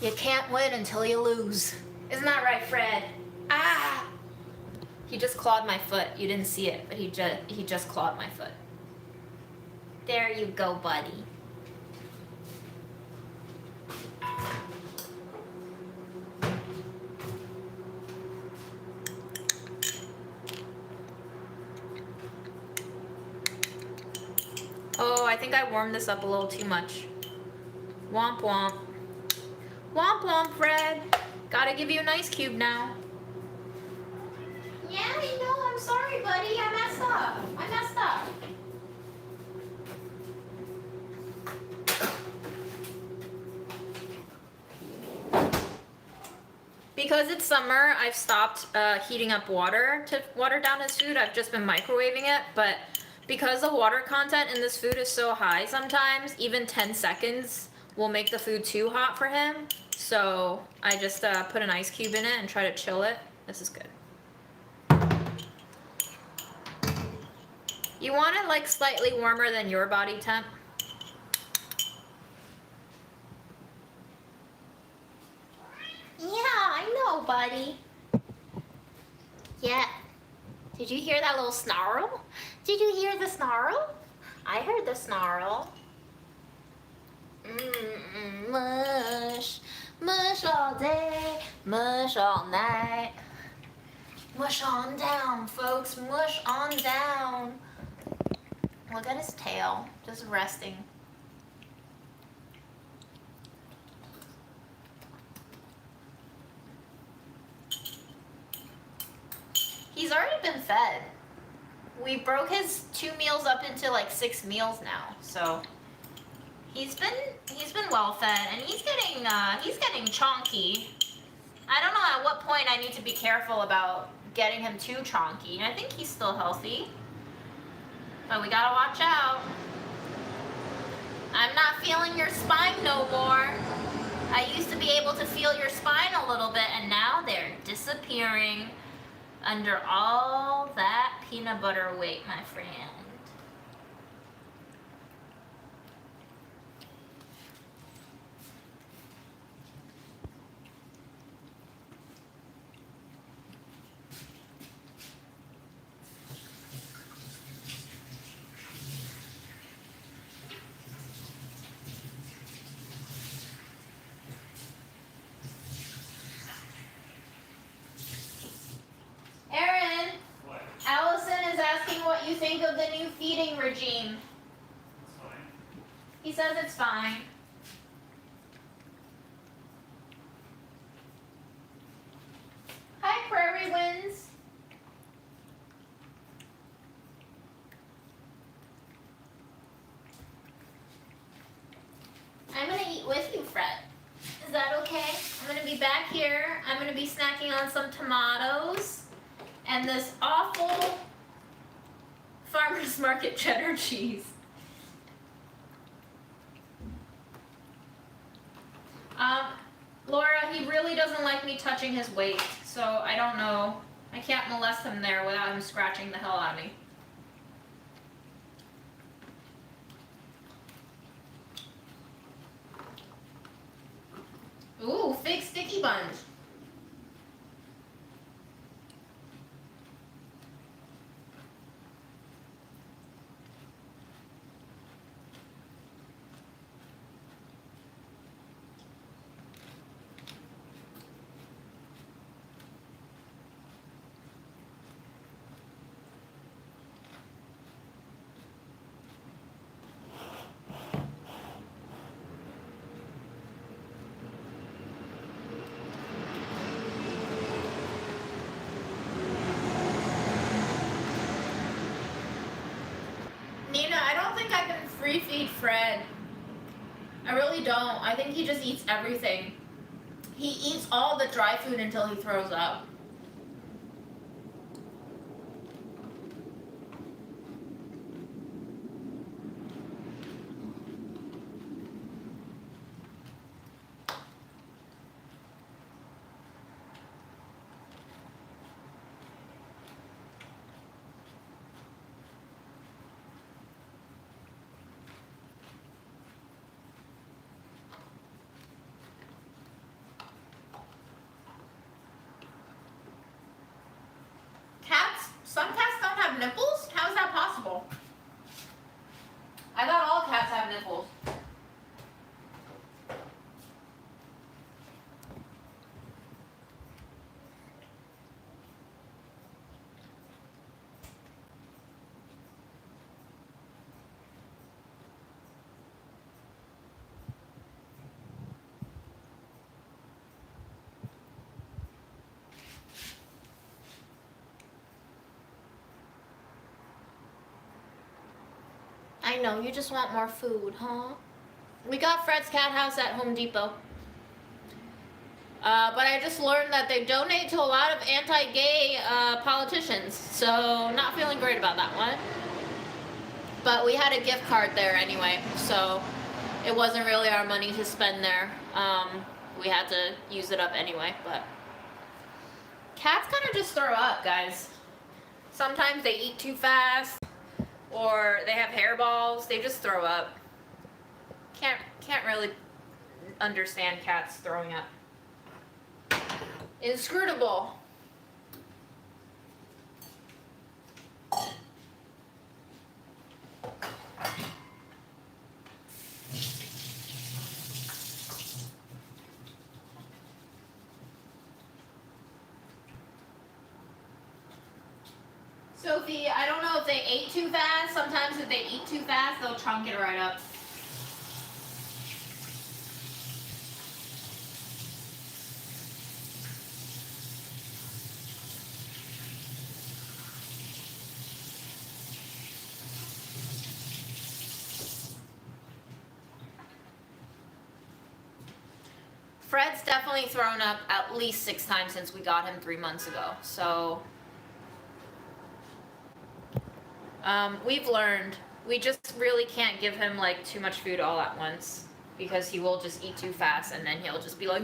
You can't win until you lose. Isn't that right, Fred? Ah! He just clawed my foot. You didn't see it, but he just clawed my foot. There you go, buddy. Oh, I think I warmed this up a little too much. Womp womp. Womp womp, Fred. Gotta give you an ice cube now. Yeah, I know. I'm sorry, buddy. I messed up. Because it's summer, I've stopped heating up water to water down his food. I've just been microwaving it, but because the water content in this food is so high sometimes, even 10 seconds will make the food too hot for him. So I just put an ice cube in it and try to chill it. This is good. You want it like slightly warmer than your body temp? Yeah, I know, buddy. Yeah. Did you hear that little snarl? Did you hear the snarl? I heard the snarl. Mush. Mush all day, mush all night. Mush on down, folks. Mush on down. Look at his tail, just resting. He's already been fed. We broke his 2 meals up into like 6 meals now, so he's been well fed, and he's getting chonky. I don't know at what point I need to be careful about getting him too chonky. I think he's still healthy, but we gotta watch out. I'm not feeling your spine no more. I used to be able to feel your spine a little bit, and now they're disappearing under all that peanut butter weight, my friend. Aaron, What? Allison is asking what you think of the new feeding regime. It's fine. He says it's fine. Hi, Prairie Winds. I'm gonna eat with you, Fred. Is that okay? I'm gonna be back here. I'm gonna be snacking on some tomatoes and this awful farmer's market cheddar cheese. Laura, he really doesn't like me touching his weight, so I don't know. I can't molest him there without him scratching the hell out of me. Ooh, fake sticky buns. Nina, I don't think I can free feed Fred. I really don't. I think he just eats everything. He eats all the dry food until he throws up. Some cats don't have nipples? How is that possible? I thought all cats have nipples. I know, you just want more food, huh? We got Fred's Cat House at Home Depot. But I just learned that they donate to a lot of anti-gay politicians, so not feeling great about that one. But we had a gift card there anyway, so it wasn't really our money to spend there. We had to use it up anyway, but cats kind of just throw up, guys. Sometimes they eat too fast, or they have hairballs. They just throw up. Can't really understand cats throwing up. Inscrutable. Sophie, I don't know if they ate too fast. Sometimes if they eat too fast, they'll chunk it right up. Fred's definitely thrown up at least 6 times since we got him 3 months ago. So we've learned we just really can't give him like too much food all at once because he will just eat too fast and then he'll just be like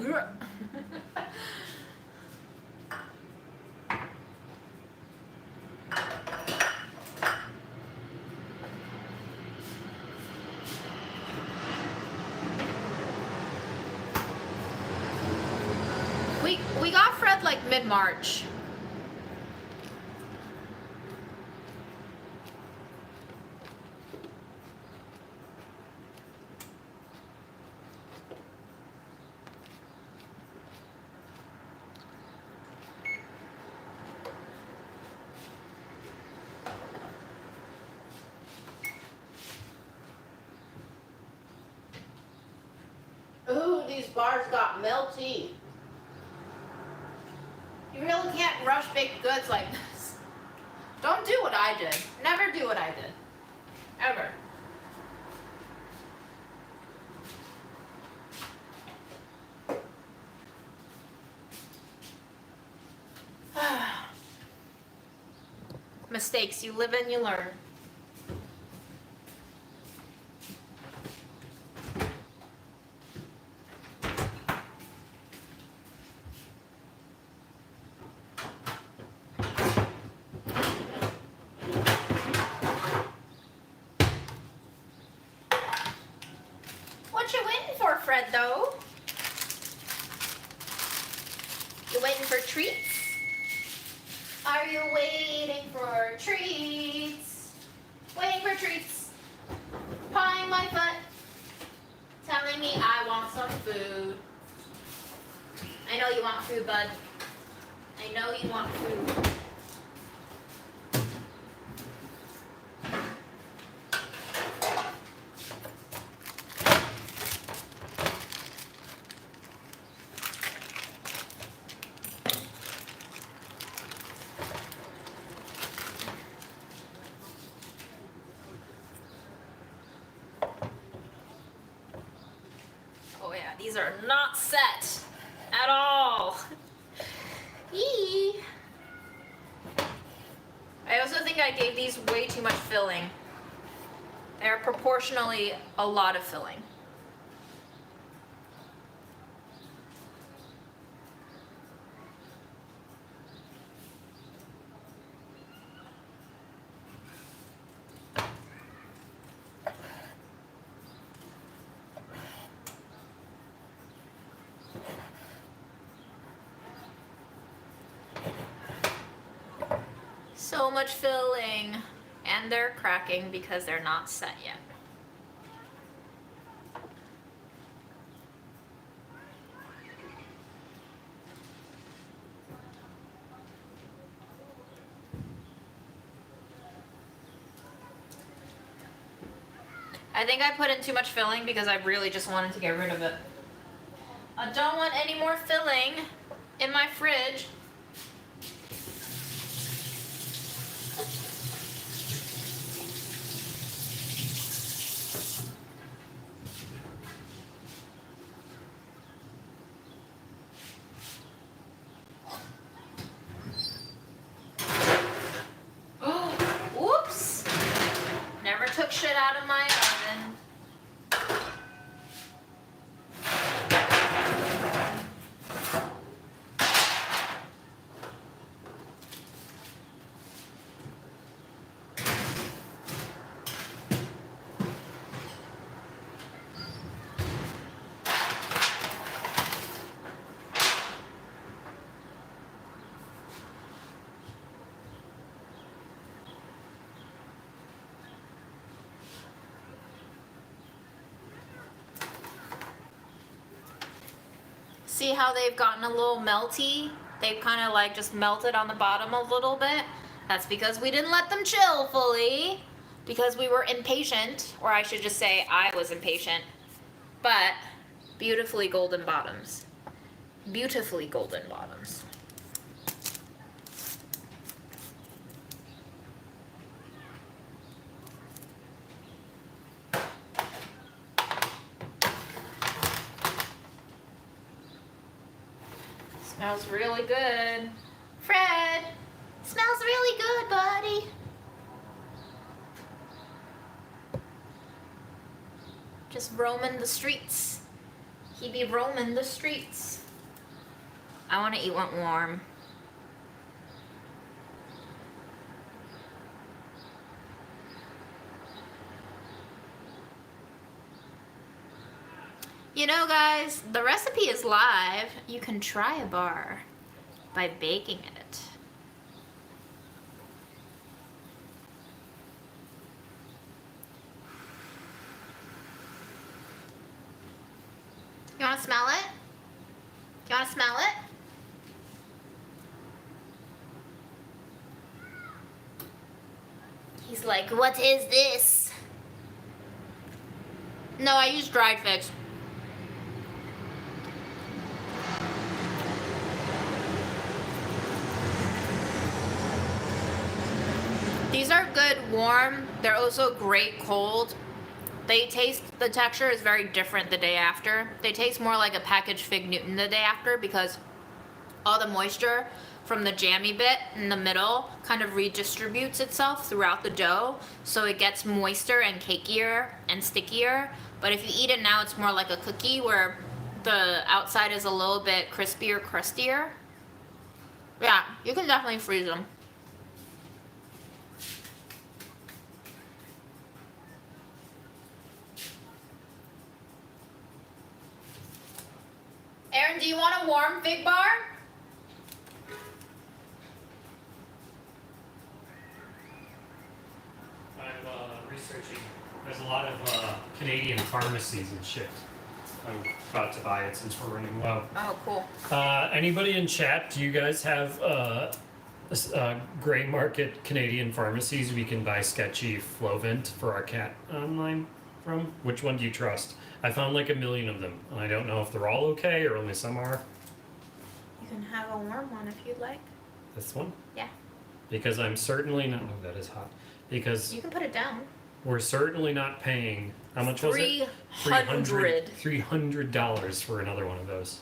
we got Fred like mid-March. Ooh, these bars got melty. You really can't rush baked goods like this. Don't do what I did. Never do what I did. Ever. Mistakes. You live and you learn. What you waiting for, Fred, though? You waiting for treats? Are you waiting for treats? Waiting for treats. Pawing my foot. Telling me I want some food. I know you want food, bud. I know you want food. Oh yeah, these are not set at all. Eee. I also think I gave these way too much filling. They're proportionally a lot of filling. So much filling, and they're cracking because they're not set yet. I think I put in too much filling because I really just wanted to get rid of it. I don't want any more filling in my fridge. See how they've gotten a little melty? They've kind of like just melted on the bottom a little bit. That's because we didn't let them chill fully. Because we were impatient. Or I should just say I was impatient. But beautifully golden bottoms. Beautifully golden bottoms. Smells really good. Fred, smells really good, buddy. Just roaming the streets. He be roaming the streets. I want to eat one warm. You know, guys, the recipe is live. You can try a bar by baking it. You want to smell it? You want to smell it? He's like, what is this? No, I use dried figs. These are good warm. They're also great cold. They taste, the texture is very different the day after. They taste more like a packaged Fig Newton the day after because all the moisture from the jammy bit in the middle kind of redistributes itself throughout the dough. So it gets moister and cakier and stickier. But if you eat it now, it's more like a cookie where the outside is a little bit crispier, crustier. Yeah, you can definitely freeze them. Aaron, do you want a warm fig bar? I'm researching. There's a lot of Canadian pharmacies and shit. I'm about to buy it since we're running low. Oh, cool. Anybody in chat, do you guys have gray market Canadian pharmacies we can buy sketchy Flovent for our cat online from? Which one do you trust? I found like 1 million of them, and I don't know if they're all okay or only some are. You can have a warm one if you'd like. This one? Yeah. Because I'm certainly not. Oh, that is hot. Because You can put it down. we're certainly not paying. How much was it? $300. $300 for another one of those.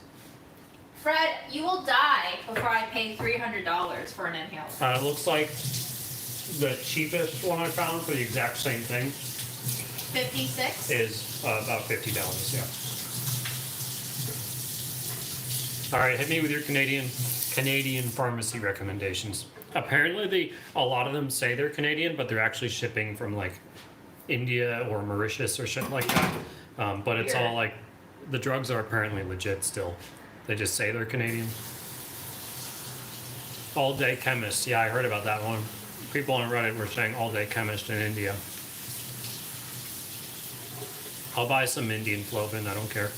Fred, you will die before I pay $300 for an inhaler. It looks like the cheapest one I found for the exact same thing 56? is about $50. Yeah. All right, hit me with your Canadian pharmacy recommendations. Apparently, a lot of them say they're Canadian, but they're actually shipping from like India or Mauritius or shit like that. But it's all like the drugs are apparently legit still. They just say they're Canadian. All Day Chemist. Yeah, I heard about that one. People on Reddit were saying All Day Chemist in India. I'll buy some Indian Flovin, I don't care.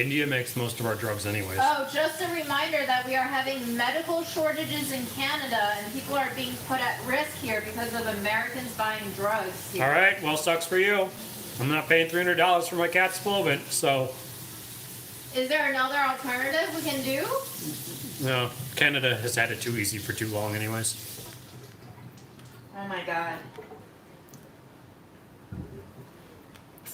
India makes most of our drugs anyways. Oh, just a reminder that we are having medical shortages in Canada and people are being put at risk here because of Americans buying drugs here. Alright, well, sucks for you. I'm not paying $300 for my cat's Flovin, so... Is there another alternative we can do? No, Canada has had it too easy for too long anyways. Oh my god.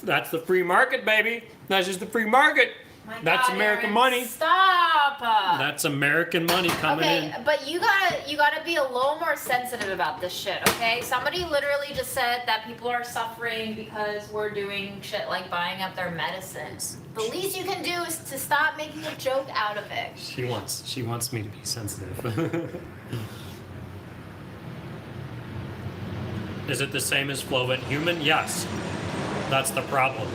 That's the free market, baby. That's just the free market. My That's God, American Aaron, money. Stop. That's American money coming Okay, in. but you gotta be a little more sensitive about this shit, okay? Somebody literally just said that people are suffering because we're doing shit like buying up their medicines. The least you can do is to stop making a joke out of it. She wants me to be sensitive. Is it the same as Flovent Human? Yes. That's the problem.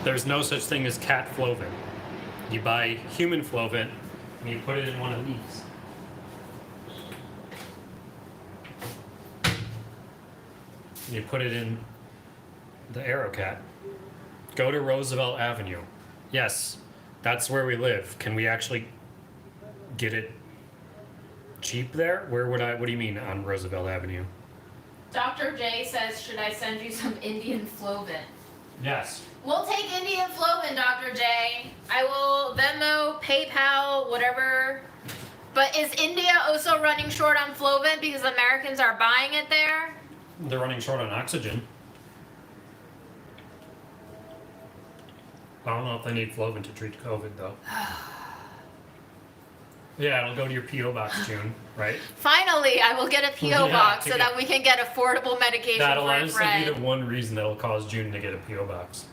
There's no such thing as cat Flovent. You buy human Flovent and you put it in one of these. You put it in the Arrow Cat. Go to Roosevelt Avenue. Yes, that's where we live. Can we actually get it cheap there? Where would I? What do you mean on Roosevelt Avenue? Dr. J says, should I send you some Indian Flovin? Yes. We'll take Indian Flovin, Dr. J. I will Venmo, PayPal, whatever. But is India also running short on Flovin because Americans are buying it there? They're running short on oxygen. I don't know if they need Flovin to treat COVID though. Yeah, it'll go to your P.O. box, June, right? Finally, I will get a P.O. Yeah, box to so get- that we can get affordable medication That'll for a honestly be friend. the one reason that'll cause June to get a P.O. box.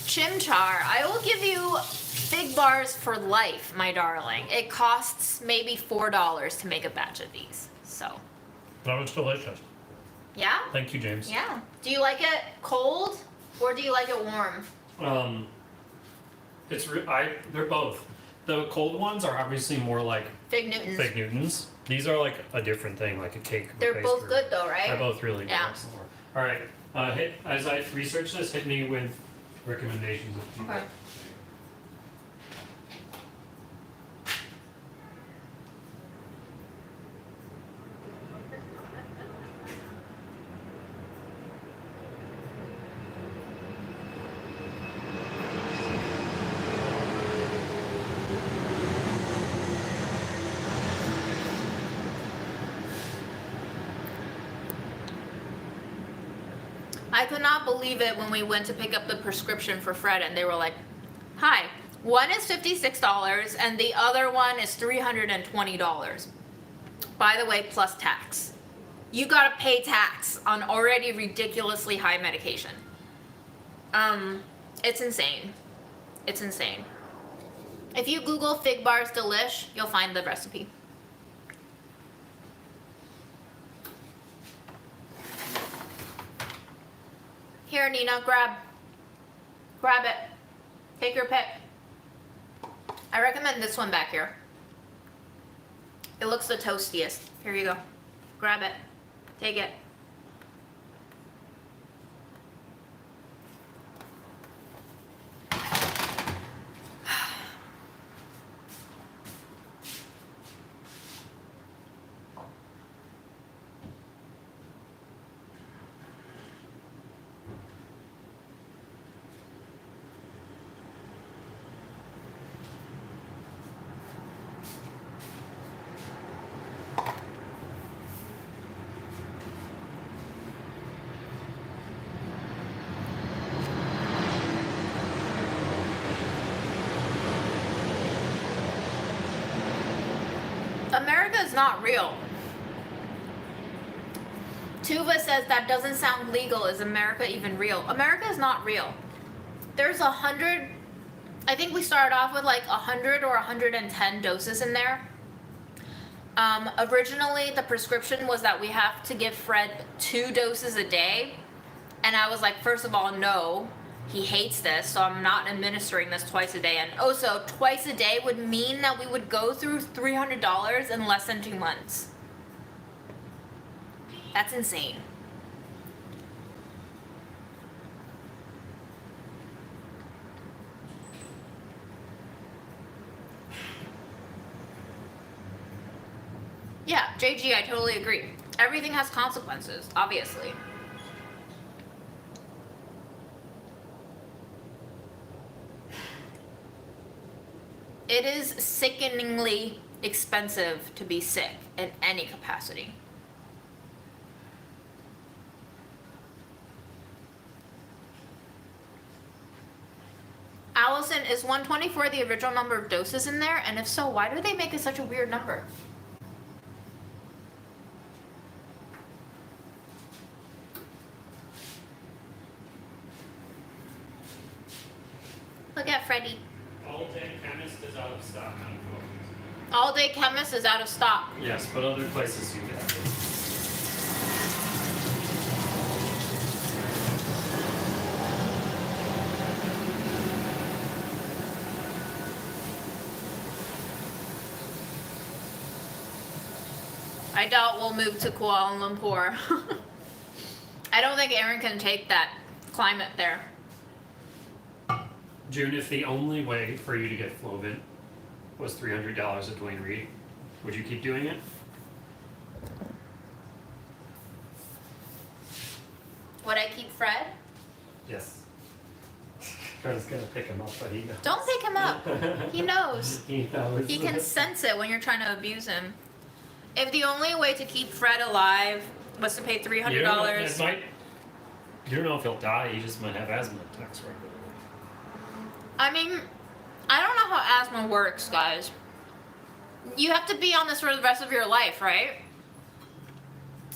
Chimchar, I will give you Fig Bars for life, my darling. It costs maybe $4 to make a batch of these. So, That was delicious. yeah? Thank you, James. Yeah. Do you like it cold or do you like it warm? They're both. The cold ones are obviously more like Fig Newtons. Fig Newtons. These are like a different thing, like a cake. with They're both pastry. good though, right? They're both really good. Yeah. All right. As I research this, hit me with recommendations. Okay. I could not believe it when we went to pick up the prescription for Fred and they were like, hi, one is $56 and the other one is $320. By the way, plus tax. You gotta pay tax on already ridiculously high medication. It's insane. It's insane. If you Google Fig Bars Delish, you'll find the recipe. Here, Nina, grab it. Take your pick. I recommend this one back here. It looks the toastiest. Here you go. Grab it. Take it. America is not real. Tuva says that doesn't sound legal. Is America even real? America is not real. There's 100, I think we started off with like 100 or 110 doses in there. Originally, the prescription was that we have to give Fred 2 doses a day. And I was like, first of all, no. He hates this, so I'm not administering this twice a day. And also, twice a day would mean that we would go through $300 in less than 2 months. That's insane. Yeah, JG, I totally agree. Everything has consequences, obviously. It is sickeningly expensive to be sick in any capacity. Allison, is 124 the original number of doses in there? And if so, why do they make it such a weird number? Look at Freddy. All Day Chemist is out of stock. All Day Chemist is out of stock. Yes, but other places you get it. I doubt we'll move to Kuala Lumpur. I don't think Aaron can take that climate there. June, if the only way for you to get Flovent was $300 at Dwayne Reed, would you keep doing it? Would I keep Fred? Yes. Fred's gonna pick him up, but he knows. Don't pick him up. He knows. He knows. He can sense it when you're trying to abuse him. If the only way to keep Fred alive was to pay $300, You don't know if he'll die. He just might have asthma attacks regularly. I mean, I don't know how asthma works, guys. You have to be on this for the rest of your life, right?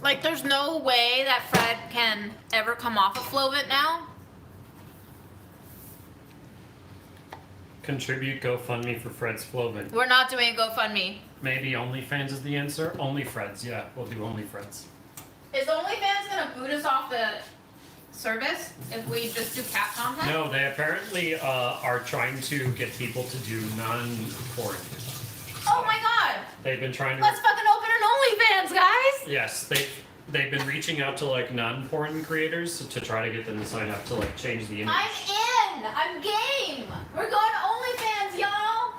Like, there's no way that Fred can ever come off of Flovent now. Contribute GoFundMe for Fred's Flovent. We're not doing a GoFundMe. Maybe OnlyFans is the answer. Only Fred's, yeah. We'll do OnlyFans. Is OnlyFans gonna boot us off the service if we just do cat content? No, they apparently are trying to get people to do non-porn. Oh my god! They've been trying to. Let's fucking open an OnlyFans, guys! Yes, they've been reaching out to like non-porn creators to try to get them to sign up to like change the image. I'm in! I'm game! We're going to OnlyFans, y'all!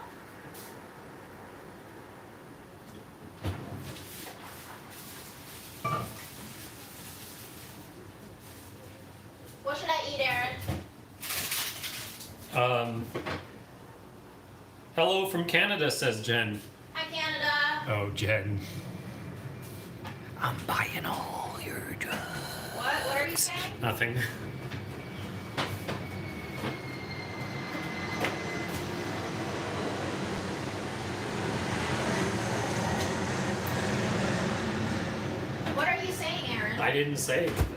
What should I eat, Aaron? Hello from Canada, says Jen. Hi, Canada. Oh, Jen. I'm buying all your drugs. What are you saying? Nothing. What are you saying, Aaron? I didn't say anything.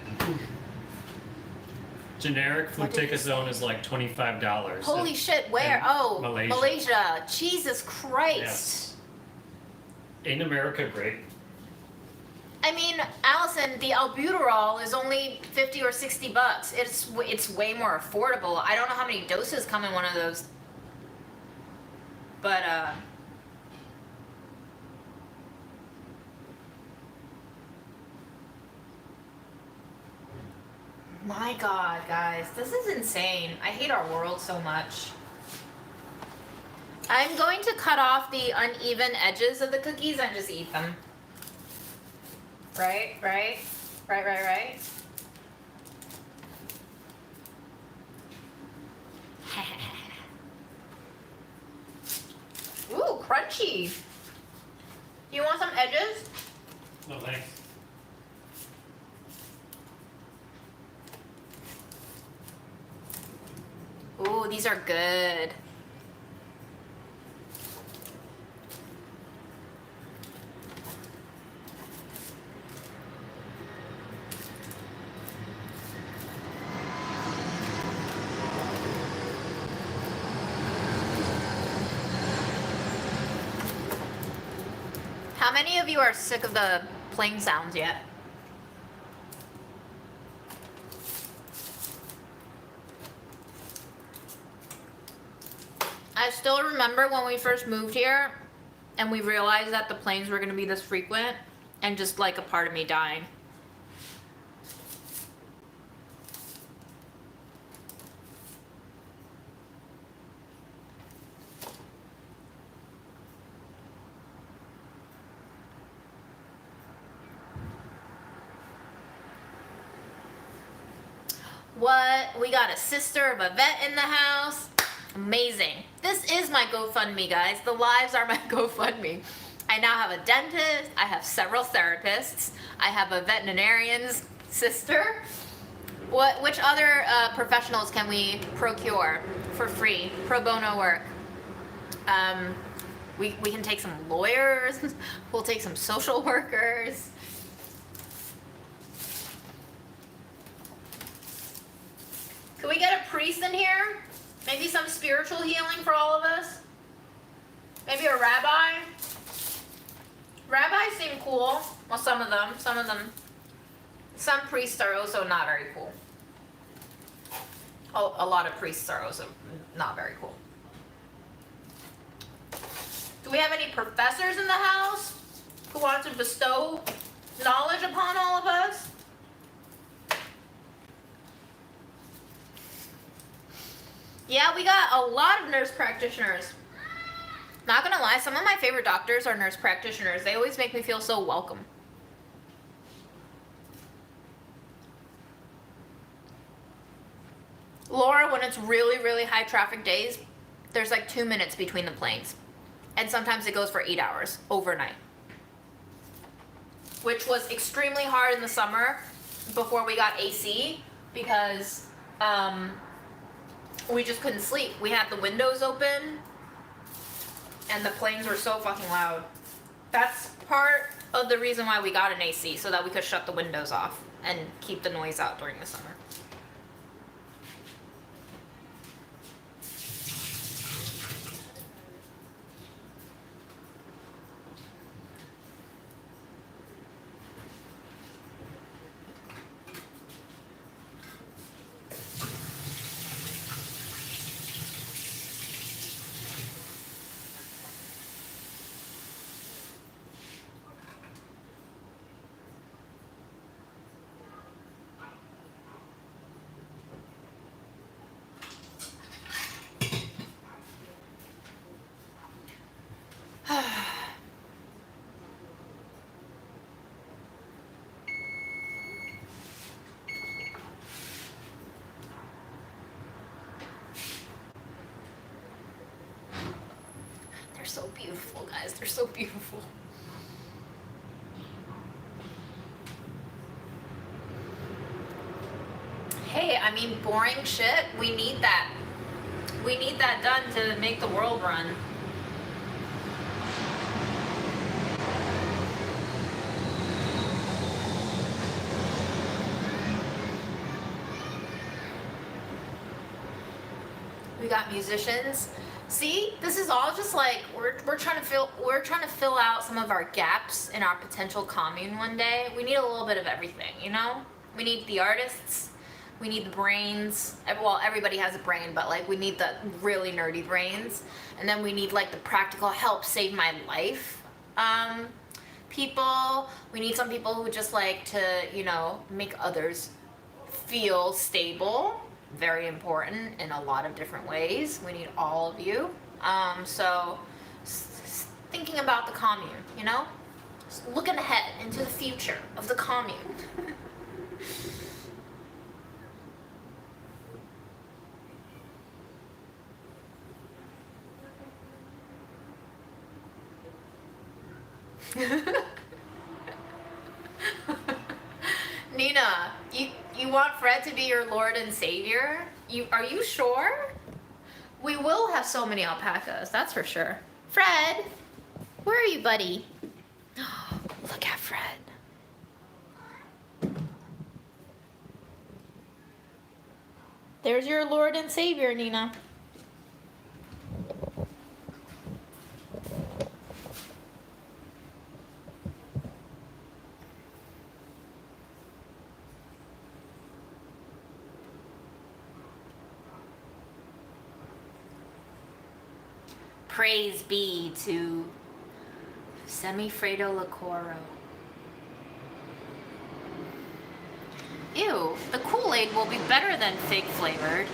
Generic What did you fluticasone is like $25. Holy shit, where? in Oh, Malaysia. Malaysia. Jesus Christ. Yes. Ain't America great? I mean, Allison, the albuterol is only 50 or 60 bucks. It's way more affordable. I don't know how many doses come in one of those. But my god, guys, this is insane. I hate our world so much. I'm going to cut off the uneven edges of the cookies and just eat them. Right. Ooh, crunchy. You want some edges? No thanks. Ooh, these are good. How many of you are sick of the playing sounds yet? I still remember when we first moved here and we realized that the planes were going to be this frequent and just like a part of me dying. What? We got a sister of a vet in the house. Amazing. This is my GoFundMe, guys. The lives are my GoFundMe. I now have a dentist. I have several therapists. I have a veterinarian's sister. Which other professionals can we procure for free? Pro bono work. We can take some lawyers. We'll take some social workers. Could we get a priest in here? Maybe some spiritual healing for all of us? Maybe a rabbi? Rabbis seem cool. Well, some of them. Some priests are also not very cool. Oh, a lot of priests are also not very cool. Do we have any professors in the house who wants to bestow knowledge upon all of us. Yeah, we got a lot of nurse practitioners. Not gonna lie, some of my favorite doctors are nurse practitioners. They always make me feel so welcome. Laura, when it's really, really high traffic days, there's like 2 minutes between the planes. And sometimes it goes for 8 hours overnight. Which was extremely hard in the summer before we got AC because we just couldn't sleep. We had the windows open and the planes were so fucking loud. That's part of the reason why we got an AC, so that we could shut the windows off and keep the noise out during the summer. They're so beautiful, guys. They're so beautiful. Hey, I mean, boring shit, we need that. We need that done to make the world run. We got musicians. See, this is all just like we're trying to fill out some of our gaps in our potential commune one day. We need a little bit of everything, you know? We need the artists, we need the brains. Well, everybody has a brain, but like we need the really nerdy brains, and then we need like the practical help save my life people. We need some people who just like to, you know, make others feel stable. Very important in a lot of different ways. We need all of you. So thinking about the commune, you know? Just looking ahead into the future of the commune. Nina, you want Fred to be your Lord and Savior? Are you sure? We will have so many alpacas, that's for sure. Fred, where are you, buddy? Look at Fred. There's your Lord and Savior, Nina. Praise be to Semifredo Liquoro. Ew, the Kool-Aid will be better than fig flavored.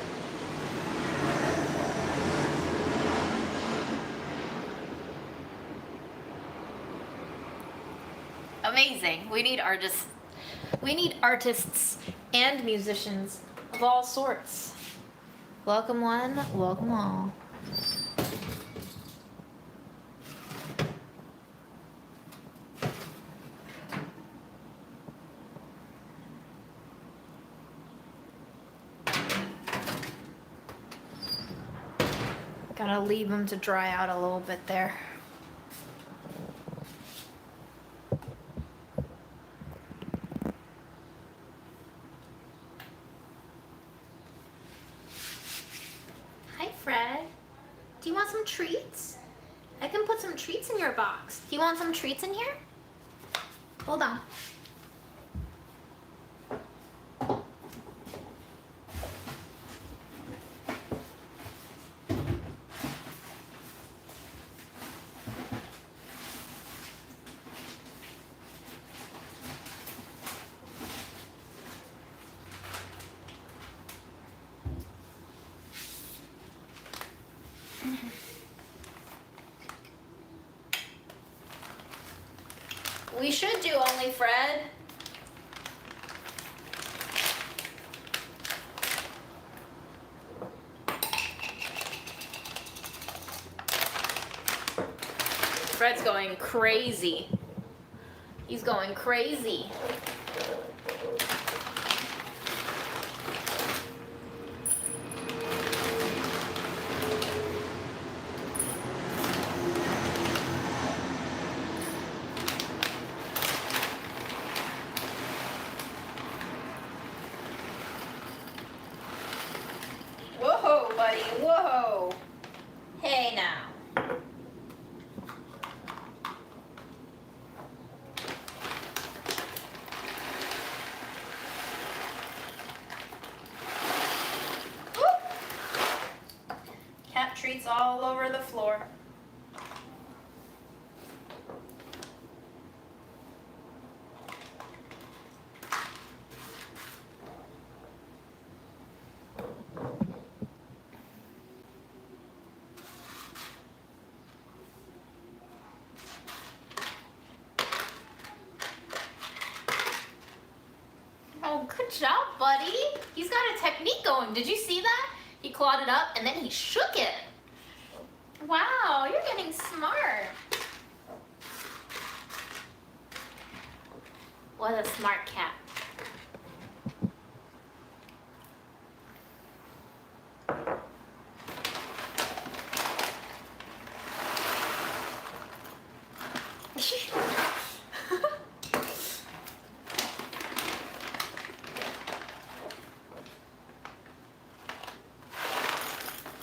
Amazing. We need artists. We need artists and musicians of all sorts. Welcome one, welcome all. Gotta leave them to dry out a little bit there. Hi, Fred. Do you want some treats? I can put some treats in your box. Do you want some treats in here? Hold on. We should do only Fred. Fred's going crazy. He's going crazy. Whoa, buddy, whoa. Hey now. Cat treats all over the floor. Oh, good job, buddy. He's got a technique going. Did you see that? He clawed it up and then he shook it. Wow, you're getting smart. What a smart cat.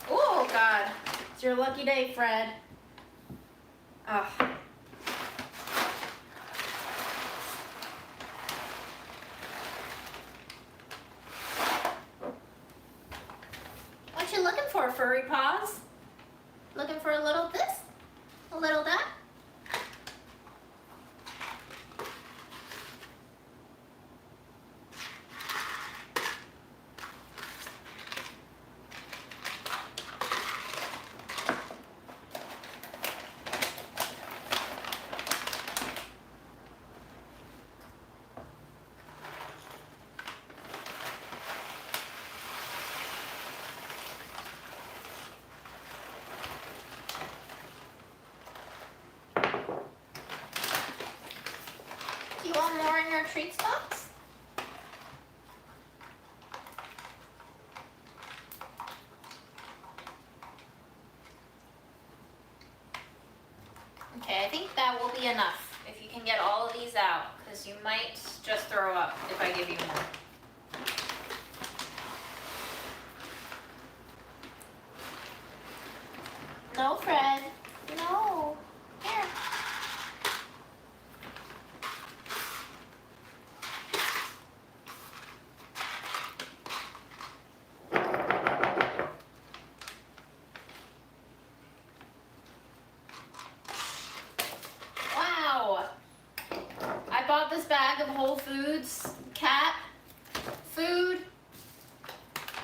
Oh, God. It's your lucky day, Fred. Oh. What you looking for, furry paws? Looking for a little this? A little that? Do you want more in your treats box? Okay, I think that will be enough if you can get all of these out, because you might just throw up if I give you more. No, Fred. No. Here. Wow. I bought this bag of Whole Foods cat food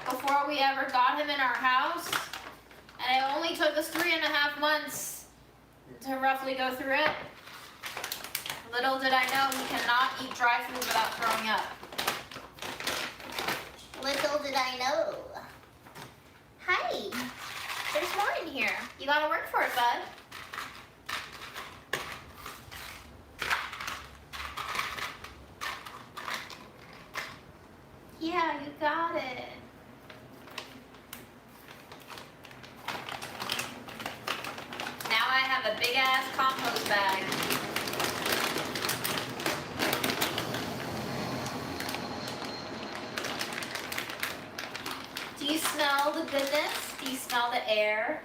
before we ever got him in our house. And it only took us 3.5 months to roughly go through it. Little did I know he cannot eat dry food without throwing up. Little did I know. Hi. There's more in here. You gotta work for it, bud. Yeah, you got it. Now I have a big ass compost bag. Do you smell the goodness? Do you smell the air?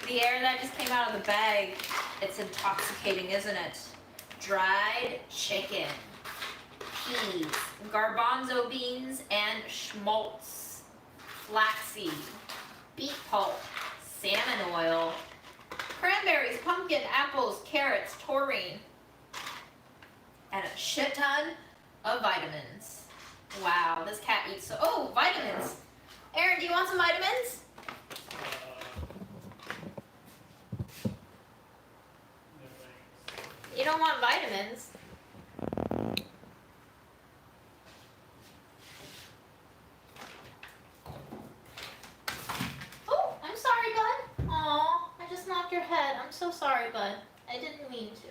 The air that just came out of the bag. It's intoxicating, isn't it? Dried chicken, peas, garbanzo beans, and schmaltz, flaxseed, beet pulp, salmon oil, cranberries, pumpkin, apples, carrots, taurine, and a shit ton of vitamins. Wow, this cat eats so... Oh, vitamins! Aaron, do you want some vitamins? You don't want vitamins? so sorry, bud. I didn't mean to.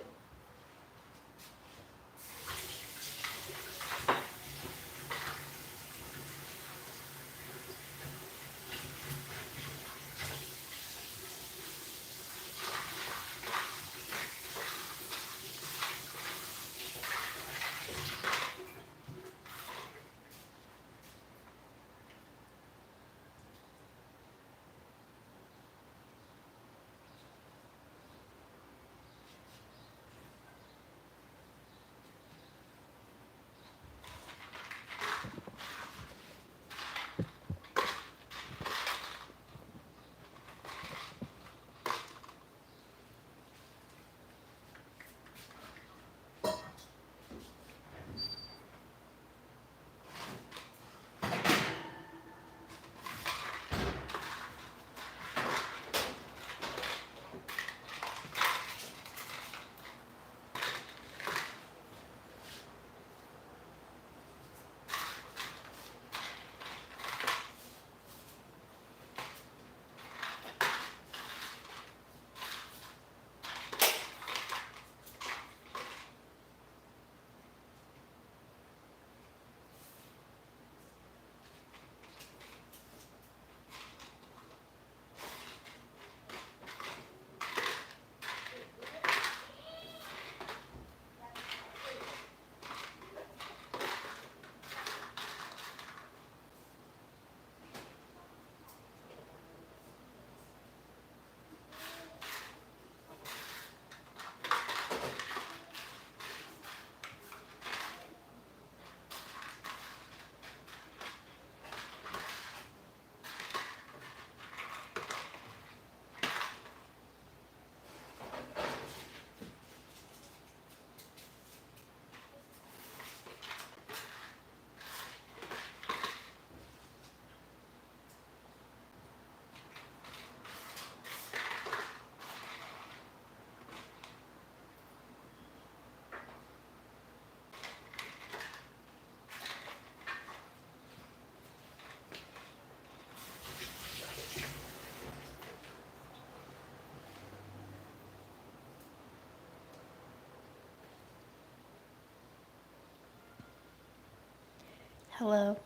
Hello.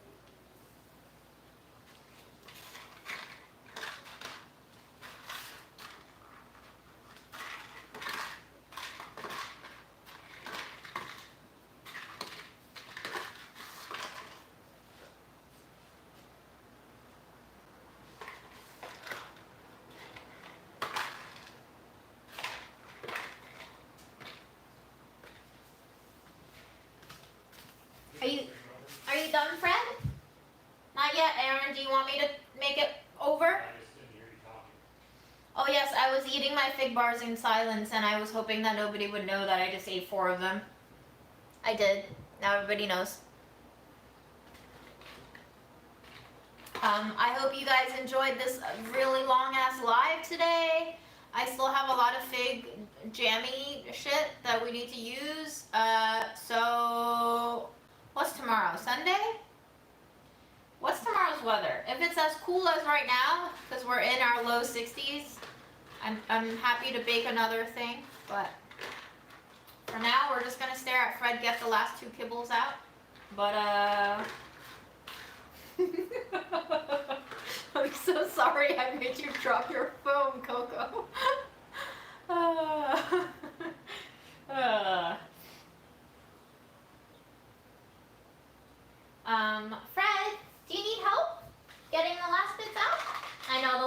Are you done, Fred? Not yet, Aaron. Do you want me to make it over? I just didn't hear you talking. Oh yes, I was eating my fig bars in silence, and I was hoping that nobody would know that I just ate 4 of them. I did. Now everybody knows. I hope you guys enjoyed this really long ass live today. I still have a lot of fig jammy shit that we need to use. So what's tomorrow? Sunday? What's tomorrow's weather? If it's as cool as right now, because we're in our low 60s, I'm happy to bake another thing. But for now, we're just gonna stare at Fred get the last 2 kibbles out. But I'm so sorry I made you drop your phone, Coco. Fred, do you need help getting the last bits out? I know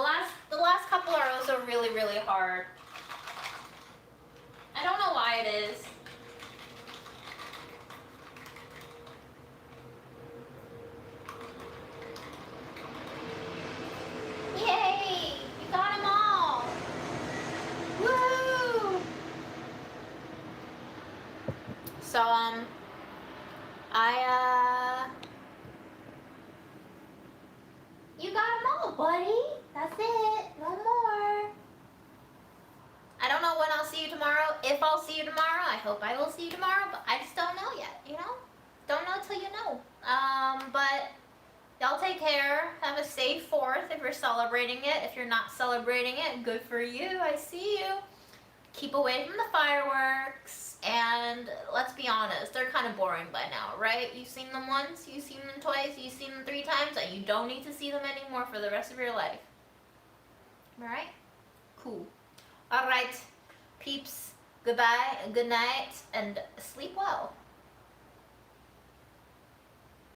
the last couple are also really, really hard. I don't know why it is. Yay! You got them all! Woo! So, you got them all, buddy. That's it. No more. I don't know when I'll see you tomorrow. If I'll see you tomorrow, I hope I will see you tomorrow, but I just don't know yet, you know? Don't know till you know. But y'all take care. Have a safe 4th if you're celebrating it. If you're not celebrating it, good for you. I see you. keep away from the fireworks, and let's be honest, they're kind of boring by now, right? You've seen them once, you've seen them twice, you've seen them 3 times, and you don't need to see them anymore for the rest of your life. Alright? Cool. Alright, peeps, goodbye, good night, and sleep well.